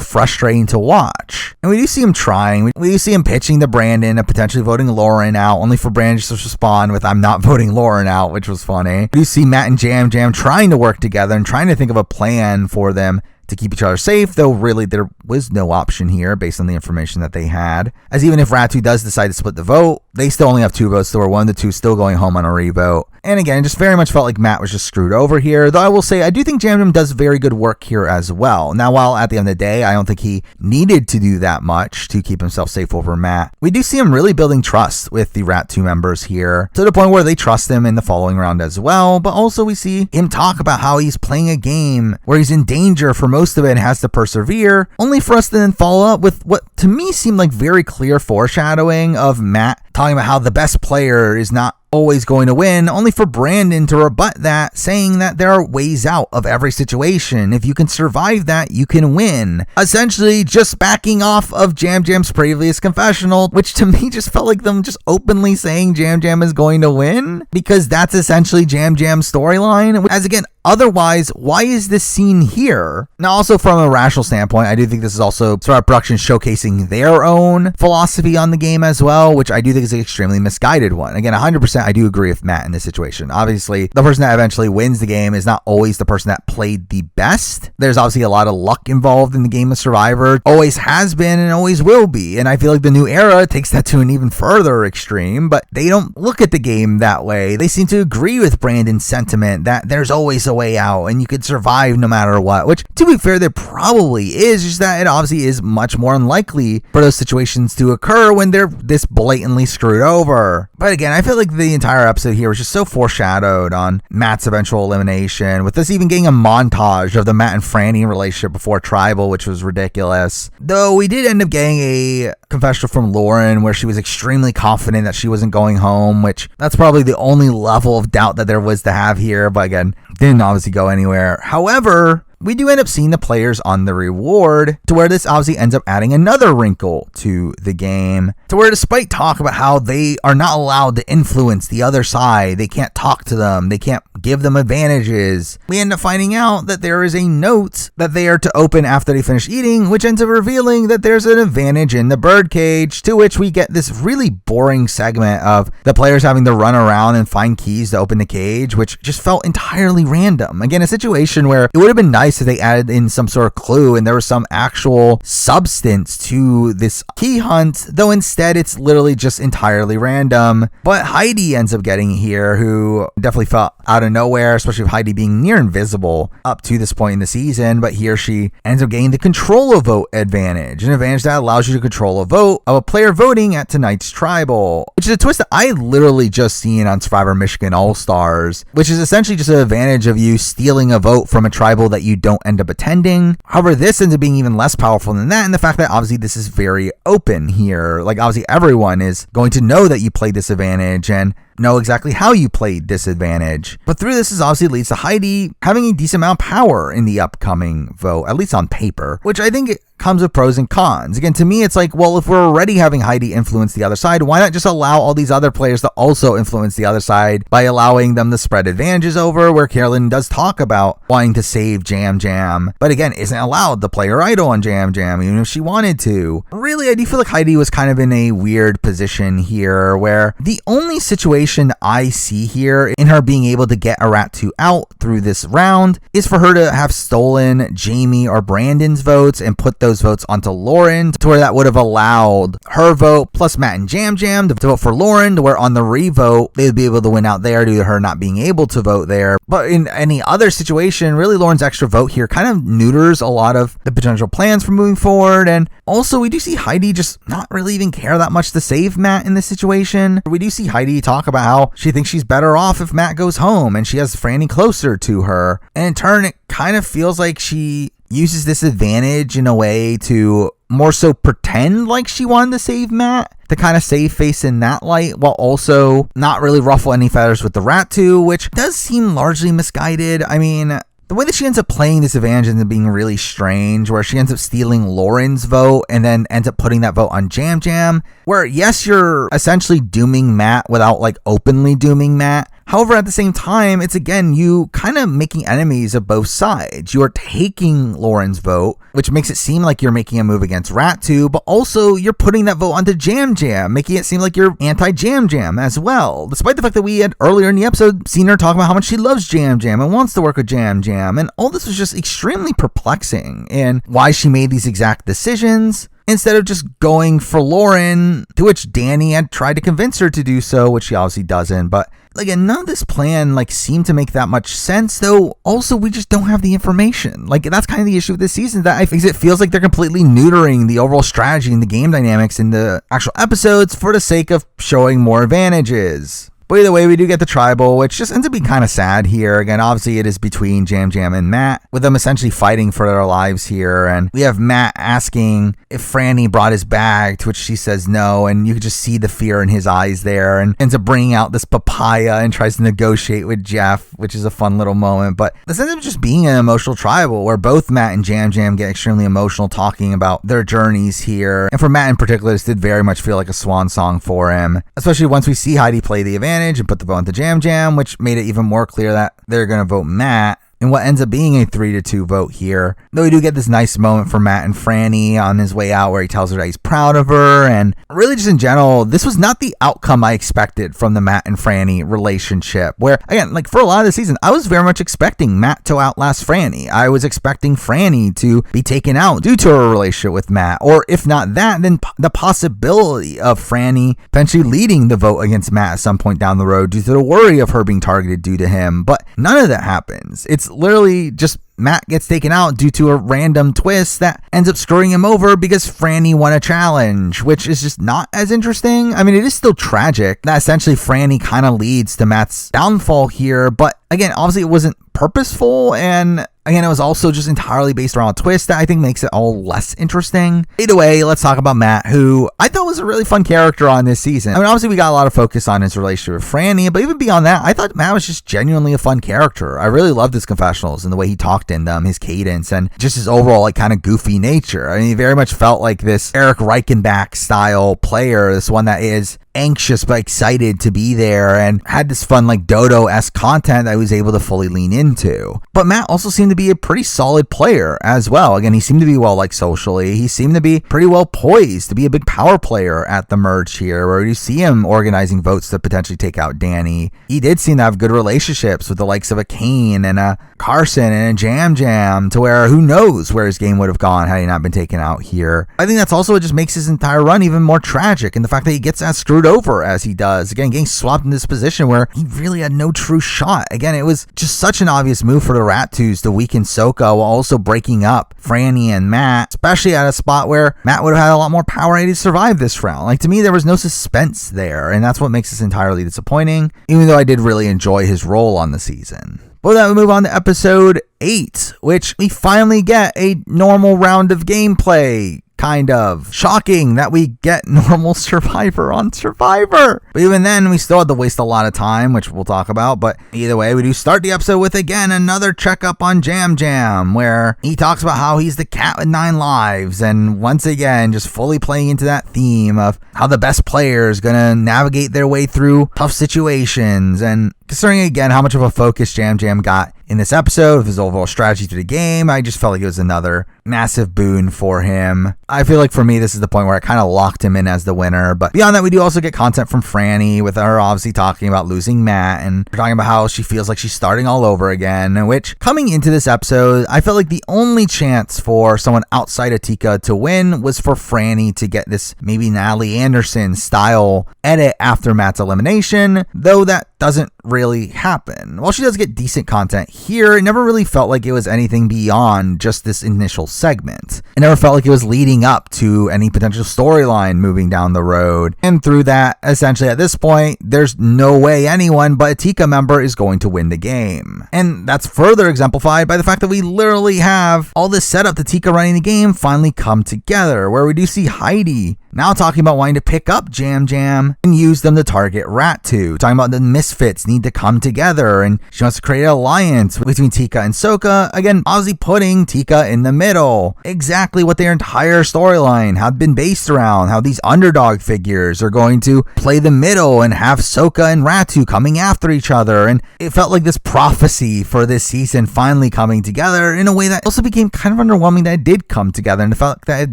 frustrating to watch. And we do see him trying. We do see him pitching to Brandon of potentially voting Lauren out, only for Brandon just to respond with, "I'm not voting Lauren out," which was funny. We do see Matt and Jam Jam trying to work together and trying to think of a plan for them to keep each other safe, though really there was no option here based on the information that they had. As even if Ratu does decide to split the vote, they still only have 2 votes, so we're 1 to 2 still going home on a revote. And again, it just very much felt like Matt was just screwed over here, though I will say I do think Jam Jam does very good work here as well. Now, while at the end of the day, I don't think he needed to do that much to keep himself safe over Matt, we do see him really building trust with the Ratu members here, to the point where they trust him in the following round as well. But also we see him talk about how he's playing a game where he's in danger for most of it and has to persevere, only for us to then follow up with what to me seemed like very clear foreshadowing of Matt talking about how the best player is not always going to win, only for Brandon to rebut that, saying that there are ways out of every situation. If you can survive that, you can win. Essentially just backing off of Jam Jam's previous confessional, which to me just felt like them just openly saying Jam Jam is going to win, because that's essentially Jam Jam's storyline. As again, otherwise, why is this scene here? Now, also from a rational standpoint, I do think this is also Survivor Production showcasing their own philosophy on the game as well, which I do think is an extremely misguided one. Again, 100% I do agree with Matt in this situation. Obviously, the person that eventually wins the game is not always the person that played the best. There's obviously a lot of luck involved in the game of Survivor. Always has been and always will be. And I feel like the new era takes that to an even further extreme, but they don't look at the game that way. They seem to agree with Brandon's sentiment that there's always a way out and you could survive no matter what, which to be fair, there probably is, just that it obviously is much more unlikely for those situations to occur when they're this blatantly screwed over. But again, I feel like the entire episode here was just so foreshadowed on Matt's eventual elimination, with us even getting a montage of the Matt and Franny relationship before Tribal, which was ridiculous. Though we did end up getting a confessional from Lauren where she was extremely confident that she wasn't going home, which that's probably the only level of doubt that there was to have here, but again, didn't obviously go anywhere. However, we do end up seeing the players on the reward, to where this obviously ends up adding another wrinkle to the game, to where despite talk about how they are not allowed to influence the other side, they can't talk to them, they can't give them advantages, we end up finding out that there is a note that they are to open after they finish eating, which ends up revealing that there's an advantage in the birdcage, to which we get this really boring segment of the players having to run around and find keys to open the cage, which just felt entirely random. Again, a situation where it would have been nice if they added in some sort of clue and there was some actual substance to this key hunt, though instead it's literally just entirely random. But Heidi ends up getting here, who definitely felt out of nowhere, especially with Heidi being near invisible up to this point in the season. But here she ends up getting the control a vote advantage, an advantage that allows you to control a vote of a player voting at tonight's Tribal, which is a twist that I literally just seen on Survivor Michigan All-Stars, which is essentially just an advantage of you stealing a vote from a Tribal that you don't end up attending. However, this ends up being even less powerful than that, and the fact that obviously this is very open here. Like, obviously everyone is going to know that you played this advantage and know exactly how you played disadvantage. But through this obviously leads to Heidi having a decent amount of power in the upcoming vote, at least on paper, which I think comes with pros and cons. Again, to me, it's like, well, if we're already having Heidi influence the other side, why not just allow all these other players to also influence the other side by allowing them to spread advantages over, where Carolyn does talk about wanting to save Jam Jam, but again, isn't allowed to play her idol on Jam Jam, even if she wanted to. Really, I do feel like Heidi was kind of in a weird position here, where the only situation I see here in her being able to get Arattu out through this round is for her to have stolen Jamie or Brandon's votes and put those votes onto Lauren, to where that would have allowed her vote plus Matt and Jam Jam to vote for Lauren, to where on the revote they'd be able to win out there due to her not being able to vote there. But in any other situation, really Lauren's extra vote here kind of neuters a lot of the potential plans for moving forward. And also we do see Heidi just not really even care that much to save Matt in this situation. We do see Heidi talk about how she thinks she's better off if Matt goes home and she has Franny closer to her. And in turn, it kind of feels like she uses this advantage in a way to more so pretend like she wanted to save Matt, to kind of save face in that light, while also not really ruffle any feathers with the Arattu, which does seem largely misguided. I mean, the way that she ends up playing this advantage ends up being really strange, where she ends up stealing Lauren's vote and then ends up putting that vote on Jam Jam, where yes, you're essentially dooming Matt without like openly dooming Matt. However, at the same time, it's again, you kind of making enemies of both sides. You are taking Lauren's vote, which makes it seem like you're making a move against Arattu, but also you're putting that vote onto Jam Jam, making it seem like you're anti-Jam Jam as well. Despite the fact that we had earlier in the episode seen her talk about how much she loves Jam Jam and wants to work with Jam Jam, and all this was just extremely perplexing in why she made these exact decisions, instead of just going for Lauren, to which Danny had tried to convince her to do so, which she obviously doesn't. But again, none of this plan seemed to make that much sense, though also we just don't have the information. That's kind of the issue with this season, that I think it feels like they're completely neutering the overall strategy and the game dynamics in the actual episodes for the sake of showing more advantages. But either way, we do get the tribal, which just ends up being kind of sad here. Again, obviously it is between Jam Jam and Matt, with them essentially fighting for their lives here. And we have Matt asking if Franny brought his bag, to which she says no. And you can just see the fear in his eyes there, and ends up bringing out this papaya and tries to negotiate with Jeff, which is a fun little moment. But this ends up just being an emotional tribal, where both Matt and Jam Jam get extremely emotional talking about their journeys here. And for Matt in particular, this did very much feel like a swan song for him, especially once we see Heidi play the advantage and put the vote into Jam Jam, which made it even more clear that they're going to vote Matt in what ends up being a 3-2 vote here. Though we do get this nice moment for Matt and Franny on his way out, where he tells her that he's proud of her. And really just in general, this was not the outcome I expected from the Matt and Franny relationship, where again, for a lot of the season, I was very much expecting Matt to outlast Franny. I was expecting Franny to be taken out due to her relationship with Matt, or if not that, then the possibility of Franny potentially leading the vote against Matt at some point down the road due to the worry of her being targeted due to him. But none of that happens. It's literally just Matt gets taken out due to a random twist that ends up screwing him over because Franny won a challenge, which is just not as interesting. I mean, it is still tragic that essentially Franny kind of leads to Matt's downfall here, but again, obviously it wasn't purposeful, and again, it was also just entirely based around a twist that I think makes it all less interesting. Either way, let's talk about Matt, who I thought was a really fun character on this season. I mean, obviously we got a lot of focus on his relationship with Franny, but even beyond that, I thought Matt was just genuinely a fun character. I really loved his confessionals and the way he talked in them, his cadence, and just his overall kind of goofy nature. I mean, he very much felt like this Eric Reichenbach style player, this one that is anxious but excited to be there, and had this fun Dodo-esque content that I was able to fully lean into. But Matt also seemed to be a pretty solid player as well. Again, he seemed to be well socially. He seemed to be pretty well poised to be a big power player at the merge here, where you see him organizing votes to potentially take out Danny. He did seem to have good relationships with the likes of a Kane and a Carson and a Jam Jam, to where who knows where his game would have gone had he not been taken out here. I think that's also what just makes his entire run even more tragic, and the fact that he gets as screwed over as he does. Again, getting swapped in this position where he really had no true shot. Again, it was just such an obvious move for the Arattus to weaken Sokka while also breaking up Franny and Matt, especially at a spot where Matt would have had a lot more power to survive this round. To me, there was no suspense there, and that's what makes this entirely disappointing, even though I did really enjoy his role on the season. But with that, we move on to episode 8, which we finally get a normal round of gameplay. kind of. Shocking that we get normal Survivor on Survivor. But even then, we still had to waste a lot of time, which we'll talk about. But either way, we do start the episode with, again, another checkup on Yam Yam, where he talks about how he's the cat with 9 lives. And once again, just fully playing into that theme of how the best player is going to navigate their way through tough situations. And considering, again, how much of a focus Yam Yam got in this episode of his overall strategy to the game, I just felt like it was another massive boon for him. I feel like for me, this is the point where I kind of locked him in as the winner. But beyond that, we do also get content from Franny, with her obviously talking about losing Matt and talking about how she feels like she's starting all over again, which coming into this episode, I felt like the only chance for someone outside of Tika to win was for Franny to get this maybe Natalie Anderson style edit after Matt's elimination, though that doesn't really happen. While she does get decent content here, it never really felt like it was anything beyond just this initial segment. It never felt like it was leading up to any potential storyline moving down the road. And through that, essentially at this point, there's no way anyone but a Tika member is going to win the game. And that's further exemplified by the fact that we literally have all this setup to Tika running the game finally come together, where we do see Heidi now talking about wanting to pick up Yam Yam and use them to target Rat2, talking about the misfits need to come together, and she wants to create an alliance between Tika and Soka, again, obviously putting Tika in the middle. Exactly what their entire storyline had been based around, how these underdog figures are going to play the middle and have Soka and Rat2 coming after each other, and it felt like this prophecy for this season finally coming together in a way that also became kind of underwhelming that it did come together, and it felt that it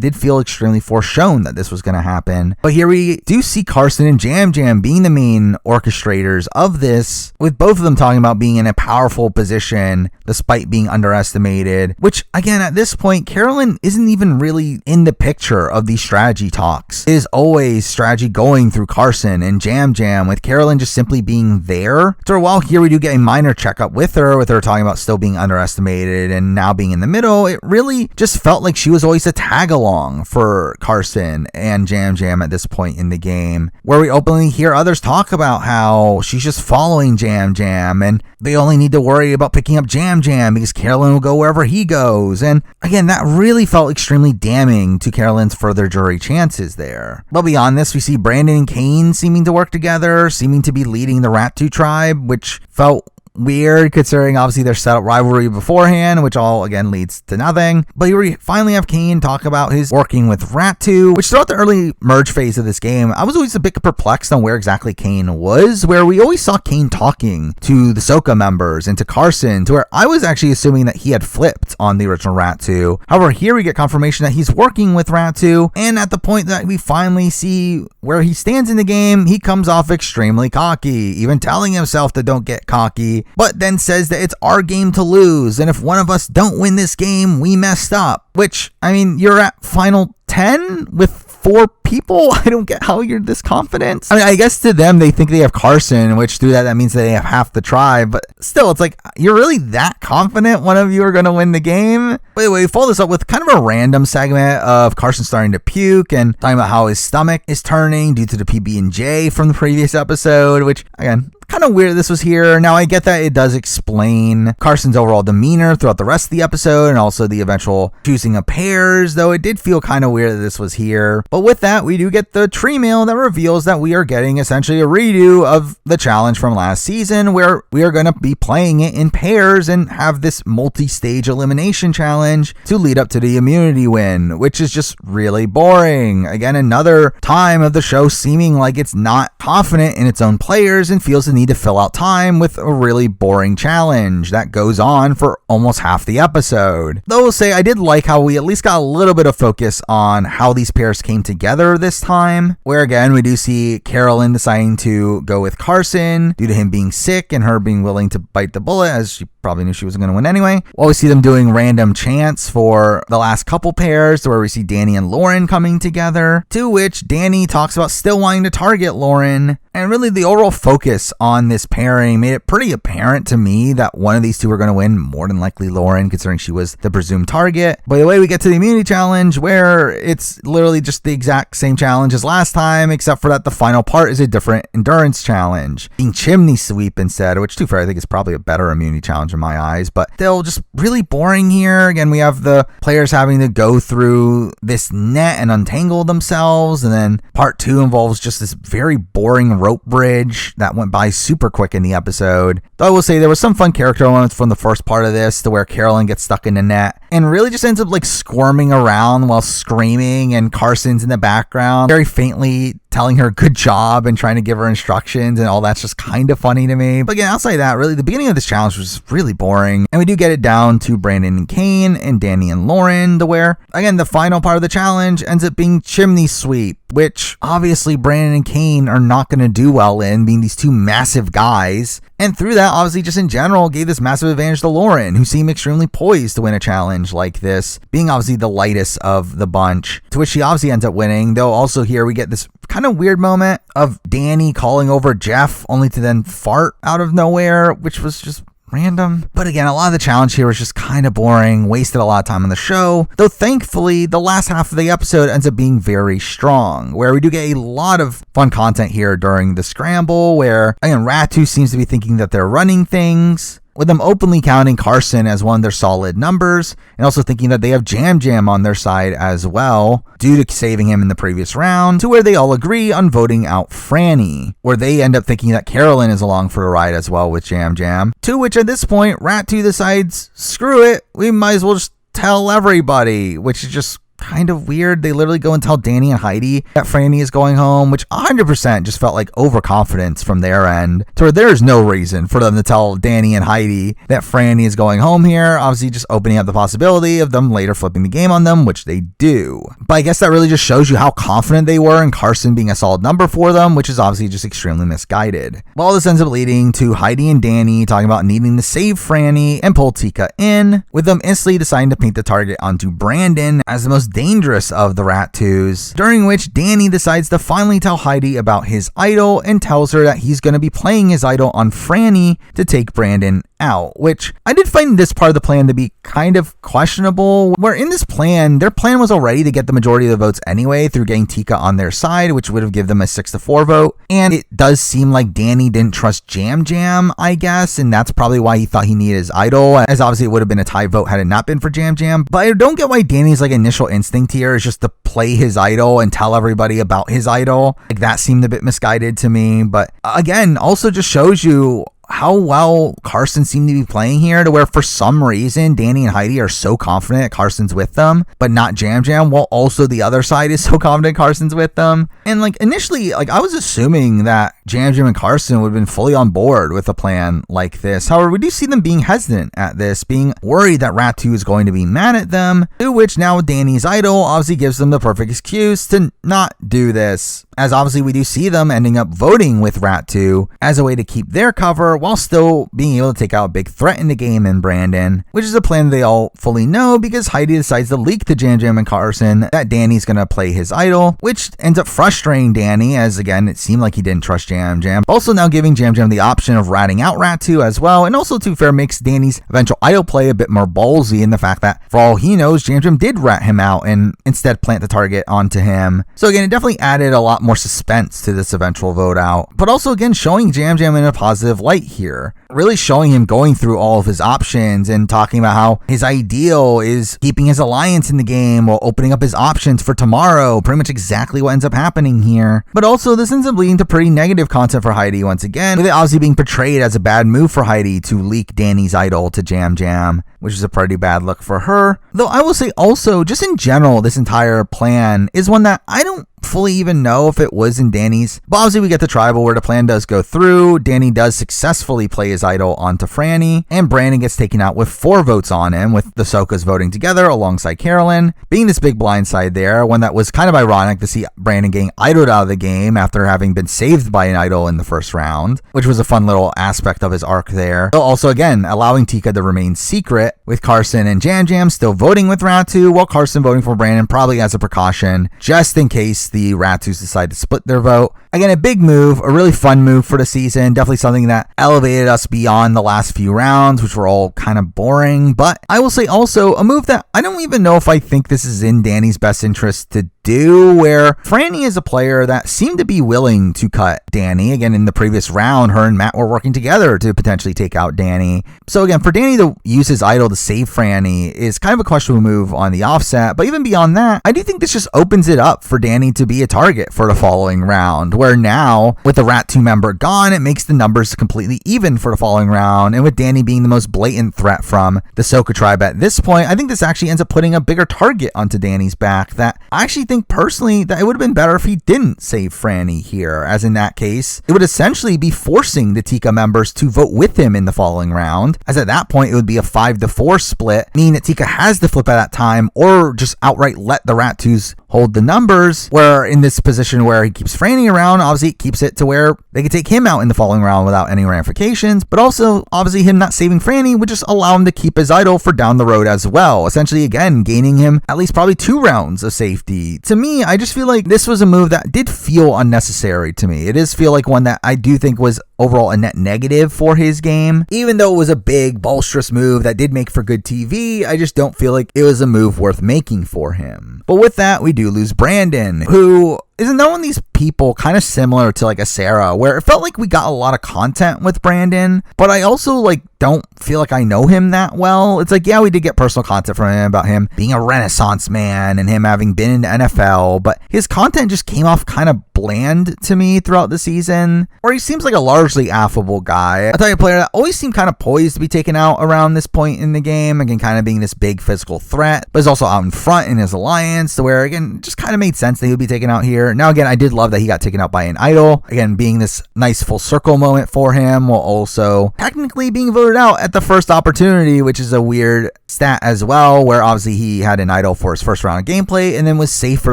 did feel extremely foreshown that this was going to happen. But here we do see Carson and Yam Yam being the main orchestrators of this, with both of them talking about being in a powerful position despite being underestimated, which again, at this point, Carolyn isn't even really in the picture of these strategy talks. It is always strategy going through Carson and Yam Yam, with Carolyn just simply being there. So while here we do get a minor checkup with her talking about still being underestimated and now being in the middle, it really just felt like she was always a tag along for Carson and Yam Yam at this point in the game, where we openly hear others talk about how she's just following Yam Yam and they only need to worry about picking up Yam Yam because Carolyn will go wherever he goes. And again, that really felt extremely damning to Carolyn's further jury chances there. But beyond this, we see Brandon and Kane seeming to work together, seeming to be leading the Rat2 tribe, which felt weird considering obviously their setup rivalry beforehand, which all again leads to nothing. But here we finally have Kane talk about his working with Rat2, which throughout the early merge phase of this game, I was always a bit perplexed on where exactly Kane was, where we always saw Kane talking to the Soka members and to Carson, to where I was actually assuming that he had flipped on the original Rat2. However, here we get confirmation that he's working with Rat2, and at the point that we finally see where he stands in the game, he comes off extremely cocky, even telling himself to don't get cocky, but then says that it's our game to lose, and if one of us don't win this game, we messed up. Which, I mean, you're at final 10 with 4 people? I don't get how you're this confident. I mean, I guess to them, they think they have Carson, which through that means they have half the tribe, but still, it's like, you're really that confident one of you are going to win the game? By the way, we follow this up with kind of a random segment of Carson starting to puke and talking about how his stomach is turning due to the PB&J from the previous episode, which, again, kind of weird this was here. Now, I get that it does explain Carson's overall demeanor throughout the rest of the episode and also the eventual choosing of pairs, though it did feel kind of weird that this was here. But with that, we do get the tree mail that reveals that we are getting essentially a redo of the challenge from last season, where we are going to be playing it in pairs and have this multi-stage elimination challenge to lead up to the immunity win, which is just really boring. Again, another time of the show seeming like it's not confident in its own players and feels the need to fill out time with a really boring challenge that goes on for almost half the episode. Though I'll say I did like how we at least got a little bit of focus on how these pairs came together this time, where again we do see Carolyn deciding to go with Carson due to him being sick and her being willing to bite the bullet, as she probably knew she wasn't going to win anyway. While we see them doing random chants for the last couple pairs, where we see Danny and Lauren coming together, to which Danny talks about still wanting to target Lauren. And really the overall focus on this pairing made it pretty apparent to me that one of these two were going to win, more than likely Lauren, considering she was the presumed target. By the way, we get to the immunity challenge, where it's literally just the exact same challenge as last time, except for that the final part is a different endurance challenge, being chimney sweep instead, which to be fair, I think is probably a better immunity challenge challenge in my eyes, but still just really boring here. Again, we have the players having to go through this net and untangle themselves, and then part 2 involves just this very boring rope bridge that went by super quick in the episode. Though I will say there was some fun character moments from the first part of this, to where Carolyn gets stuck in the net and really just ends up like squirming around while screaming, and Carson's in the background very faintly telling her good job and trying to give her instructions, and all that's just kind of funny to me. But again, outside of that, really the beginning of this challenge was really boring, and we do get it down to Brandon and Kane and Danny and Lauren, to where again the final part of the challenge ends up being chimney sweep, which obviously Brandon and Kane are not going to do well in, being these two massive guys. And through that, obviously, just in general, gave this massive advantage to Lauren, who seemed extremely poised to win a challenge like this, being obviously the lightest of the bunch, to which she obviously ends up winning. Though also here we get this kind of weird moment of Danny calling over Jeff, only to then fart out of nowhere, which was just random. But again, a lot of the challenge here was just kind of boring, wasted a lot of time on the show, though thankfully the last half of the episode ends up being very strong, where we do get a lot of fun content here during the scramble, where again Ratu seems to be thinking that they're running things, with them openly counting Carson as one of their solid numbers, and also thinking that they have Jam Jam on their side as well, due to saving him in the previous round, to where they all agree on voting out Franny, where they end up thinking that Carolyn is along for the ride as well with Jam Jam, to which at this point Ratu decides, screw it, we might as well just tell everybody, which is just kind of weird. They literally go and tell Danny and Heidi that Franny is going home, which 100% just felt like overconfidence from their end, to where there's no reason for them to tell Danny and Heidi that Franny is going home here, obviously just opening up the possibility of them later flipping the game on them, which they do. But I guess that really just shows you how confident they were in Carson being a solid number for them, which is obviously just extremely misguided. Well, this ends up leading to Heidi and Danny talking about needing to save Franny and pull Tika in, with them instantly deciding to paint the target onto Brandon as the most dangerous of the Ratus, during which Danny decides to finally tell Heidi about his idol and tells her that he's going to be playing his idol on Franny to take Brandon out, which I did find this part of the plan to be kind of questionable, where in this plan, their plan was already to get the majority of the votes anyway through getting Tika on their side, which would have given them a 6-4 vote, and it does seem like Danny didn't trust Jam Jam, I guess, and that's probably why he thought he needed his idol, as obviously it would have been a tie vote had it not been for Jam Jam. But I don't get why Danny's like initial instinct here is just to play his idol and tell everybody about his idol. Like, that seemed a bit misguided to me, but again, also just shows you how well Carson seemed to be playing here, to where for some reason Danny and Heidi are so confident that Carson's with them, but not Jam Jam, while also the other side is so confident Carson's with them. And like initially, like I was assuming that Jam Jam and Carson would have been fully on board with a plan like this. However, we do see them being hesitant at this, being worried that Ratu is going to be mad at them, to which now Danny's idol obviously gives them the perfect excuse to not do this, as obviously we do see them ending up voting with Ratu as a way to keep their cover, while still being able to take out a big threat in the game in Brandon, which is a plan they all fully know, because Heidi decides to leak to Jam Jam and Carson that Danny's going to play his idol, which ends up frustrating Danny, as again, it seemed like he didn't trust Jam Jam. Also now giving Jam Jam the option of ratting out Ratu as well, and also to be fair, makes Danny's eventual idol play a bit more ballsy in the fact that for all he knows, Jam Jam did rat him out and instead plant the target onto him. So again, it definitely added a lot more suspense to this eventual vote out, but also again showing Jam Jam in a positive light here, really showing him going through all of his options and talking about how his ideal is keeping his alliance in the game while opening up his options for tomorrow, pretty much exactly what ends up happening here. But also this ends up leading to pretty negative content for Heidi once again, with it obviously being portrayed as a bad move for Heidi to leak Danny's idol to Jam Jam, which is a pretty bad look for her. Though I will say also, just in general, this entire plan is one that I don't fully even know if it was in Danny's. But obviously we get the tribal where the plan does go through. Danny does successfully play his idol onto Franny, and Brandon gets taken out with 4 votes on him, with the Sokas voting together alongside Carolyn, being this big blindside there, one that was kind of ironic to see Brandon getting idled out of the game after having been saved by an idol in the first round, which was a fun little aspect of his arc there. Though also again allowing Tika to remain secret, with Carson and Jam Jam still voting with Ratu, while Carson voting for Brandon probably as a precaution, just in case the Ratus decide to split their vote. Again, a big move, a really fun move for the season, definitely something that elevated us beyond the last few rounds, which were all kind of boring. But I will say also a move that I don't even know if I think this is in Danny's best interest to do, where Franny is a player that seemed to be willing to cut Danny. Again, in the previous round, her and Matt were working together to potentially take out Danny. So again, for Danny to use his idol to save Franny is kind of a questionable move on the offset. But even beyond that, I do think this just opens it up for Danny to be a target for the following round, where now with the Rat 2 member gone, it makes the numbers completely even for the following round. And with Danny being the most blatant threat from the Soka tribe at this point, I think this actually ends up putting a bigger target onto Danny's back, that I actually think personally that it would have been better if he didn't save Franny here, as in that case, it would essentially be forcing the Tika members to vote with him in the following round, as at that point it would be a 5-4 split, meaning that Tika has to flip at that time or just outright let the Rat 2s hold the numbers, where in this position where he keeps Franny around, obviously it keeps it to where they could take him out in the following round without any ramifications, but also obviously him not saving Franny would just allow him to keep his idol for down the road as well, essentially again gaining him at least probably 2 rounds of safety. To me, I just feel like this was a move that did feel unnecessary to me. It does feel like one that I do think was overall a net negative for his game. Even though it was a big, bolsterous move that did make for good TV, I just don't feel like it was a move worth making for him. But with that, we do lose Brandon, who is another one of these people kind of similar to like a Sarah, where it felt like we got a lot of content with Brandon, but I also like don't feel like I know him that well. It's like, yeah, we did get personal content from him about him being a Renaissance man and him having been in the NFL, but his content just came off kind of bland to me throughout the season, or he seems like a largely affable guy. A type of player that always seemed kind of poised to be taken out around this point in the game, again, kind of being this big physical threat, but is also out in front in his alliance, to where, again, just kind of made sense that he would be taken out here. Now, again, I did love that he got taken out by an idol, again, being this nice full circle moment for him, while also technically being voted out at the first opportunity, which is a weird stat as well, where obviously he had an idol for his first round of gameplay and then was safe for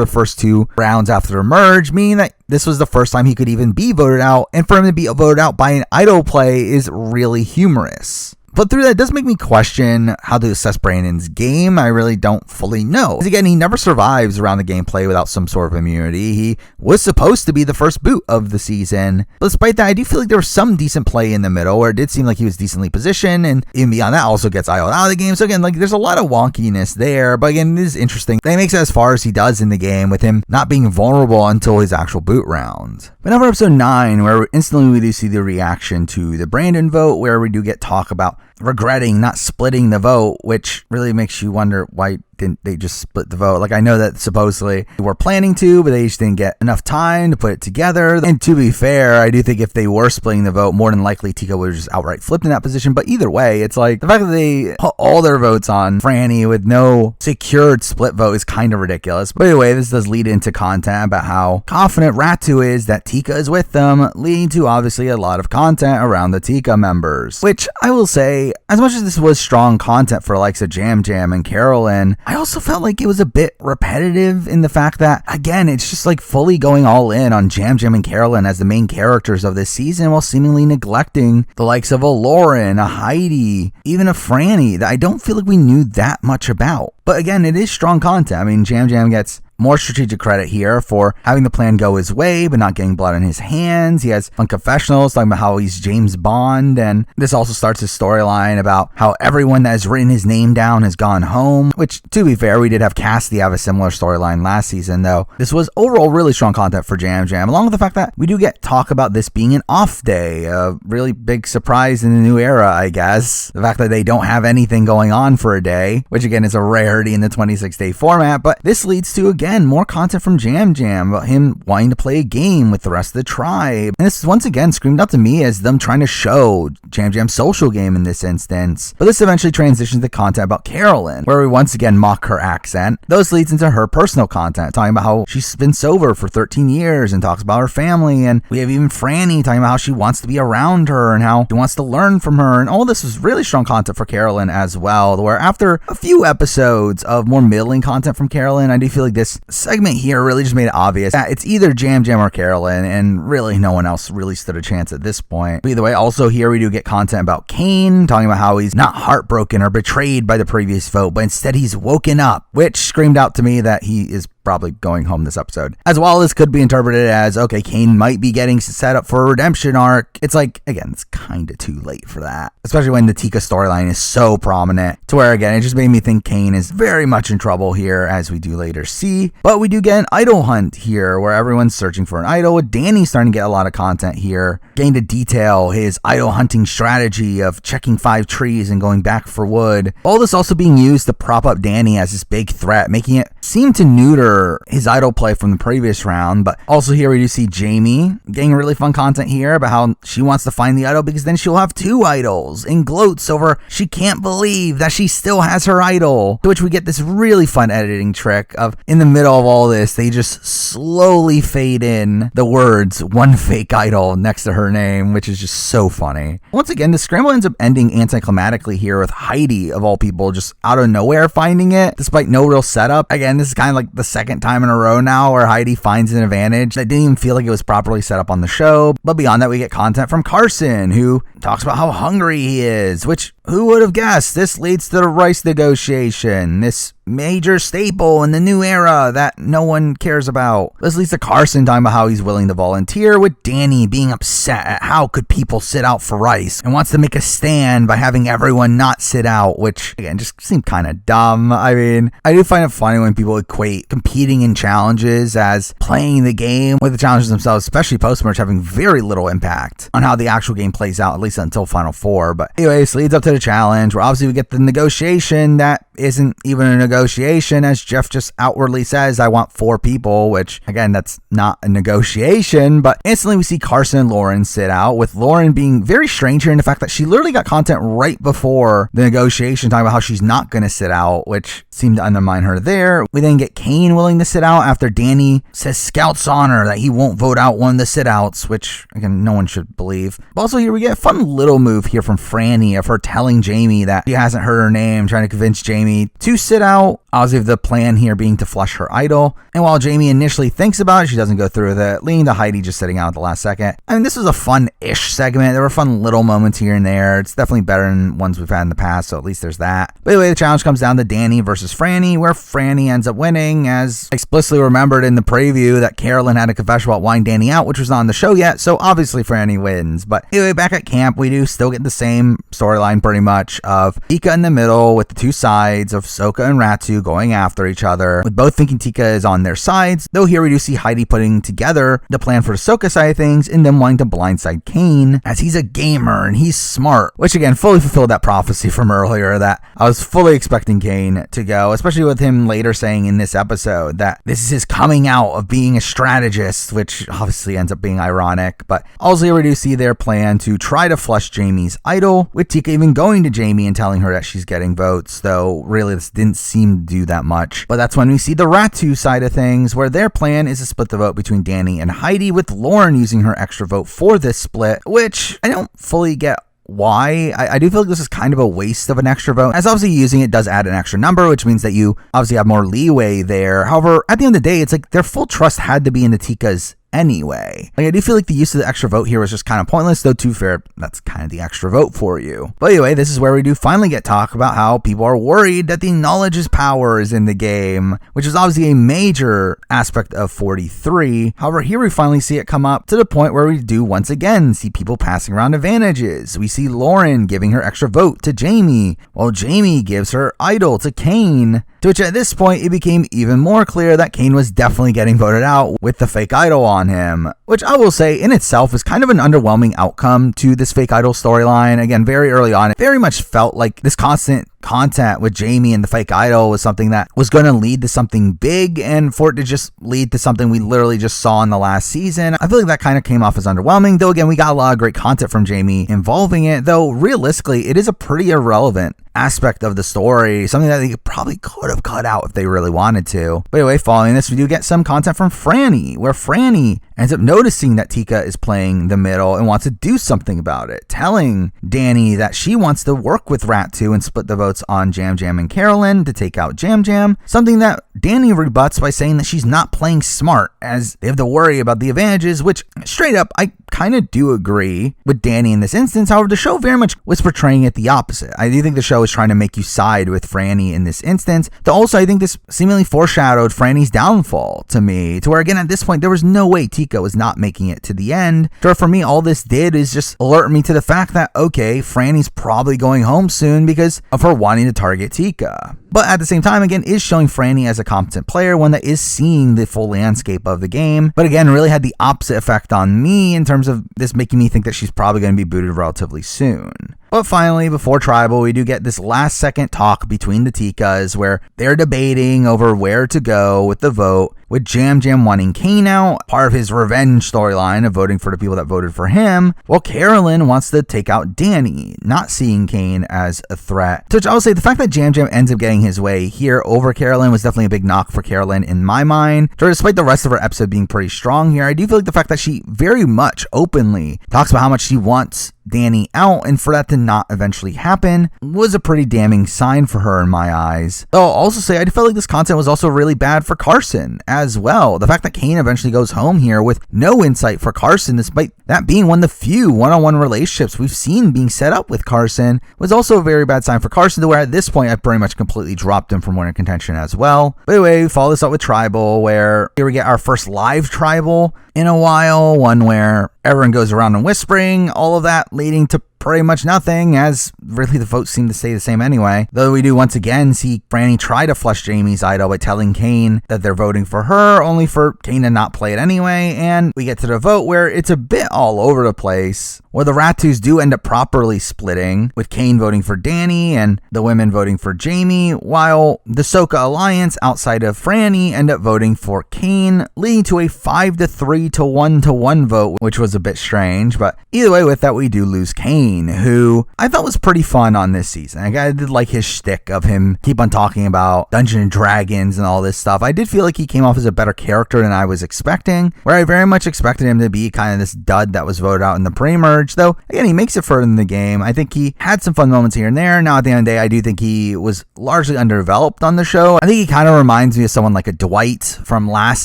the first 2 rounds after the merge, meaning that this was the first time he could even be voted out, and for him to be voted out by an idol play is really humorous. But through that, it does make me question how to assess Brandon's game. I really don't fully know. Because again, he never survives around the gameplay without some sort of immunity. He was supposed to be the first boot of the season. But despite that, I do feel like there was some decent play in the middle, where it did seem like he was decently positioned, and even beyond that also gets IO'd out of the game. So again, like there's a lot of wonkiness there. But again, it is interesting that he makes it as far as he does in the game, with him not being vulnerable until his actual boot round. But now for episode 9, where instantly we do see the reaction to the Brandon vote, where we do get talk about regretting not splitting the vote, which really makes you wonder why didn't they just split the vote. Like, I know that supposedly they were planning to, but they just didn't get enough time to put it together. And to be fair, I do think if they were splitting the vote, more than likely Tika would have just outright flipped in that position. But either way, it's like the fact that they put all their votes on Franny with no secured split vote is kind of ridiculous. But anyway, this does lead into content about how confident Rat2 is that Tika is with them, leading to obviously a lot of content around the Tika members, which I will say, as much as this was strong content for the likes of Jam Jam and Carolyn, I also felt like it was a bit repetitive in the fact that, again, it's just like fully going all in on Jam Jam and Carolyn as the main characters of this season, while seemingly neglecting the likes of a Lauren, a Heidi, even a Franny that I don't feel like we knew that much about. But again, it is strong content. I mean, Jam Jam gets more strategic credit here for having the plan go his way, but not getting blood on his hands. He has fun confessionals talking about how he's James Bond, and this also starts his storyline about how everyone that has written his name down has gone home, which, to be fair, we did have Cassidy have a similar storyline last season, though this was overall really strong content for Jam Jam, along with the fact that we do get talk about this being an off day, a really big surprise in the new era, I guess. The fact that they don't have anything going on for a day, which again is a rarity in the 26-day format, but this leads to, again, more content from Jam Jam about him wanting to play a game with the rest of the tribe. And this once again screamed out to me as them trying to show Jam Jam's social game in this instance. But this eventually transitions to content about Carolyn, where we once again mock her accent. Those leads into her personal content, talking about how she's been sober for 13 years and talks about her family. And we have even Franny talking about how she wants to be around her and how she wants to learn from her. And all this was really strong content for Carolyn as well, where after a few episodes of more middling content from Carolyn, I do feel like this segment here really just made it obvious that it's either Jam Jam or Carolyn, and really no one else really stood a chance at this point. But either way, also here we do get content about Kane, talking about how he's not heartbroken or betrayed by the previous vote, but instead he's woken up, which screamed out to me that he is probably going home this episode. As well, this could be interpreted as, okay, Kane might be getting set up for a redemption arc. It's like, again, it's kind of too late for that, especially when the Tika storyline is so prominent, to where, again, it just made me think Kane is very much in trouble here, as we do later see. But we do get an idol hunt here, where everyone's searching for an idol, with Danny starting to get a lot of content here, getting to detail his idol hunting strategy of checking 5 trees and going back for wood. All this also being used to prop up Danny as this big threat, making it seem to neuter his idol play from the previous round. But also here we do see Jamie getting really fun content here about how she wants to find the idol because then she'll have 2 idols, and gloats over she can't believe that she still has her idol. To which we get this really fun editing trick of, in the middle of all this, they just slowly fade in the words "one fake idol" next to her name, which is just so funny. Once again, the scramble ends up ending anticlimactically here, with Heidi, of all people, just out of nowhere finding it, despite no real setup. Again, this is kind of like the second time in a row now where Heidi finds an advantage that didn't even feel like it was properly set up on the show. But beyond that, we get content from Carson, who talks about how hungry he is, which, who would have guessed? This leads to the rice negotiation, this major staple in the new era that no one cares about. This leads to Carson talking about how he's willing to volunteer, with Danny being upset at how could people sit out for rice and wants to make a stand by having everyone not sit out, which again just seemed kind of dumb. I mean, I do find it funny when people equate competing in challenges as playing the game, with the challenges themselves, especially post-merge, having very little impact on how the actual game plays out, at least until Final Four. But anyways, leads up to the challenge, where obviously we get the negotiation that isn't even a negotiation, as Jeff just outwardly says, I want 4 people, which again, that's not a negotiation. But instantly we see Carson and Lauren sit out, with Lauren being very strange here in the fact that she literally got content right before the negotiation talking about how she's not going to sit out, which seemed to undermine her there. We then get Kane willing to sit out after Danny says Scout's honor that he won't vote out one of the sit outs, which again, no one should believe. But also here we get a fun little move here from Franny of her telling Jamie that she hasn't heard her name, trying to convince Jamie to sit out. Obviously, the plan here being to flush her idol. And while Jamie initially thinks about it, she doesn't go through with it, leading to Heidi just sitting out at the last second. I mean, this was a fun-ish segment. There were fun little moments here and there. It's definitely better than ones we've had in the past, so at least there's that. But anyway, the challenge comes down to Danny versus Franny, where Franny ends up winning, as explicitly remembered in the preview that Carolyn had a confession about whying Danny out, which was not on the show yet, so obviously Franny wins. But anyway, back at camp, we do still get the same storyline pretty much of Tika in the middle with the 2 sides of Soka and Ratu going after each other, with both thinking Tika is on their sides, though here we do see Heidi putting together the plan for the Soka side of things and them wanting to blindside Kane, as he's a gamer and he's smart, which again fully fulfilled that prophecy from earlier that I was fully expecting Kane to go, especially with him later saying in this episode that this is his coming out of being a strategist, which obviously ends up being ironic. But also here we do see their plan to try to flush Jamie's idol, with Tika even going to Jamie and telling her that she's getting votes, though really this didn't seem to do that much. But that's when we see the Ratu side of things, where their plan is to split the vote between Danny and Heidi, with Lauren using her extra vote for this split, which I don't fully get why. I do feel like this is kind of a waste of an extra vote, as obviously using it does add an extra number, which means that you obviously have more leeway there. However, at the end of the day, it's like their full trust had to be in the Tikas anyway. Like, I do feel like the use of the extra vote here was just kind of pointless, though to be fair, that's kind of the extra vote for you. But anyway, this is where we do finally get talk about how people are worried that the knowledge is power is in the game, which is obviously a major aspect of 43. However, here we finally see it come up to the point where we do once again see people passing around advantages. We see Lauren giving her extra vote to Jamie, while Jamie gives her idol to Kane, to which at this point it became even more clear that Kane was definitely getting voted out with the fake idol on him, which I will say in itself is kind of an underwhelming outcome to this fake idol storyline. Again, very early on, it very much felt like this constant content with Jamie and the fake idol was something that was going to lead to something big, and for it to just lead to something we literally just saw in the last season, I feel like that kind of came off as underwhelming. Though again, we got a lot of great content from Jamie involving it, though realistically it is a pretty irrelevant aspect of the story, something that they probably could have cut out if they really wanted to. But anyway, following this, we do get some content from Franny, where Franny ends up noticing that Tika is playing the middle and wants to do something about it, telling Danny that she wants to work with Rat2 and split the votes on Jam Jam and Carolyn to take out Jam Jam, something that Danny rebuts by saying that she's not playing smart, as they have to worry about the advantages, which straight up, I kind of do agree with Danny in this instance. However, the show very much was portraying it the opposite. I do think the show is trying to make you side with Franny in this instance. Though also, I think this seemingly foreshadowed Franny's downfall to me, to where again, at this point, there was no way Tika was not making it to the end. So for me, all this did is just alert me to the fact that, okay, Franny's probably going home soon because of her wanting to target Tika. But at the same time, again, is showing Franny as a competent player, one that is seeing the full landscape of the game. But again, really had the opposite effect on me in terms of this making me think that she's probably going to be booted relatively soon. But finally, before Tribal, we do get this last second talk between the Tikas where they're debating over where to go with the vote, with Jam Jam wanting Kane out, part of his revenge storyline of voting for the people that voted for him, while Carolyn wants to take out Danny, not seeing Kane as a threat. To which I will say the fact that Jam Jam ends up getting his way here over Carolyn was definitely a big knock for Carolyn in my mind. So despite the rest of her episode being pretty strong here, I do feel like the fact that she very much openly talks about how much she wants Danny out, and for that to not eventually happen was a pretty damning sign for her in my eyes. Though I'll also say I felt like this content was also really bad for Carson as well. The fact that Kane eventually goes home here with no insight for Carson, despite that being one of the few one-on-one relationships we've seen being set up with Carson, was also a very bad sign for Carson, to where at this point I've pretty much completely dropped him from winner contention as well. But anyway, we follow this up with Tribal, where here we get our first live Tribal in a while, one where everyone goes around and whispering, all of that leading to pretty much nothing, as really the votes seem to stay the same anyway. Though we do once again see Franny try to flush Jamie's idol by telling Kane that they're voting for her, only for Kane to not play it anyway, and we get to the vote where it's a bit all over the place, where the Rat2s do end up properly splitting, with Kane voting for Danny and the women voting for Jamie, while the Soka Alliance outside of Franny end up voting for Kane, leading to a 5-3 to 1-1 vote, which was a bit strange. But either way, with that, we do lose Kane, who I thought was pretty fun on this season. I did like his shtick of him keep on talking about Dungeons and Dragons and all this stuff. I did feel like he came off as a better character than I was expecting, where I very much expected him to be kind of this dud that was voted out in the pre-merge. Though again, he makes it further in the game. I think he had some fun moments here and there. Now at the end of the day, I do think he was largely underdeveloped on the show. I think he kind of reminds me of someone like a Dwight from last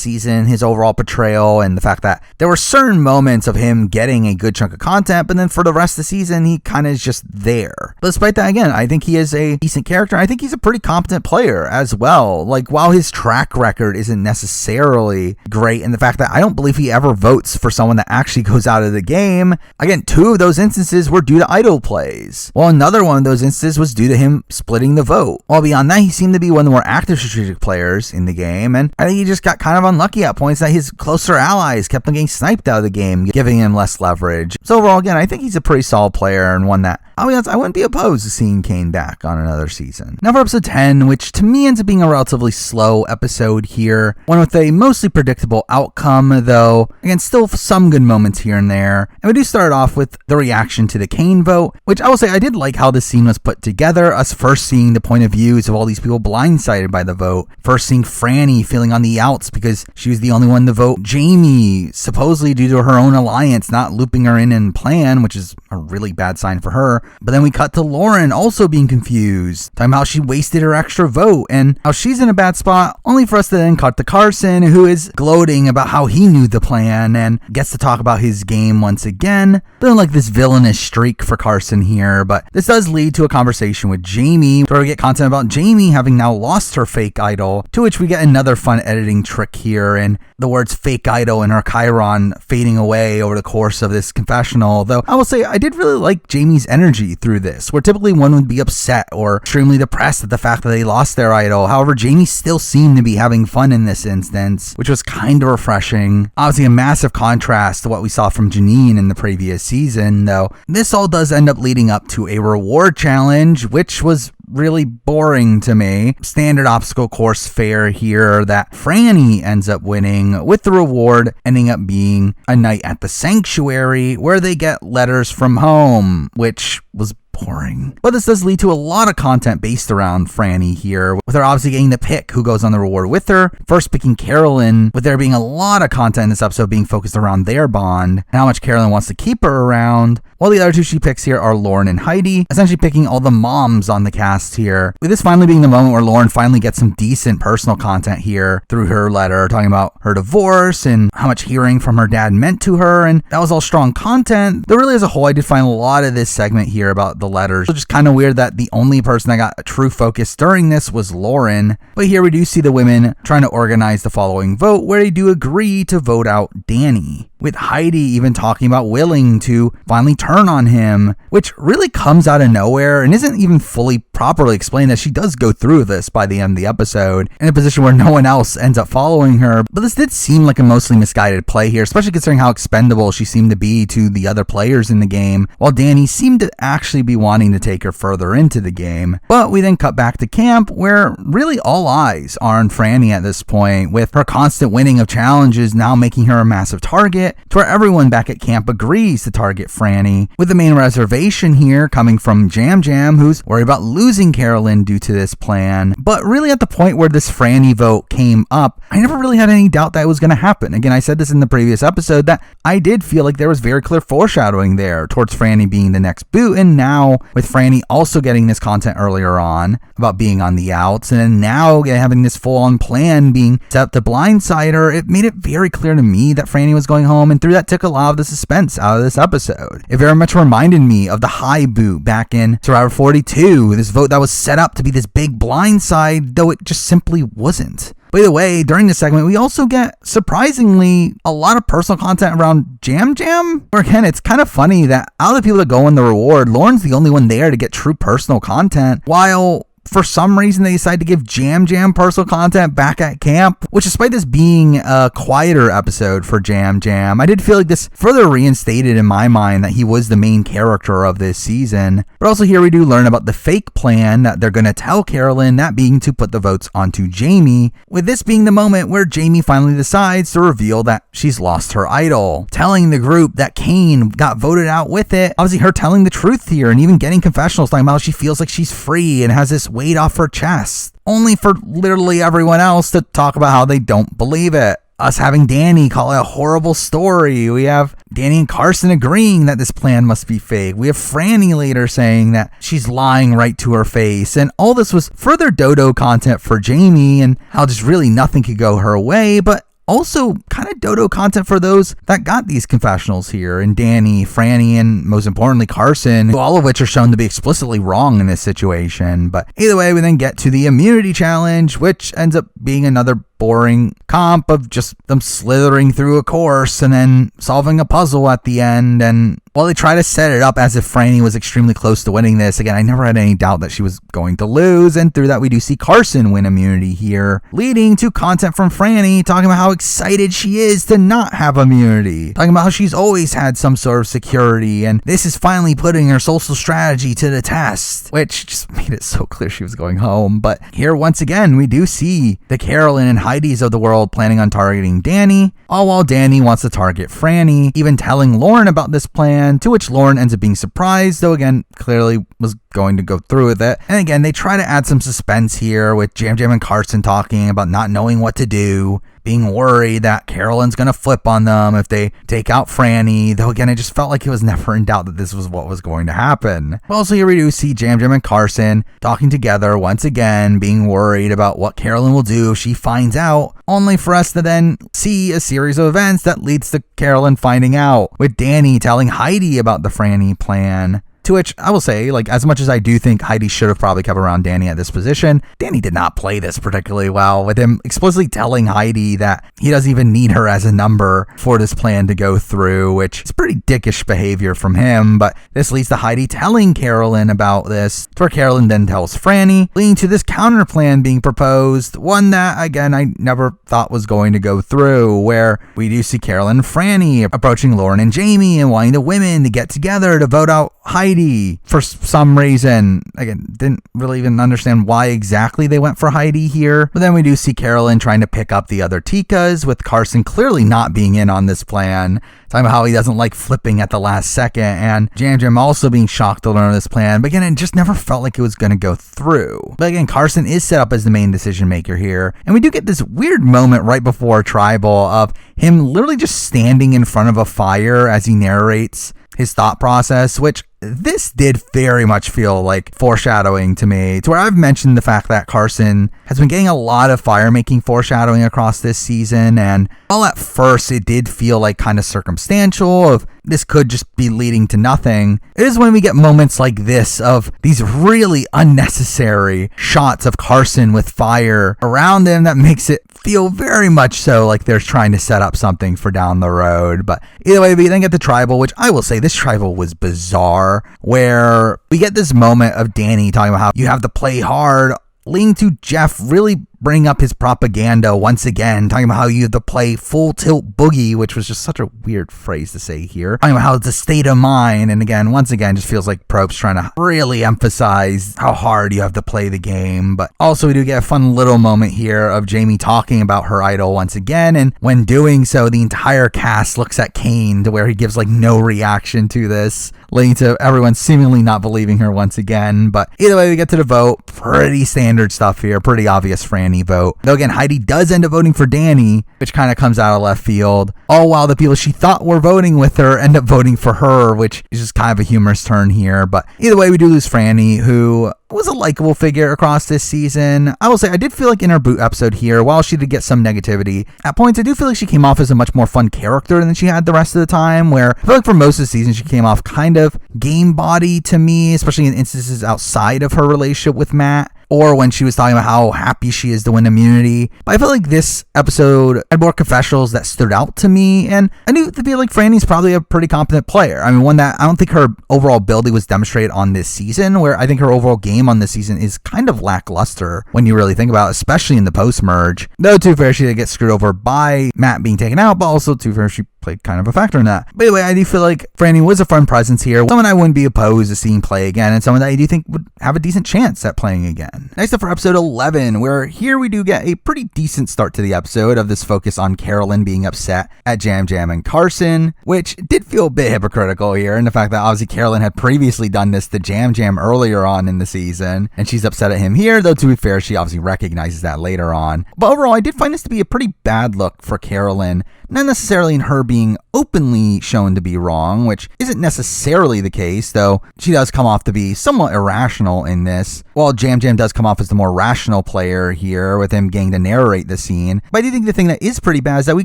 season, his overall portrayal, and the fact that there were certain moments of him getting a good chunk of content, but then for the rest of the season, he kind of is just there. But despite that, again, I think he is a decent character. I think he's a pretty competent player as well. Like, while his track record isn't necessarily great, and the fact that I don't believe he ever votes for someone that actually goes out of the game, again, 2 of those instances were due to idle plays, while another one of those instances was due to him splitting the vote. While beyond that, he seemed to be one of the more active strategic players in the game, and I think he just got kind of unlucky at points that his closer allies kept on getting sniped out of the game, giving him less leverage. So overall, again, I think he's a pretty solid player, and one that, I'll be honest, I wouldn't be opposed to seeing Kane back on another season. Now for episode 10, which to me ends up being a relatively slow episode here, one with a mostly predictable outcome, though again, still some good moments here and there. And we do start off with the reaction to the Kane vote, which I will say I did like how this scene was put together, us first seeing the point of views of all these people blindsided by the vote, first seeing Franny feeling on the outs because she was the only one to vote Jamie, supposedly due to her own alliance not looping her in plan, which is a really bad sign for her. But then we cut to Lauren also being confused, talking about how she wasted her extra vote and how she's in a bad spot, only for us to then cut to Carson, who is gloating about how he knew the plan and gets to talk about his game once again. Feeling like this villainous streak for Carson here, but this does lead to a conversation with Jamie, where we get content about Jamie having now lost her fake idol, to which we get another fun editing trick here, and the words fake idol and her Chiron fading away over the course of this confessional. Though I will say I did really like Jamie's energy through this, where typically one would be upset or extremely depressed at the fact that they lost their idol. However, Jamie still seemed to be having fun in this instance, which was kind of refreshing. Obviously a massive contrast to what we saw from Janine in the previous season, though this all does end up leading up to a reward challenge, which was really boring to me. Standard obstacle course fare here that Franny ends up winning, with the reward ending up being a night at the sanctuary where they get letters from home, which was boring. But this does lead to a lot of content based around Franny here, with her obviously getting to pick who goes on the reward with her. First picking Carolyn, with there being a lot of content in this episode being focused around their bond, and how much Carolyn wants to keep her around. While the other two she picks here are Lauren and Heidi, essentially picking all the moms on the cast here. With this finally being the moment where Lauren finally gets some decent personal content here through her letter, talking about her divorce and how much hearing from her dad meant to her, and that was all strong content. Though really as a whole, I did find a lot of this segment here about the letters. It's just kind of weird that the only person that got a true focus during this was Lauren. But here we do see the women trying to organize the following vote, where they do agree to vote out Danny, with Heidi even talking about willing to finally turn on him, which really comes out of nowhere and isn't even fully properly explained, that she does go through this by the end of the episode in a position where no one else ends up following her. But this did seem like a mostly misguided play here, especially considering how expendable she seemed to be to the other players in the game, while Danny seemed to actually be wanting to take her further into the game. But we then cut back to camp, where really all eyes are on Franny at this point, with her constant winning of challenges now making her a massive target, to where everyone back at camp agrees to target Franny, with the main reservation here coming from Jam Jam, who's worried about losing Carolyn due to this plan. But really at the point where this Franny vote came up, I never really had any doubt that it was going to happen. Again, I said this in the previous episode that I did feel like there was very clear foreshadowing there towards Franny being the next boot, and now with Franny also getting this content earlier on about being on the outs, and then now having this full-on plan being set up to blindside her, it made it very clear to me that Franny was going home, and through that took a lot of the suspense out of this episode. It very much reminded me of the high boot back in Survivor 42, this vote that was set up to be this big blindside, though it just simply wasn't. By the way, during this segment, we also get, surprisingly, a lot of personal content around Jam Jam. Where again, it's kind of funny that out of the people that go in the reward, Lauren's the only one there to get true personal content, while for some reason they decide to give Jam Jam personal content back at camp, which despite this being a quieter episode for Jam Jam, I did feel like this further reinstated in my mind that he was the main character of this season. But also here we do learn about the fake plan that they're going to tell Carolyn, that being to put the votes onto Jamie, with this being the moment where Jamie finally decides to reveal that she's lost her idol, telling the group that Kane got voted out with it. Obviously her telling the truth here and even getting confessionals talking about how she feels like she's free and has this weight off her chest, only for literally everyone else to talk about how they don't believe it. Us having Danny call it a horrible story. We have Danny and Carson agreeing that this plan must be fake. We have Franny later saying that she's lying right to her face. And all this was further dodo content for Jamie and how just really nothing could go her way, but also kind of dodo content for those that got these confessionals here, and Danny, Franny, and most importantly Carson, all of which are shown to be explicitly wrong in this situation. But either way, we then get to the immunity challenge, which ends up being another boring comp of just them slithering through a course and then solving a puzzle at the end. And while they try to set it up as if Franny was extremely close to winning this, again, I never had any doubt that she was going to lose, and through that we do see Carson win immunity here, leading to content from Franny talking about how excited she is to not have immunity, talking about how she's always had some sort of security, and this is finally putting her social strategy to the test, which just made it so clear she was going home. But here once again we do see the Carolyn and Heidi's of the world planning on targeting Danny, all while Danny wants to target Franny, even telling Lauren about this plan, to which Lauren ends up being surprised, though again clearly was going to go through with it. And again, they try to add some suspense here with Jam Jam and Carson talking about not knowing what to do, being worried that Carolyn's going to flip on them if they take out Franny, though again, it just felt like it was never in doubt that this was what was going to happen. Also, here we do see Jam Jam and Carson talking together once again, being worried about what Carolyn will do if she finds out, only for us to then see a series of events that leads to Carolyn finding out, with Danny telling Heidi about the Franny plan. To which I will say, like, as much as I do think Heidi should have probably kept around Danny at this position, Danny did not play this particularly well, with him explicitly telling Heidi that he doesn't even need her as a number for this plan to go through, which is pretty dickish behavior from him. But this leads to Heidi telling Carolyn about this, to where Carolyn then tells Franny, leading to this counter plan being proposed, one that, again, I never thought was going to go through, where we do see Carolyn and Franny approaching Lauren and Jamie and wanting the women to get together to vote out Heidi for some reason. Again, didn't really even understand why exactly they went for Heidi here. But then we do see Carolyn trying to pick up the other Tikas, with Carson clearly not being in on this plan, talking about how he doesn't like flipping at the last second, and Jam Jam also being shocked to learn of this plan, but again, it just never felt like it was going to go through. But again, Carson is set up as the main decision maker here, and we do get this weird moment right before Tribal of him literally just standing in front of a fire as he narrates his thought process, which this did very much feel like foreshadowing to me, to where I've mentioned the fact that Carson has been getting a lot of fire-making foreshadowing across this season, and while at first it did feel like kind of circumstantial, of this could just be leading to nothing, it is when we get moments like this of these really unnecessary shots of Carson with fire around him that makes it feel very much so like they're trying to set up something for down the road. But either way, we then get the Tribal, which I will say this Tribal was bizarre, where we get this moment of Danny talking about how you have to play hard, leading to Jeff really bring up his propaganda once again, talking about how you have to play full tilt boogie, which was just such a weird phrase to say here, talking about how it's a state of mind, and again, once again, just feels like Probst trying to really emphasize how hard you have to play the game. But also we do get a fun little moment here of Jamie talking about her idol once again, and when doing so, the entire cast looks at Kane to where he gives like no reaction to this, leading to everyone seemingly not believing her once again. But either way, we get to the vote. Pretty standard stuff here, pretty obvious Franny vote. Though again, Heidi does end up voting for Danny, which kind of comes out of left field, all while the people she thought were voting with her end up voting for her, which is just kind of a humorous turn here. But either way, we do lose Franny, who was a likable figure across this season. I will say I did feel like in her boot episode here, while she did get some negativity, at points I do feel like she came off as a much more fun character than she had the rest of the time, where I feel like for most of the season she came off kind of game body to me, especially in instances outside of her relationship with Matt, or when she was talking about how happy she is to win immunity. But I feel like this episode had more confessionals that stood out to me, and I do feel like Franny's probably a pretty competent player. I mean, one that I don't think her overall ability was demonstrated on this season, where I think her overall game on this season is kind of lackluster when you really think about it, especially in the post-merge. Though, to be fair, she did get screwed over by Matt being taken out, but also, to be fair, she played kind of a factor in that. But anyway, I do feel like Franny was a fun presence here, someone I wouldn't be opposed to seeing play again, and someone that I do think would have a decent chance at playing again. Next up for episode 11, where here we do get a pretty decent start to the episode of this focus on Carolyn being upset at Jam Jam and Carson, which did feel a bit hypocritical here, in the fact that obviously Carolyn had previously done this to Jam Jam earlier on in the season, and she's upset at him here, though to be fair, she obviously recognizes that later on. But overall, I did find this to be a pretty bad look for Carolyn, not necessarily in her being openly shown to be wrong, which isn't necessarily the case, though she does come off to be somewhat irrational in this, while Jam Jam does come off as the more rational player here, with him getting to narrate the scene. But I do think the thing that is pretty bad is that we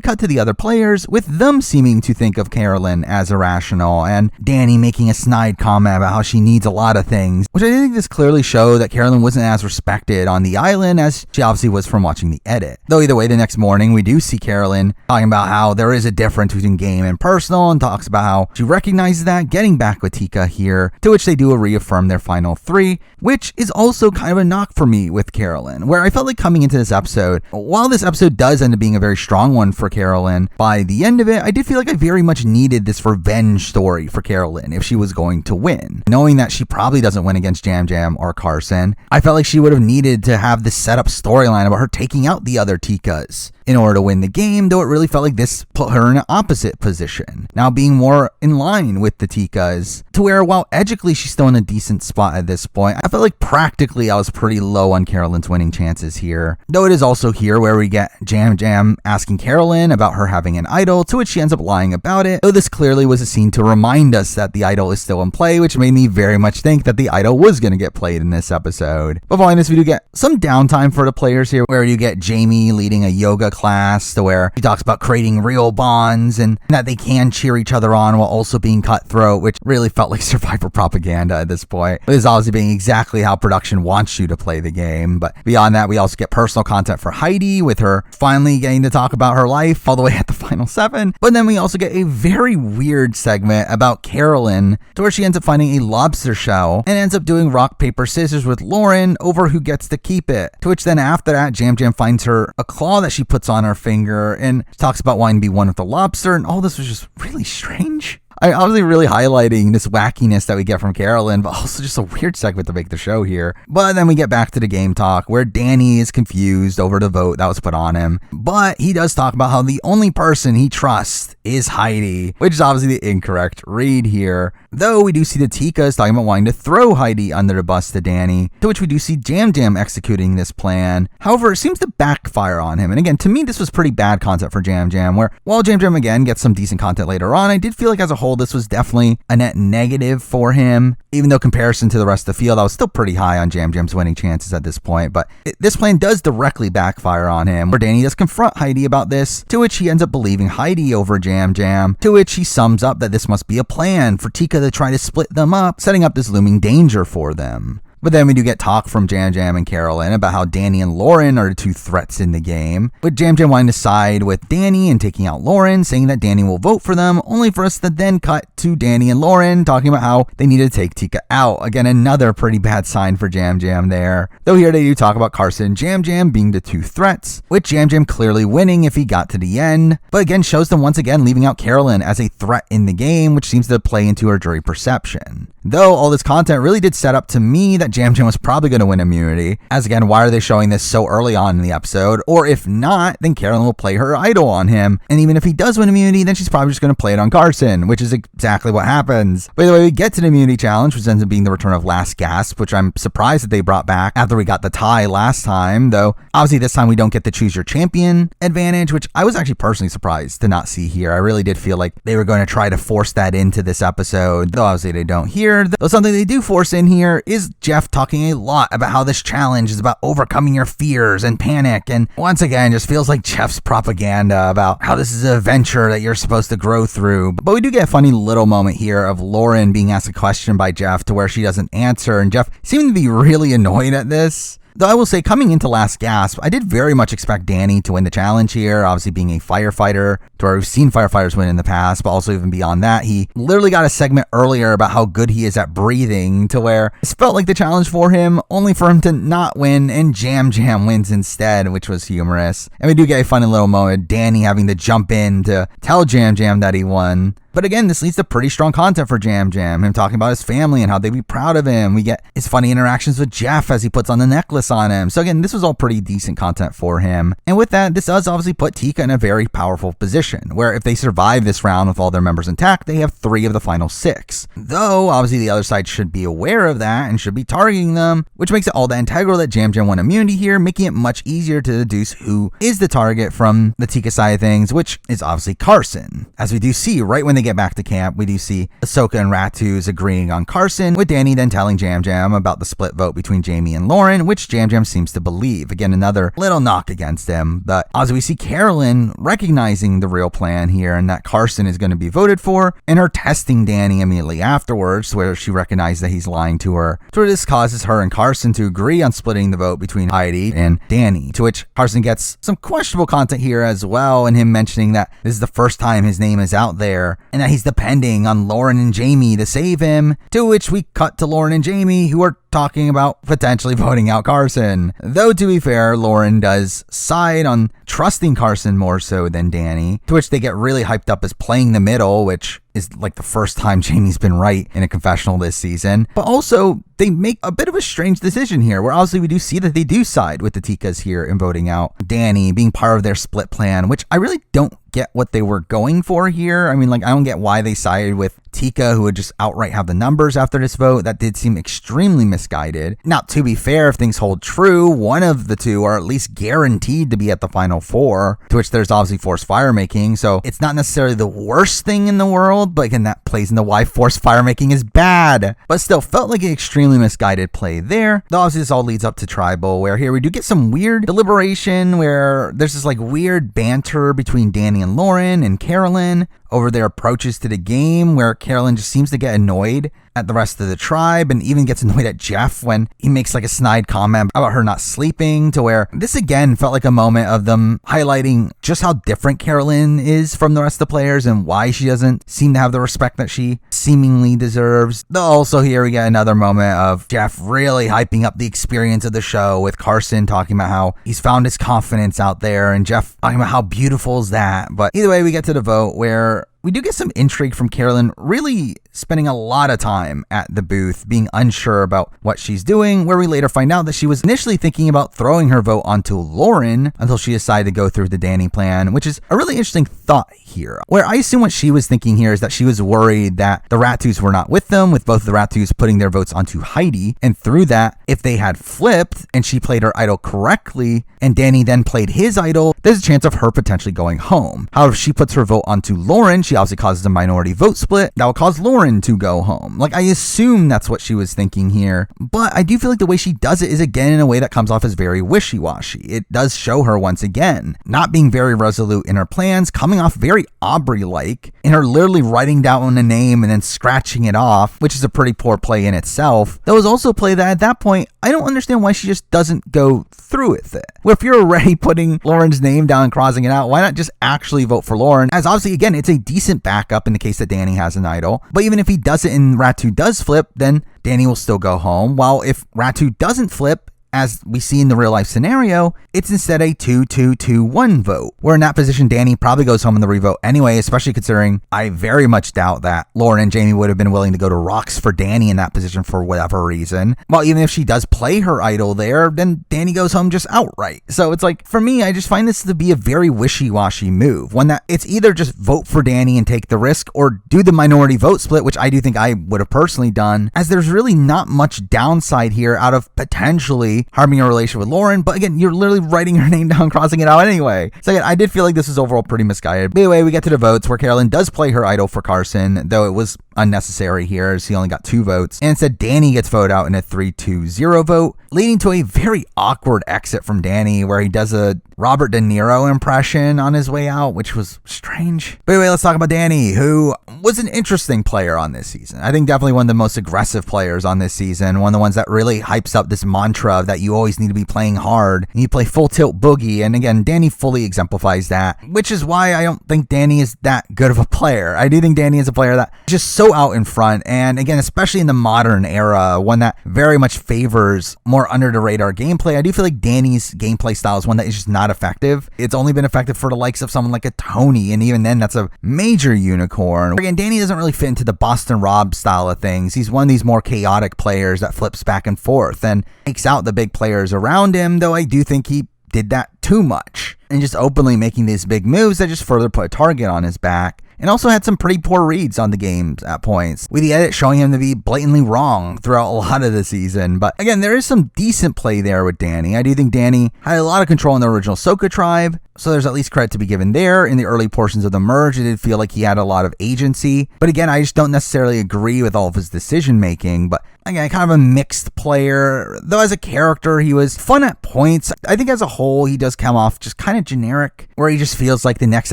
cut to the other players, with them seeming to think of Carolyn as irrational, and Danny making a snide comment about how she needs a lot of things, which I do think this clearly showed that Carolyn wasn't as respected on the island as she obviously was from watching the edit. Though either way, the next morning we do see Carolyn talking about how there is a difference between game and personal, and talks about how she recognizes that, getting back with Tika here, to which they do reaffirm their final three, which is also kind of a knock for me with Carolyn, where I felt like coming into this episode, while this episode does end up being a very strong one for Carolyn, by the end of it, I did feel like I very much needed this revenge story for Carolyn if she was going to win. Knowing that she probably doesn't win against Jam Jam or Carson, I felt like she would have needed to have this set up storyline about her taking out the other Tikas in order to win the game, though it really felt like this put her in an opposite position, now being more in line with the Tikas, to where while edgically she's still in a decent spot at this point, I felt like practically I was pretty low on Carolyn's winning chances here. Though it is also here where we get Jam Jam asking Carolyn about her having an idol, to which she ends up lying about it, though this clearly was a scene to remind us that the idol is still in play, which made me very much think that the idol was going to get played in this episode. But following this, we do get some downtime for the players here, where you get Jamie leading a yoga class, to where he talks about creating real bonds and that they can cheer each other on while also being cutthroat, which really felt like Survivor propaganda at this point. It is obviously being exactly how production wants you to play the game. But beyond that, we also get personal content for Heidi, with her finally getting to talk about her life all the way at the final 7. But then we also get a very weird segment about Carolyn, to where she ends up finding a lobster shell and ends up doing rock, paper, scissors with Lauren over who gets to keep it. To which then after that, Jam Jam finds her a claw that she puts on her finger and talks about wanting to be one with the lobster, and all this was just really strange. I obviously really highlighting this wackiness that we get from Carolyn, but also just a weird segment to make the show here. But then we get back to the game talk where Danny is confused over the vote that was put on him. But he does talk about how the only person he trusts is Heidi, which is obviously the incorrect read here. Though we do see the Tikas talking about wanting to throw Heidi under the bus to Danny, to which we do see Jam Jam executing this plan. However, it seems to backfire on him. And again, to me, this was pretty bad content for Jam Jam, where while Jam Jam again gets some decent content later on, I did feel like as a whole, this was definitely a net negative for him. Even though comparison to the rest of the field, I was still pretty high on Jam Jam's winning chances at this point. But this plan does directly backfire on him, where Danny does confront Heidi about this, to which he ends up believing Heidi over Jam Jam, to which he sums up that this must be a plan for Tika to try to split them up, setting up this looming danger for them. But then we do get talk from Jam Jam and Carolyn about how Danny and Lauren are the two threats in the game, with Jam Jam wanting to side with Danny and taking out Lauren, saying that Danny will vote for them, only for us to then cut to Danny and Lauren talking about how they need to take Tika out. Again, another pretty bad sign for Jam Jam there. Though here they do talk about Carson and Jam Jam being the two threats, with Jam Jam clearly winning if he got to the end, but again shows them once again leaving out Carolyn as a threat in the game, which seems to play into her jury perception. Though all this content really did set up to me that Jam Jam was probably going to win immunity, as again, why are they showing this so early on in the episode? Or if not, then Carolyn will play her idol on him, and even if he does win immunity, then she's probably just going to play it on Carson, which is exactly what happens. By the way, we get to the immunity challenge, which ends up being the return of Last Gasp, which I'm surprised that they brought back after we got the tie last time, though obviously this time we don't get the choose your champion advantage, which I was actually personally surprised to not see here. I really did feel like they were going to try to force that into this episode, though obviously they don't here. Though something they do force in here is Jeff talking a lot about how this challenge is about overcoming your fears and panic, and once again just feels like Jeff's propaganda about how this is an adventure that you're supposed to grow through. But we do get a funny little moment here of Lauren being asked a question by Jeff to where she doesn't answer, and Jeff seeming to be really annoyed at this. Though I will say, coming into Last Gasp, I did very much expect Danny to win the challenge here, obviously being a firefighter, to where we've seen firefighters win in the past, but also even beyond that, he literally got a segment earlier about how good he is at breathing, to where it felt like the challenge for him, only for him to not win, and Jam Jam wins instead, which was humorous. And we do get a funny little moment, Danny having to jump in to tell Jam Jam that he won. But again, this leads to pretty strong content for Jam Jam, him talking about his family and how they'd be proud of him. We get his funny interactions with Jeff as he puts on the necklace on him. So again, this was all pretty decent content for him. And with that, this does obviously put Tika in a very powerful position, where if they survive this round with all their members intact, they have 3 of the final 6. Though, obviously the other side should be aware of that and should be targeting them, which makes it all that integral that Jam Jam won immunity here, making it much easier to deduce who is the target from the Tika side of things, which is obviously Carson. As we do see right when they get back to camp, we do see Ahsoka and Ratu's agreeing on Carson, with Danny then telling Jam Jam about the split vote between Jamie and Lauren, which Jam Jam seems to believe. Again, another little knock against him. But as we see Carolyn recognizing the real plan here and that Carson is going to be voted for, and her testing Danny immediately afterwards, where she recognized that he's lying to her. So this causes her and Carson to agree on splitting the vote between Heidi and Danny, to which Carson gets some questionable content here as well, and him mentioning that this is the first time his name is out there, and that he's depending on Lauren and Jamie to save him, to which we cut to Lauren and Jamie, who are talking about potentially voting out Carson. Though to be fair, Lauren does side on trusting Carson more so than Danny, to which they get really hyped up as playing the middle, which is like the first time Jamie's been right in a confessional this season. But also, they make a bit of a strange decision here, where obviously we do see that they do side with the Tikas here in voting out Danny, being part of their split plan, which I really don't get what they were going for here. I mean, like, I don't get why they sided with Tika, who would just outright have the numbers after this vote. That did seem extremely misguided. Now, to be fair, if things hold true, one of the two are at least guaranteed to be at the final 4, to which there's obviously forced fire making, so it's not necessarily the worst thing in the world, but again, that plays into why forced fire making is bad. But still, felt like an extremely misguided play there. Though obviously this all leads up to Tribal, where here we do get some weird deliberation, where there's this like weird banter between Danny and Lauren and Carolyn over their approaches to the game, where Carolyn just seems to get annoyed at the rest of the tribe and even gets annoyed at Jeff when he makes like a snide comment about her not sleeping, to where this again felt like a moment of them highlighting just how different Carolyn is from the rest of the players and why she doesn't seem to have the respect that she seemingly deserves. Though also here we get another moment of Jeff really hyping up the experience of the show, with Carson talking about how he's found his confidence out there and Jeff talking about how beautiful is that. But either way, we get to the vote where we do get some intrigue from Carolyn really spending a lot of time at the booth being unsure about what she's doing, where we later find out that she was initially thinking about throwing her vote onto Lauren until she decided to go through the Danny plan, which is a really interesting thought here, where I assume what she was thinking here is that she was worried that the Ratus were not with them, with both the Ratus putting their votes onto Heidi, and through that, if they had flipped and she played her idol correctly and Danny then played his idol, there's a chance of her potentially going home. However, if she puts her vote onto Lauren, she obviously causes a minority vote split that will cause Lauren to go home. Like, I assume that's what she was thinking here, but I do feel like the way she does it is again in a way that comes off as very wishy-washy. It does show her once again not being very resolute in her plans, coming off very Aubrey-like, in her literally writing down a name and then scratching it off, which is a pretty poor play in itself. That was also a play that at that point, I don't understand why she just doesn't go through with it. Well, if you're already putting Lauren's name down and crossing it out, why not just actually vote for Lauren? As obviously, again, it's a decent backup in the case that Danny has an idol. But even if he does it and Ratu does flip, then Danny will still go home. While if Ratu doesn't flip, as we see in the real life scenario, it's instead a 2-2-2-1 vote, where in that position, Danny probably goes home in the revote anyway, especially considering I very much doubt that Lauren and Jamie would have been willing to go to rocks for Danny in that position for whatever reason. Well, even if she does play her idol there, then Danny goes home just outright. So it's like, for me, I just find this to be a very wishy-washy move, one that it's either just vote for Danny and take the risk, or do the minority vote split, which I do think I would have personally done, as there's really not much downside here out of potentially harming a relationship with Lauren, but again, you're literally writing her name down, crossing it out anyway. So again, I did feel like this was overall pretty misguided. But anyway, we get to the votes where Carolyn does play her idol for Carson, though it was unnecessary here as he only got 2 votes. And instead, Danny gets voted out in a 3-2-0 vote, leading to a very awkward exit from Danny where he does a Robert De Niro impression on his way out, which was strange. But anyway, let's talk about Danny, who was an interesting player on this season. I think definitely one of the most aggressive players on this season, one of the ones that really hypes up this mantra that you always need to be playing hard and you play full tilt boogie. And again, Danny fully exemplifies that, which is why I don't think Danny is that good of a player. I do think Danny is a player that is just so out in front, and again, especially in the modern era, one that very much favors more under the radar gameplay. I do feel like Danny's gameplay style is one that is just not effective. It's only been effective for the likes of someone like a Tony, and even then that's a major unicorn. Again, Danny doesn't really fit into the Boston Rob style of things. He's one of these more chaotic players that flips back and forth and takes out the big players around him, though I do think he did that too much and just openly making these big moves that just further put a target on his back. And also had some pretty poor reads on the games at points, with the edit showing him to be blatantly wrong throughout a lot of the season. But again, there is some decent play there with Danny. I do think Danny had a lot of control in the original Soka tribe, so there's at least credit to be given there. In the early portions of the merge, it did feel like he had a lot of agency. But again, I just don't necessarily agree with all of his decision making. But again, kind of a mixed player. Though as a character, he was fun at points. I think as a whole, he does come off just kind of generic, where he just feels like the next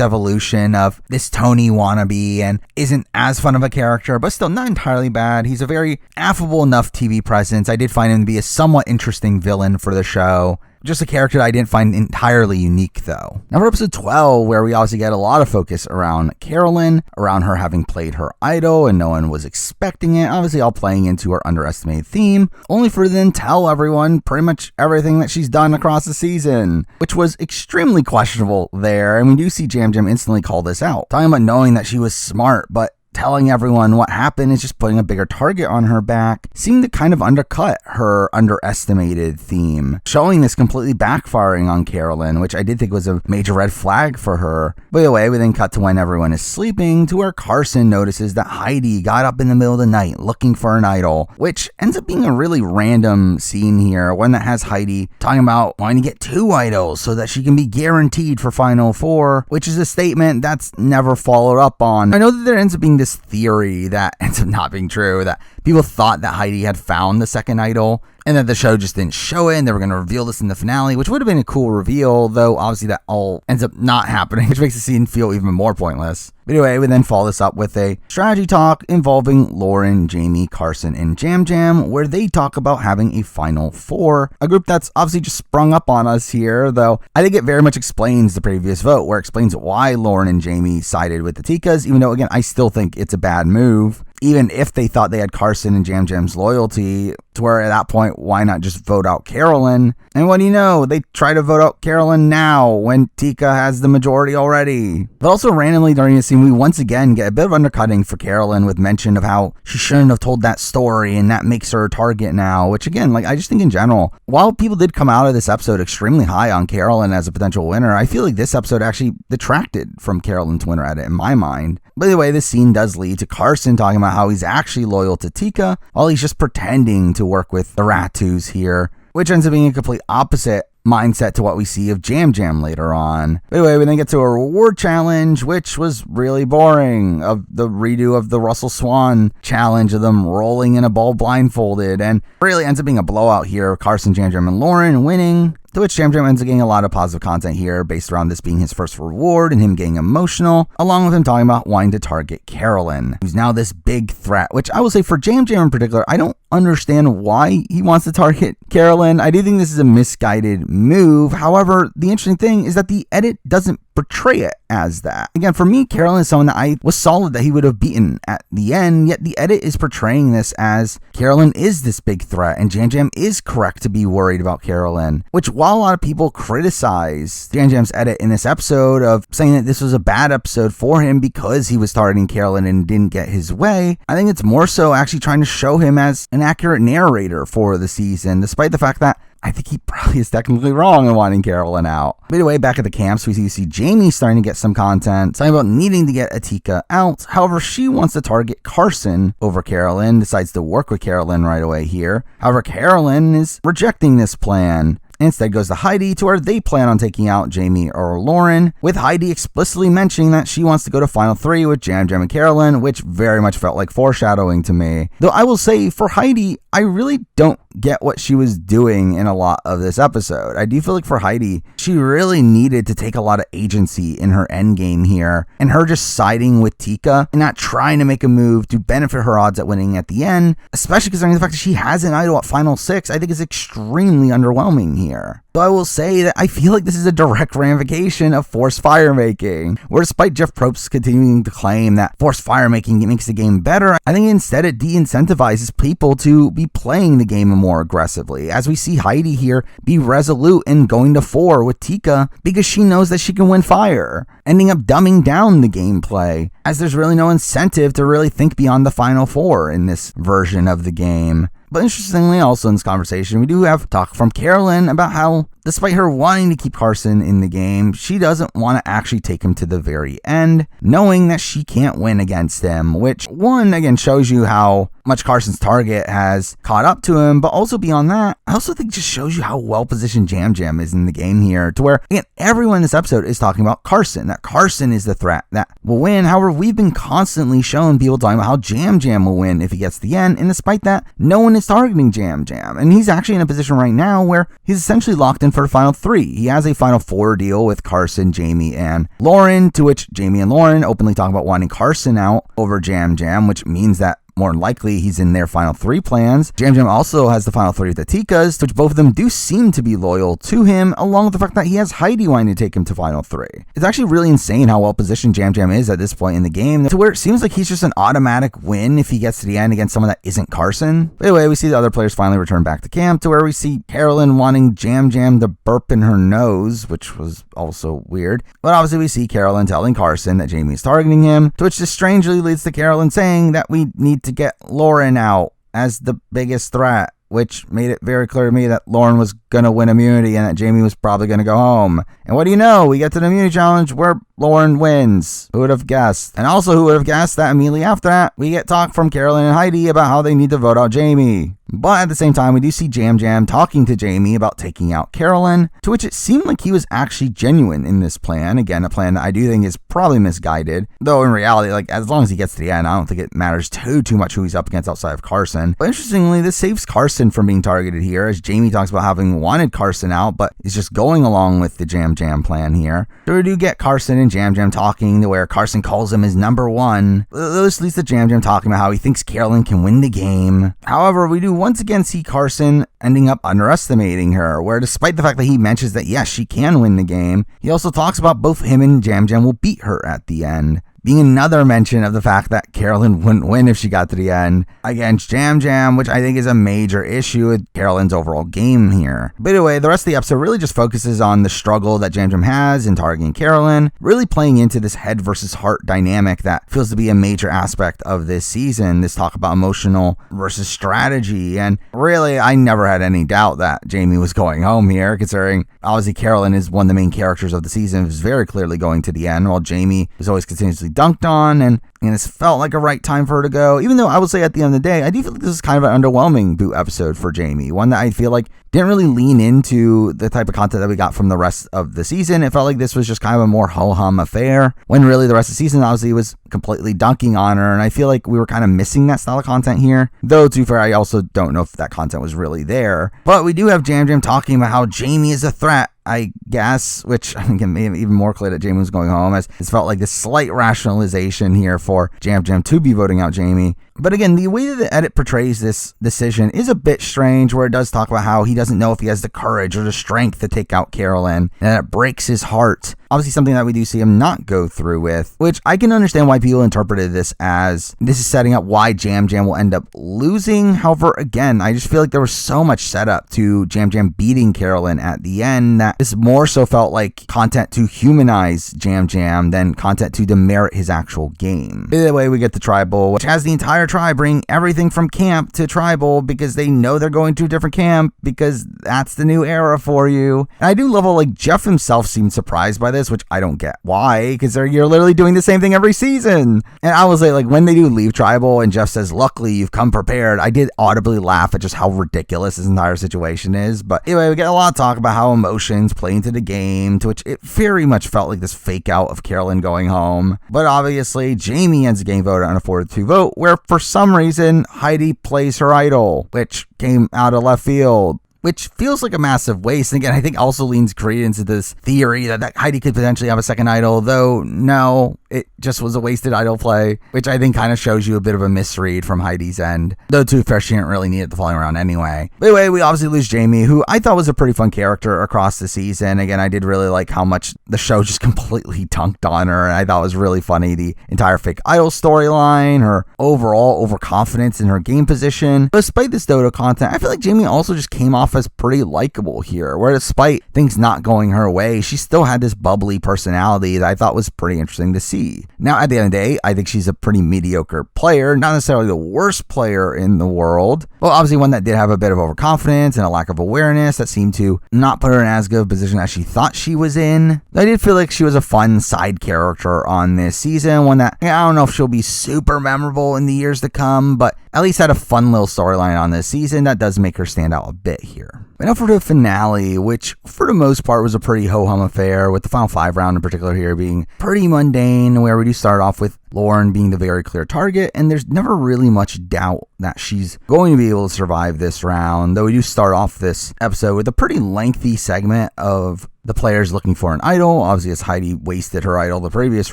evolution of this Tony wannabe and isn't as fun of a character, but still not entirely bad. He's a very affable enough TV presence. I did find him to be a somewhat interesting villain for the show. Just a character that I didn't find entirely unique, though. Now for episode 12, where we obviously get a lot of focus around Carolyn, around her having played her idol and no one was expecting it, obviously all playing into her underestimated theme, only for then tell everyone pretty much everything that she's done across the season, which was extremely questionable there, and we do see Jam Jam instantly call this out, talking about knowing that she was smart, but telling everyone what happened is just putting a bigger target on her back, seemed to kind of undercut her underestimated theme, showing this completely backfiring on Carolyn, which I did think was a major red flag for her. By the way, we then cut to when everyone is sleeping, to where Carson notices that Heidi got up in the middle of the night looking for an idol, which ends up being a really random scene here, one that has Heidi talking about wanting to get 2 idols so that she can be guaranteed for Final Four, which is a statement that's never followed up on. I know that there ends up being this theory that ends up not being true, that people thought that Heidi had found the second idol and that the show just didn't show it and they were going to reveal this in the finale, which would have been a cool reveal, though obviously that all ends up not happening, which makes the scene feel even more pointless. But anyway, we then follow this up with a strategy talk involving Lauren, Jamie, Carson, and Jam Jam, where they talk about having a Final Four, a group that's obviously just sprung up on us here, though I think it very much explains the previous vote, where it explains why Lauren and Jamie sided with the Tikas, even though, again, I still think it's a bad move. even if they thought they had Carson and Yam Yam's loyalty, to where at that point, why not just vote out Carolyn? And what do you know? They try to vote out Carolyn now when Tika has the majority already. But also randomly during the scene, we once again get a bit of undercutting for Carolyn with mention of how she shouldn't have told that story and that makes her a target now, which again, like I just think in general, while people did come out of this episode extremely high on Carolyn as a potential winner, I feel like this episode actually detracted from Carolyn's winner edit in my mind. By the way, this scene does lead to Carson talking about how he's actually loyal to Tika while he's just pretending to work with the Ratus here, which ends up being a complete opposite mindset to what we see of Yam Yam later on. Anyway, we then get to a reward challenge, which was really boring, of the redo of the Russell Swan challenge of them rolling in a ball blindfolded, and really ends up being a blowout here, Carson, Yam Yam, and Lauren winning. To which Yam Yam ends up getting a lot of positive content here based around this being his first reward and him getting emotional, along with him talking about wanting to target Carolyn, who's now this big threat, which I will say for Yam Yam in particular, I don't understand why he wants to target Carolyn. I do think this is a misguided move. However, the interesting thing is that the edit doesn't portray it as that. Again, for me, Carolyn is someone that I was solid that he would have beaten at the end, yet the edit is portraying this as Carolyn is this big threat, and Yam Yam is correct to be worried about Carolyn, which while a lot of people criticize Yam Yam's edit in this episode of saying that this was a bad episode for him because he was targeting Carolyn and didn't get his way, I think it's more so actually trying to show him as an accurate narrator for the season, despite the fact that I think he probably is technically wrong in wanting Carolyn out. By the way, back at the camps, we see Jamie starting to get some content, talking about needing to get Tika out. However, she wants to target Carson over Carolyn, decides to work with Carolyn right away here. However, Carolyn is rejecting this plan. Instead goes to Heidi, to where they plan on taking out Jamie or Lauren, with Heidi explicitly mentioning that she wants to go to Final 3 with Yam Yam and Carolyn, which very much felt like foreshadowing to me. Though I will say, for Heidi, I really don't get what she was doing in a lot of this episode. I do feel like for Heidi, she really needed to take a lot of agency in her endgame here, and her just siding with Tika and not trying to make a move to benefit her odds at winning at the end, especially considering the fact that she has an idol at Final 6, I think is extremely underwhelming here. So I will say that I feel like this is a direct ramification of forced fire making, where despite Jeff Probst continuing to claim that forced fire making makes the game better, I think instead it de-incentivizes people to be playing the game more aggressively, as we see Heidi here be resolute in going to 4 with Tika because she knows that she can win fire, ending up dumbing down the gameplay, as there's really no incentive to really think beyond the Final 4 in this version of the game. But interestingly, also in this conversation, we do have talk from Carolyn about how, despite her wanting to keep Carson in the game, she doesn't want to actually take him to the very end, knowing that she can't win against him, which, one, again, shows you how much Carson's target has caught up to him, but also beyond that, I also think just shows you how well-positioned Yam Yam is in the game here, to where, again, everyone in this episode is talking about Carson, that Carson is the threat that will win. However, we've been constantly showing people talking about how Yam Yam will win if he gets to the end, and despite that, no one is targeting Yam Yam, and he's actually in a position right now where he's essentially locked in for the Final 3. He has a Final 4 deal with Carson, Jamie, and Lauren, to which Jamie and Lauren openly talk about wanting Carson out over Yam Yam, which means that more than likely he's in their Final 3 plans. Yam Yam also has the Final 3 with the Tikas, which both of them do seem to be loyal to him, along with the fact that he has Heidi wanting to take him to Final 3. It's actually really insane how well positioned Yam Yam is at this point in the game, to where it seems like he's just an automatic win if he gets to the end against someone that isn't Carson. But anyway, we see the other players finally return back to camp, to where we see Carolyn wanting Yam Yam to burp in her nose, which was also weird. But obviously we see Carolyn telling Carson that Jamie is targeting him, to which just strangely leads to Carolyn saying that we need to get Lauren out as the biggest threat, which made it very clear to me that Lauren was going to win immunity and that Jamie was probably going to go home. And what do you know? We get to the immunity challenge where Lauren wins. Who would have guessed? And also, who would have guessed that immediately after that, we get talk from Carolyn and Heidi about how they need to vote out Jamie. But at the same time, we do see Yam Yam talking to Jamie about taking out Carolyn, to which it seemed like he was actually genuine in this plan. Again, a plan that I do think is probably misguided, though in reality, like, as long as he gets to the end, I don't think it matters too much who he's up against outside of Carson. But interestingly, this saves Carson from being targeted here, as Jamie talks about having wanted Carson out, but is just going along with the Yam Yam plan here. So we do get Carson and Yam Yam talking, to where Carson calls him his number 1. This leads to Yam Yam talking about how he thinks Carolyn can win the game. However, we do once again see Carson ending up underestimating her, where despite the fact that he mentions that yes, she can win the game, he also talks about both him and Yam Yam will beat her at the end. being another mention of the fact that Carolyn wouldn't win if she got to the end against Yam Yam, which I think is a major issue with Carolyn's overall game here. But anyway, the rest of the episode really just focuses on the struggle that Yam Yam has in targeting Carolyn, really playing into this head versus heart dynamic that feels to be a major aspect of this season, this talk about emotional versus strategy. And really, I never had any doubt that Jamie was going home here, considering obviously Carolyn is one of the main characters of the season, was very clearly going to the end, while Jamie was always continuously dunked on, and it felt like a right time for her to go, even though I would say at the end of the day, I do feel like this is kind of an underwhelming boot episode for Jamie, one that I feel like didn't really lean into the type of content that we got from the rest of the season. It felt like this was just kind of a more ho-hum affair, when really the rest of the season obviously was completely dunking on her, and I feel like we were kind of missing that style of content here, though to be fair, I also don't know if that content was really there. But we do have Yam Yam talking about how Jamie is a threat, I guess, which I think made it even more clear that Jamie was going home, as it felt like this slight rationalization here for Yam Yam to be voting out Jamie. But again, the way that the edit portrays this decision is a bit strange, where it does talk about how he doesn't know if he has the courage or the strength to take out Carolyn, and it breaks his heart. Obviously something that we do see him not go through with, which I can understand why people interpreted this as this is setting up why Yam Yam will end up losing. However, again, I just feel like there was so much setup to Yam Yam beating Carolyn at the end that this more so felt like content to humanize Yam Yam than content to demerit his actual game. Either way, we get the tribal, which has the entire tribe bring everything from camp to tribal because they know they're going to a different camp because that's the new era for you. And I do love how like Jeff himself seemed surprised by this, which I don't get why, because you're literally doing the same thing every season. And I was like when they do leave tribal and Jeff says, "Luckily you've come prepared," I did audibly laugh at just how ridiculous this entire situation is. But anyway, we get a lot of talk about how emotions play into the game, to which it very much felt like this fake out of Carolyn going home. But obviously Jamie ends the game voted on a 4-2 vote, where for some reason Heidi plays her idol, which came out of left field, which feels like a massive waste. And again, I think also leans credence to this theory that Heidi could potentially have a second idol, though no, it just was a wasted idol play, which I think kind of shows you a bit of a misread from Heidi's end, though to be fair, she didn't really need it the following round anyway. But anyway, we obviously lose Jamie, who I thought was a pretty fun character across the season. Again, I did really like how much the show just completely dunked on her, and I thought it was really funny the entire fake idol storyline, her overall overconfidence in her game position. But despite this Dodo content, I feel like Jamie also just came off as pretty likable here, where despite things not going her way, she still had this bubbly personality that I thought was pretty interesting to see. Now, at the end of the day, I think she's a pretty mediocre player, not necessarily the worst player in the world, but obviously one that did have a bit of overconfidence and a lack of awareness that seemed to not put her in as good a position as she thought she was in. I did feel like she was a fun side character on this season, one that I don't know if she'll be super memorable in the years to come, but at least had a fun little storyline on this season that does make her stand out a bit here. And now for the finale, which for the most part was a pretty ho-hum affair, with the final 5 round in particular here being pretty mundane, where we do start off with Lauren being the very clear target, and there's never really much doubt that she's going to be able to survive this round, though we do start off this episode with a pretty lengthy segment of the players looking for an idol, obviously as Heidi wasted her idol the previous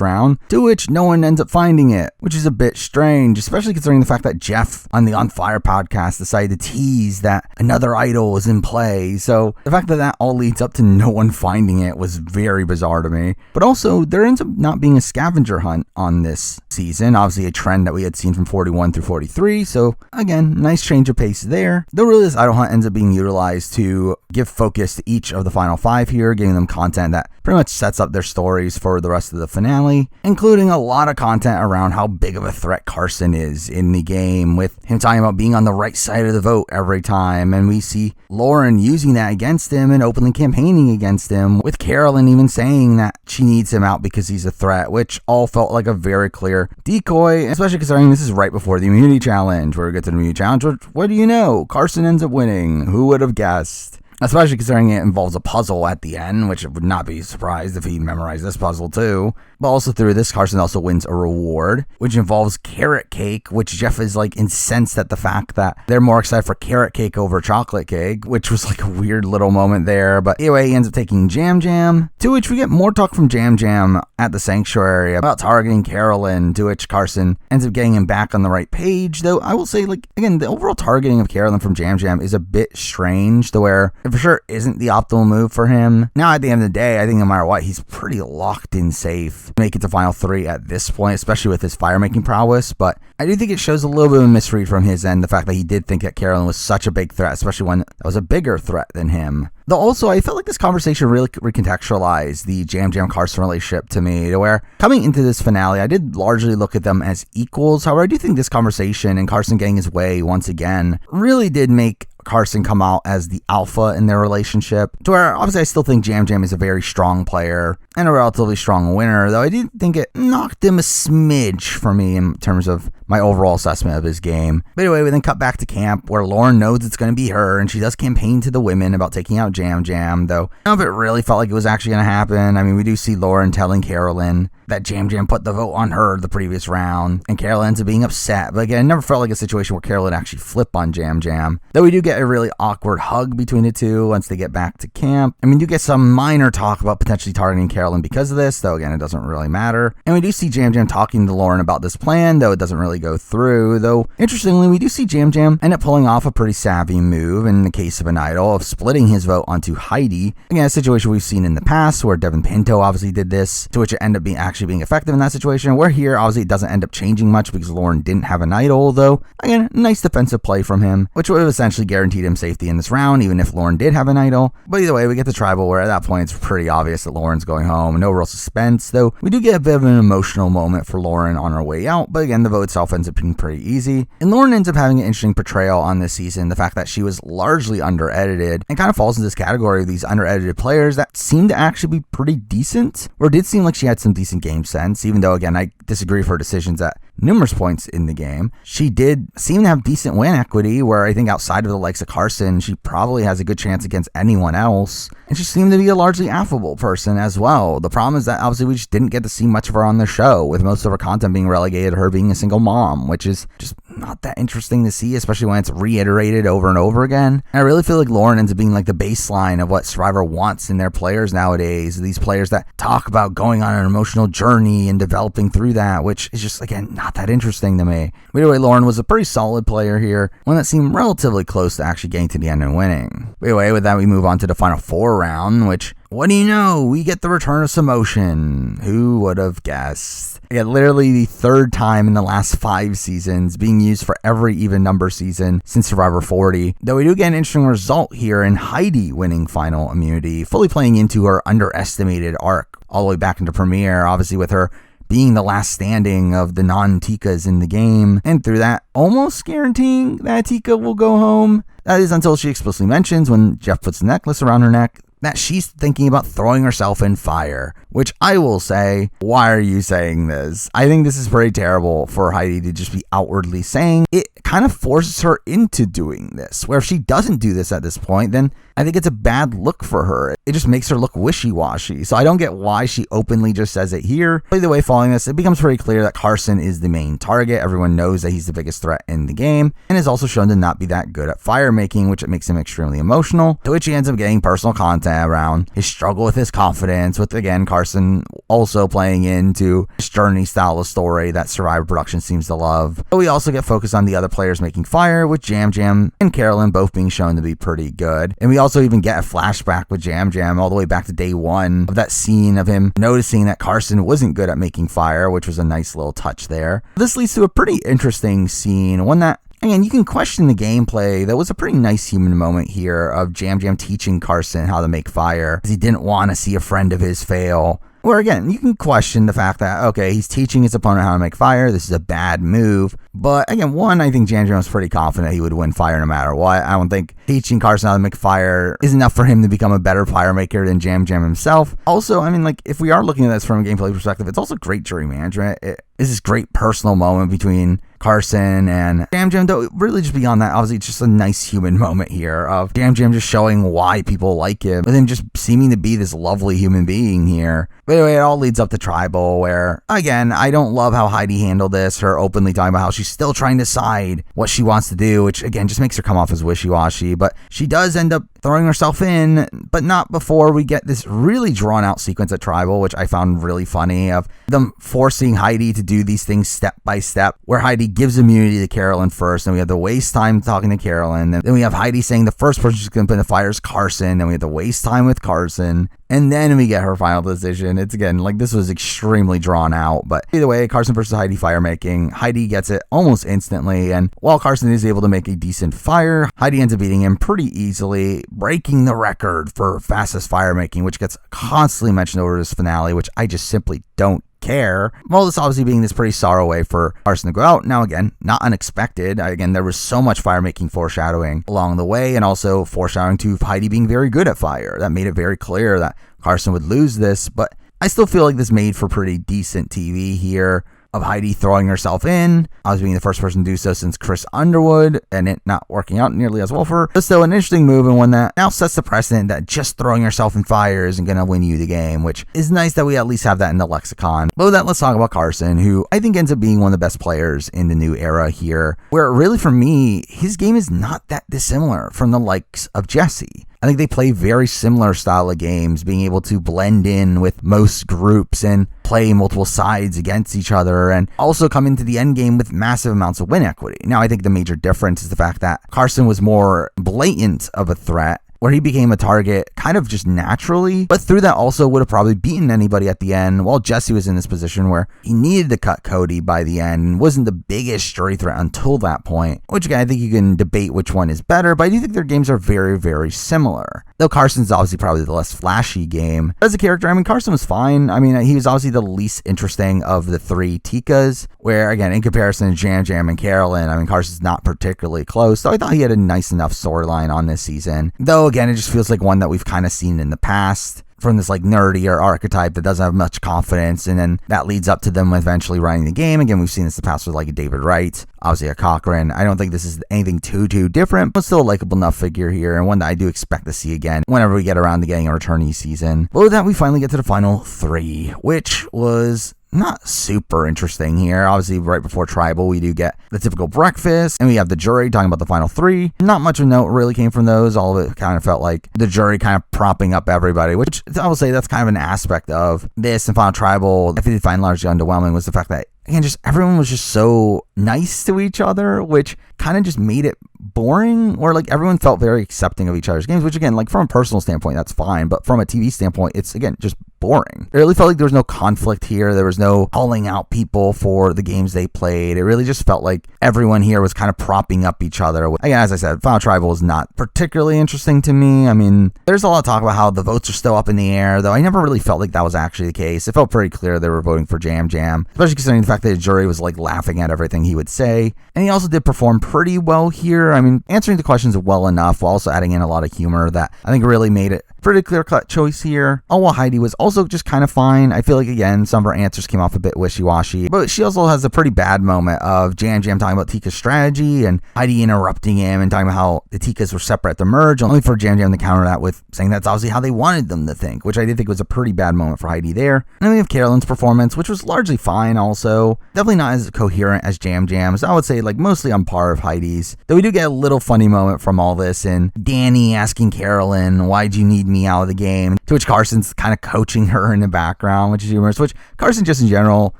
round, to which no one ends up finding it, which is a bit strange, especially considering the fact that Jeff on the On Fire podcast decided to tease that another idol was in play. So the fact that that all leads up to no one finding it was very bizarre to me. But also, there ends up not being a scavenger hunt on this season, obviously a trend that we had seen from 41 through 43, so again, nice change of pace there. Though really this idol hunt ends up being utilized to give focus to each of the final 5 here, giving them content that pretty much sets up their stories for the rest of the finale, including a lot of content around how big of a threat Carson is in the game, with him talking about being on the right side of the vote every time, and we see Lauren using that against him and openly campaigning against him, with Carolyn even saying that she needs him out because he's a threat, which all felt like a very clear decoy, especially considering this is right before the immunity challenge, where we get to the immunity challenge, which, what do you know, Carson ends up winning. Who would have guessed? Especially considering it involves a puzzle at the end, which I would not be surprised if he memorized this puzzle too. But also through this, Carson also wins a reward, which involves carrot cake, which Jeff is like incensed at the fact that they're more excited for carrot cake over chocolate cake, which was like a weird little moment there. But anyway, he ends up taking Yam Yam, to which we get more talk from Yam Yam at the sanctuary about targeting Carolyn, to which Carson ends up getting him back on the right page. Though I will say, like, again, the overall targeting of Carolyn from Yam Yam is a bit strange, to where it for sure isn't the optimal move for him. Now, at the end of the day, I think no matter what, he's pretty locked in safe. enough to make it to Final 3 at this point, especially with his fire-making prowess, but I do think it shows a little bit of a misread from his end, the fact that he did think that Carolyn was such a big threat, especially one that was a bigger threat than him. Though also, I felt like this conversation really recontextualized the Yam Yam Carson relationship to me, to where coming into this finale, I did largely look at them as equals. However, I do think this conversation and Carson getting his way once again really did make Carson come out as the alpha in their relationship, to where obviously I still think Yam Yam is a very strong player and a relatively strong winner, though I did think it knocked him a smidge for me in terms of my overall assessment of his game. But anyway, we then cut back to camp where Lauren knows it's going to be her, and she does campaign to the women about taking out Yam Yam, though none of it really felt like it was actually going to happen. I mean, we do see Lauren telling Carolyn that Yam Yam put the vote on her the previous round, and Carolyn ends up being upset. But again, it never felt like a situation where Carolyn actually flipped on Yam Yam, though we do get a really awkward hug between the two once they get back to camp. I mean, we do get some minor talk about potentially targeting Carolyn because of this, though again, it doesn't really matter. And we do see Yam Yam talking to Lauren about this plan, though it doesn't really go through. Though, interestingly, we do see Yam Yam end up pulling off a pretty savvy move in the case of an idol of splitting his vote onto Heidi. Again, a situation we've seen in the past where Devin Pinto obviously did this, to which it ended up actually being effective in that situation, where here, obviously, it doesn't end up changing much because Lauren didn't have an idol, though, again, nice defensive play from him, which would have essentially guaranteed him safety in this round, even if Lauren did have an idol. But either way, we get the tribal where at that point, it's pretty obvious that Lauren's going home, no real suspense, though we do get a bit of an emotional moment for Lauren on her way out, but again, the vote itself ends up being pretty easy. And Lauren ends up having an interesting portrayal on this season, the fact that she was largely under-edited, and kind of falls into this category of these under-edited players that seem to actually be pretty decent, or it did seem like she had some decent game sense, even though, again, I disagree with her decisions at numerous points in the game. She did seem to have decent win equity, where I think outside of the likes of Carson, she probably has a good chance against anyone else, and she seemed to be a largely affable person as well. The problem is that obviously we just didn't get to see much of her on the show, with most of her content being relegated to her being a single mom, which is just not that interesting to see, especially when it's reiterated over and over again. And I really feel like Lauren ends up being like the baseline of what Survivor wants in their players nowadays, these players that talk about going on an emotional journey and developing through that, which is just, again, not that interesting to me. But anyway, Lauren was a pretty solid player here, one that seemed relatively close to actually getting to the end and winning. But anyway, with that, we move on to the Final 4 round, which, what do you know? We get the return of Samotion. Who would have guessed? Again, literally the third time in the last 5 seasons, being used for every even number season since Survivor 40. Though we do get an interesting result here in Heidi winning final immunity, fully playing into her underestimated arc all the way back into Premiere, obviously with her being the last standing of the non-Tikas in the game, and through that, almost guaranteeing that Tika will go home. That is until she explicitly mentions, when Jeff puts the necklace around her neck, that she's thinking about throwing herself in fire, which I will say, why are you saying this? I think this is pretty terrible for Heidi to just be outwardly saying. It kind of forces her into doing this, where if she doesn't do this at this point, then I think it's a bad look for her. It just makes her look wishy-washy. So I don't get why she openly just says it here. But either way, following this, it becomes pretty clear that Carson is the main target. Everyone knows that he's the biggest threat in the game, and is also shown to not be that good at fire making, which makes him extremely emotional, to which he ends up getting personal content around his struggle with his confidence, with, again, Carson also playing into his journey style of story that Survivor production seems to love. But we also get focused on the other players making fire, with Yam Yam and Carolyn both being shown to be pretty good. And we also even get a flashback with Yam Yam all the way back to day 1 of that scene of him noticing that Carson wasn't good at making fire, which was a nice little touch there. This leads to a pretty interesting scene, one that, again, you can question the gameplay. That was a pretty nice human moment here of Yam Yam teaching Carson how to make fire, because he didn't want to see a friend of his fail. Where, again, you can question the fact that, okay, he's teaching his opponent how to make fire. This is a bad move. But, again, one, I think Yam Yam was pretty confident he would win fire no matter what. I don't think teaching Carson how to make fire is enough for him to become a better fire maker than Yam Yam himself. Also, I mean, like, if we are looking at this from a gameplay perspective, it's also great jury management. It is this great personal moment between Carson and Yam Yam, though really just beyond that, obviously it's just a nice human moment here of Yam Yam just showing why people like him, with him just seeming to be this lovely human being here. But anyway, it all leads up to Tribal, where, again, I don't love how Heidi handled this, her openly talking about how she's still trying to decide what she wants to do, which, again, just makes her come off as wishy-washy, but she does end up throwing herself in, but not before we get this really drawn-out sequence at Tribal, which I found really funny, of them forcing Heidi to do these things step by step, where Heidi gives immunity to Carolyn first, and we have to waste time talking to Carolyn, then we have Heidi saying the first person she's going to put in the fire is Carson, then we have to waste time with Carson, And then we get her final decision. It's again, like this was extremely drawn out. But either way, Carson versus Heidi fire making. Heidi gets it almost instantly. And while Carson is able to make a decent fire, Heidi ends up beating him pretty easily, breaking the record for fastest fire making, which gets constantly mentioned over this finale, which I just simply don't care. Well, this obviously being this pretty sorrow way for Carson to go out. Now, again, not unexpected. Again, there was so much fire making foreshadowing along the way, and also foreshadowing to Heidi being very good at fire. That made it very clear that Carson would lose this, but I still feel like this made for pretty decent TV here, of Heidi throwing herself in. I was being the first person to do so since Chris Underwood, and it not working out nearly as well for her. So an interesting move, and one that now sets the precedent that just throwing yourself in fire isn't going to win you the game, which is nice that we at least have that in the lexicon. But with that, let's talk about Carson, who I think ends up being one of the best players in the new era here, where really for me, his game is not that dissimilar from the likes of Jesse. I think they play very similar style of games, being able to blend in with most groups and play multiple sides against each other, and also come into the end game with massive amounts of win equity. Now, I think the major difference is the fact that Carson was more blatant of a threat, where he became a target kind of just naturally, but through that also would have probably beaten anybody at the end, while Jesse was in this position where he needed to cut Cody by the end and wasn't the biggest jury threat until that point, which again, I think you can debate which one is better, but I do think their games are very, very similar. Though Carson's obviously probably the less flashy game. As a character, I mean, Carson was fine. I mean, he was obviously the least interesting of the three Tikas, where again, in comparison to Jam Jam and Carolyn, I mean, Carson's not particularly close, so I thought he had a nice enough storyline on this season. Though again, it just feels like one that we've kind of seen in the past, from this like nerdier archetype that doesn't have much confidence, and then that leads up to them eventually running the game. Again, we've seen this in the past with like a David Wright, obviously a Cochran. I don't think this is anything too different, but still a likable enough figure here, and one that I do expect to see again whenever we get around to getting a returnee season. But with that, we finally get to the final three, which was not super interesting here. Obviously, right before Tribal, we do get the typical breakfast, and we have the jury talking about the final three. Not much of note really came from those. All of it kind of felt like the jury kind of propping up everybody, which I will say that's kind of an aspect of this and Final Tribal. I did find largely underwhelming was the fact that, again, just everyone was just so nice to each other, which kind of just made it boring, or like everyone felt very accepting of each other's games, which again, like from a personal standpoint, that's fine, but from a TV standpoint, it's again just boring. It really felt like there was no conflict here. There was no calling out people for the games they played. It really just felt like everyone here was kind of propping up each other. Again, as I said, Final Tribal is not particularly interesting to me. I mean, there's a lot of talk about how the votes are still up in the air, though I never really felt like that was actually the case. It felt pretty clear they were voting for Jam Jam, especially considering the fact that the jury was like laughing at everything he would say. And he also did perform pretty well here. I mean, answering the questions well enough while also adding in a lot of humor that I think really made it pretty clear-cut choice here. Oh, well, Heidi was also just kind of fine. I feel like, again, some of her answers came off a bit wishy-washy, but she also has a pretty bad moment of Jam Jam talking about Tika's strategy and Heidi interrupting him and talking about how the Tikas were separate at the merge, only for Jam Jam to counter that with saying that's obviously how they wanted them to think, which I did think was a pretty bad moment for Heidi there. And then we have Carolyn's performance, which was largely fine also. Definitely not as coherent as Jam Jam's. I would say like mostly on par of Heidi's. Though we do get a little funny moment from all this, and Danny asking Carolyn, why'd you need me out of the game? To which Carson's kind of coaching her in the background, which is humorous, which Carson just in general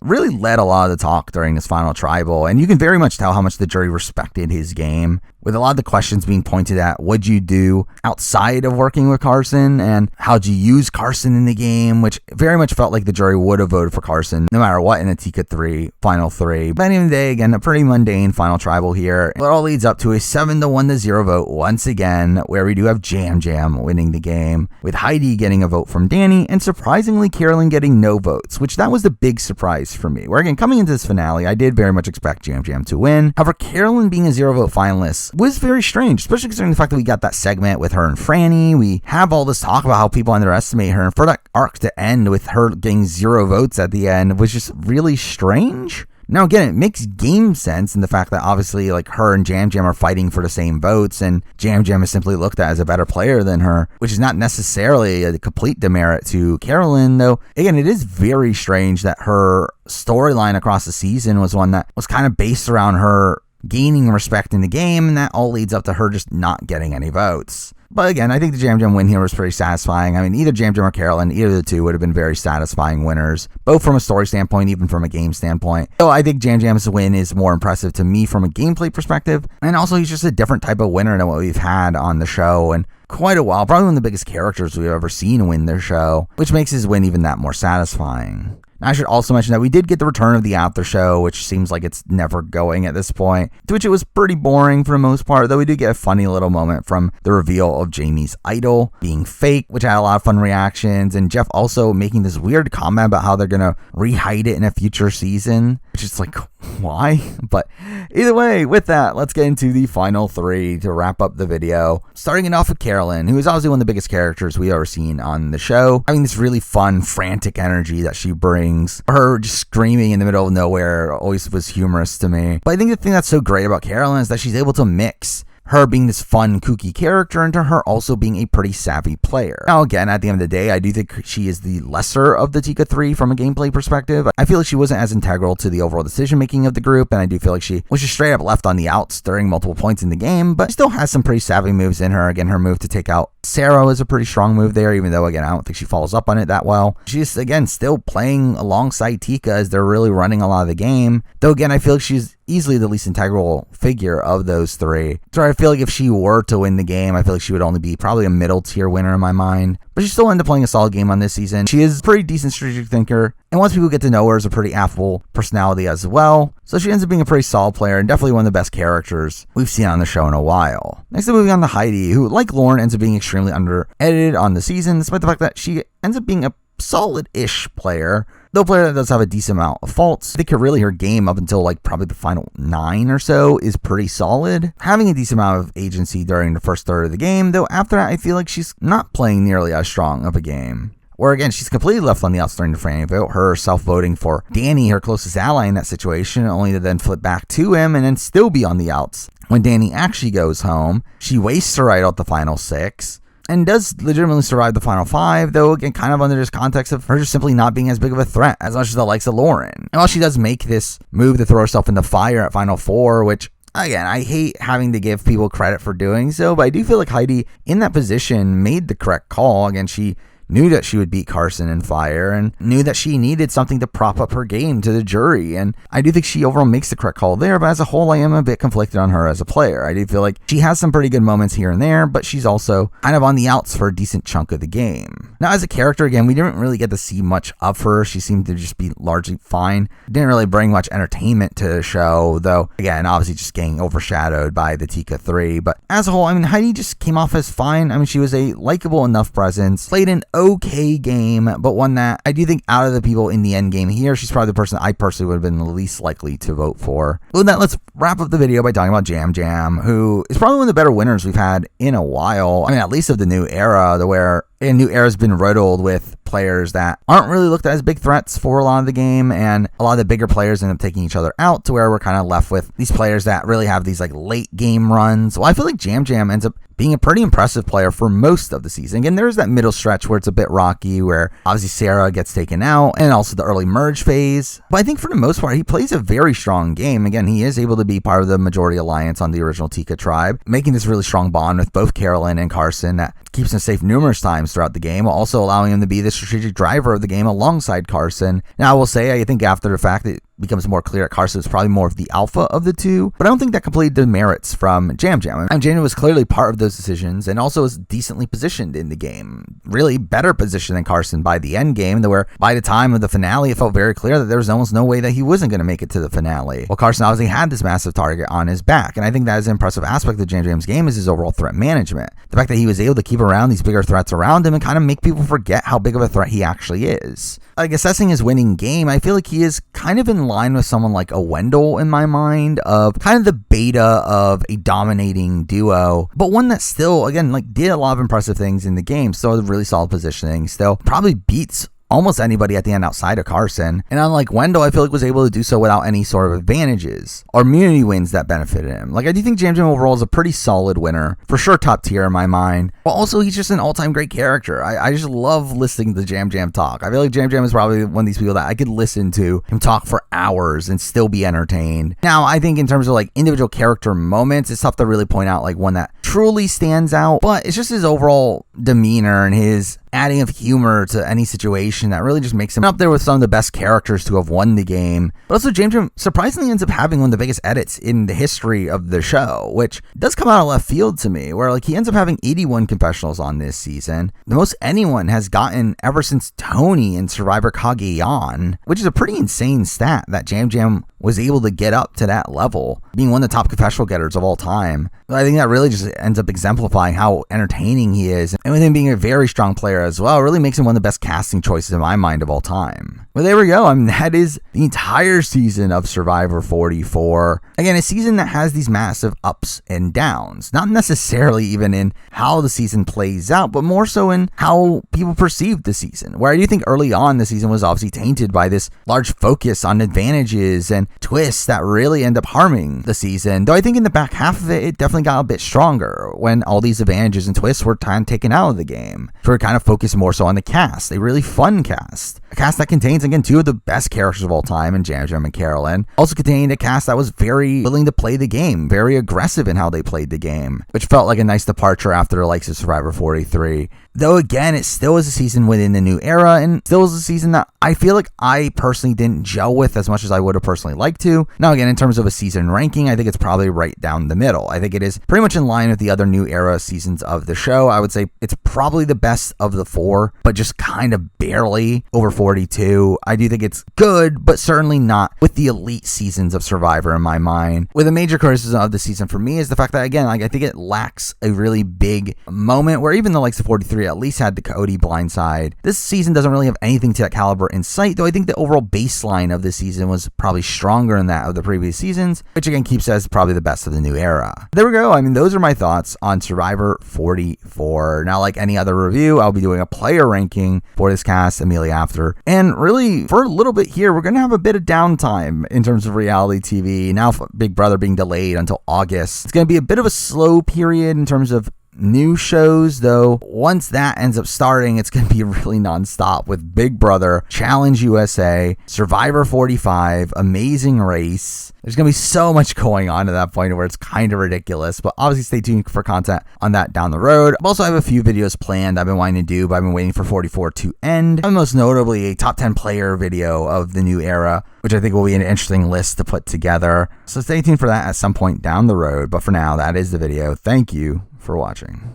really led a lot of the talk during this Final Tribal, and you can very much tell how much the jury respected his game, with a lot of the questions being pointed at what'd you do outside of working with Carson, and how'd you use Carson in the game, which very much felt like the jury would have voted for Carson no matter what in the Tika 3 final three. But at the end of the day, again, a pretty mundane Final Tribal here. It all leads up to a 7-1-0 vote once again, where we do have Jam Jam winning the game, with Heidi getting a vote from Danny, and surprisingly Carolyn getting no votes, which that was the big surprise for me. Where again, coming into this finale, I did very much expect Jam Jam to win. However, Carolyn being a 0-vote finalist was very strange, especially considering the fact that we got that segment with her and Franny. We have all this talk about how people underestimate her, and for that arc to end with her getting 0 votes at the end was just really strange. Now, again, it makes game sense in the fact that obviously like her and Jam Jam are fighting for the same votes, and Jam Jam is simply looked at as a better player than her, which is not necessarily a complete demerit to Carolyn, though. Again, it is very strange that her storyline across the season was one that was kind of based around her gaining respect in the game, and that all leads up to her just not getting any votes. But again, I think the Jam Jam win here was pretty satisfying. I mean, either Jam Jam or Carolyn, either of the two would have been very satisfying winners, both from a story standpoint, even from a game standpoint. So I think Jam Jam's win is more impressive to me from a gameplay perspective. And also, he's just a different type of winner than what we've had on the show in quite a while. Probably one of the biggest characters we've ever seen win their show, which makes his win even that more satisfying. I should also mention that we did get the return of the after show, which seems like it's never going at this point, to which it was pretty boring for the most part, though we did get a funny little moment from the reveal of Jamie's idol being fake, which had a lot of fun reactions, and Jeff also making this weird comment about how they're going to re-hide it in a future season, which is like, why? But either way, with that, let's get into the final three to wrap up the video. Starting it off with Carolyn, who is obviously one of the biggest characters we've ever seen on the show, having this really fun, frantic energy that she brings. Her just screaming in the middle of nowhere always was humorous to me. But I think the thing that's so great about Carolyn is that she's able to mix her being this fun, kooky character into her also being a pretty savvy player. Now, again, at the end of the day, I do think she is the lesser of the Tika 3 from a gameplay perspective. I feel like she wasn't as integral to the overall decision-making of the group, and I do feel like she was just straight up left on the outs during multiple points in the game, but she still has some pretty savvy moves in her. Again, her move to take out Sarah is a pretty strong move there, even though, again, I don't think she follows up on it that well. She's, again, still playing alongside Tika as they're really running a lot of the game. Though, again, I feel like she's easily the least integral figure of those three. So I feel like if she were to win the game, I feel like she would only be probably a middle tier winner in my mind. But she still ended up playing a solid game on this season. She is a pretty decent strategic thinker, and once people get to know her, is a pretty affable personality as well. So she ends up being a pretty solid player and definitely one of the best characters we've seen on the show in a while. Next up, moving on to Heidi, who, like Lauren, ends up being extremely under-edited on the season, despite the fact that she ends up being a solid-ish player, though a player that does have a decent amount of faults. I think really her game up until like probably the final 9 or so is pretty solid, having a decent amount of agency during the first third of the game, though after that I feel like she's not playing nearly as strong of a game. Where again, she's completely left on the outs during the Franny vote, her self-voting for Danny, her closest ally in that situation, only to then flip back to him and then still be on the outs. When Danny actually goes home, she wastes her right out the final 6, and does legitimately survive the final 5, though again kind of under this context of her just simply not being as big of a threat as much as the likes of Lauren. And while she does make this move to throw herself in the fire at final 4, which again, I hate having to give people credit for doing so, but I do feel like Heidi in that position made the correct call. Again, she knew that she would beat Carson in fire and knew that she needed something to prop up her game to the jury. And I do think she overall makes the correct call there, but as a whole, I am a bit conflicted on her as a player. I do feel like she has some pretty good moments here and there, but she's also kind of on the outs for a decent chunk of the game. Now, as a character, again, we didn't really get to see much of her. She seemed to just be largely fine. Didn't really bring much entertainment to the show, though, again, obviously just getting overshadowed by the Tika 3. But as a whole, I mean, Heidi just came off as fine. I mean, she was a likable enough presence, played an okay game, but one that I do think out of the people in the end game here, she's probably the person I personally would have been the least likely to vote for. With that, let's wrap up the video by talking about Jam Jam, who is probably one of the better winners we've had in a while. I mean, at least of the new era, where a new era has been riddled with players that aren't really looked at as big threats for a lot of the game, and a lot of the bigger players end up taking each other out, to where we're kind of left with these players that really have these like late game runs. Well, I feel like Jam Jam ends up being a pretty impressive player for most of the season. Again, there's that middle stretch where it's a bit rocky, where obviously Sarah gets taken out, and also the early merge phase. But I think for the most part, he plays a very strong game. Again, he is able to be part of the majority alliance on the original Tika tribe, making this really strong bond with both Carolyn and Carson that keeps him safe numerous times throughout the game, while also allowing him to be the strategic driver of the game alongside Carson. Now, I will say, I think after the fact, it becomes more clear that Carson is probably more of the alpha of the two, but I don't think that completely demerits from Jam Jam. And Jam Jam was clearly part of those decisions and also was decently positioned in the game. Really better position than Carson by the end game, where by the time of the finale, it felt very clear that there was almost no way that he wasn't going to make it to the finale. Well, Carson obviously had this massive target on his back, and I think that is an impressive aspect of Jam Jam's game is his overall threat management. The fact that he was able to keep around these bigger threats around him and kind of make people forget how big of a threat he actually is. Like, assessing his winning game, I feel like he is kind of in line with someone like a Wendell in my mind, of kind of the beta of a dominating duo, but one that still, again, like did a lot of impressive things in the game, still had really solid positioning, still probably beats almost anybody at the end outside of Carson. And unlike Wendell, I feel like was able to do so without any sort of advantages or immunity wins that benefited him. Like, I do think Jam Jam overall is a pretty solid winner. For sure top tier in my mind. But also, he's just an all-time great character. I just love listening to Jam Jam talk. I feel like Jam Jam is probably one of these people that I could listen to him talk for hours and still be entertained. Now, I think in terms of like individual character moments, it's tough to really point out like one that truly stands out, but it's just his overall demeanor and his adding of humor to any situation that really just makes him up there with some of the best characters to have won the game. But also, Jam Jam surprisingly ends up having one of the biggest edits in the history of the show, which does come out of left field to me, where like he ends up having 81 confessionals on this season, the most anyone has gotten ever since Tony in Survivor Cagayan, which is a pretty insane stat that Jam Jam was able to get up to that level, being one of the top confessional getters of all time. But I think that really just ends up exemplifying how entertaining he is, and with him being a very strong player as well, it really makes him one of the best casting choices in my mind of all time. Well, there we go. I mean, that is the entire season of Survivor 44. Again, a season that has these massive ups and downs, not necessarily even in how the season plays out, but more so in how people perceive the season, where I do think early on the season was obviously tainted by this large focus on advantages and twists that really end up harming the season. Though I think in the back half of it, it definitely got a bit stronger when all these advantages and twists were taken out of the game. So we're kind of focused more so on the cast, a really fun cast. A cast that contains, again, two of the best characters of all time in Jam Jam and Carolyn. Also contained a cast that was very willing to play the game, very aggressive in how they played the game, which felt like a nice departure after the likes of Survivor 43. Though again, it still is a season within the new era, and still is a season that I feel like I personally didn't gel with as much as I would have personally liked to. Now again, in terms of a season ranking, I think it's probably right down the middle. I think it is pretty much in line with the other new era seasons of the show. I would say it's probably the best of the four, but just kind of barely over 42. I do think it's good, but certainly not with the elite seasons of Survivor in my mind. With a major criticism of the season for me is the fact that, again, like I think it lacks a really big moment where even the likes of 43 at least had the Cody blindside. This season doesn't really have anything to that caliber in sight, though I think the overall baseline of this season was probably stronger than that of the previous seasons, which again keeps as probably the best of the new era. There we go. I mean, those are my thoughts on Survivor 44. Now, like any other review, I'll be doing a player ranking for this cast immediately after. And really, for a little bit here, we're going to have a bit of downtime in terms of reality TV. Now, Big Brother being delayed until August, it's going to be a bit of a slow period in terms of new shows, though once that ends up starting, it's going to be really nonstop with Big Brother, Challenge USA, Survivor 45, Amazing Race. There's going to be so much going on at that point where it's kind of ridiculous, but obviously stay tuned for content on that down the road. I also have a few videos planned I've been wanting to do, but I've been waiting for 44 to end. And most notably, a top 10 player video of the new era, which I think will be an interesting list to put together. So stay tuned for that at some point down the road. But for now, that is the video. Thank you for watching.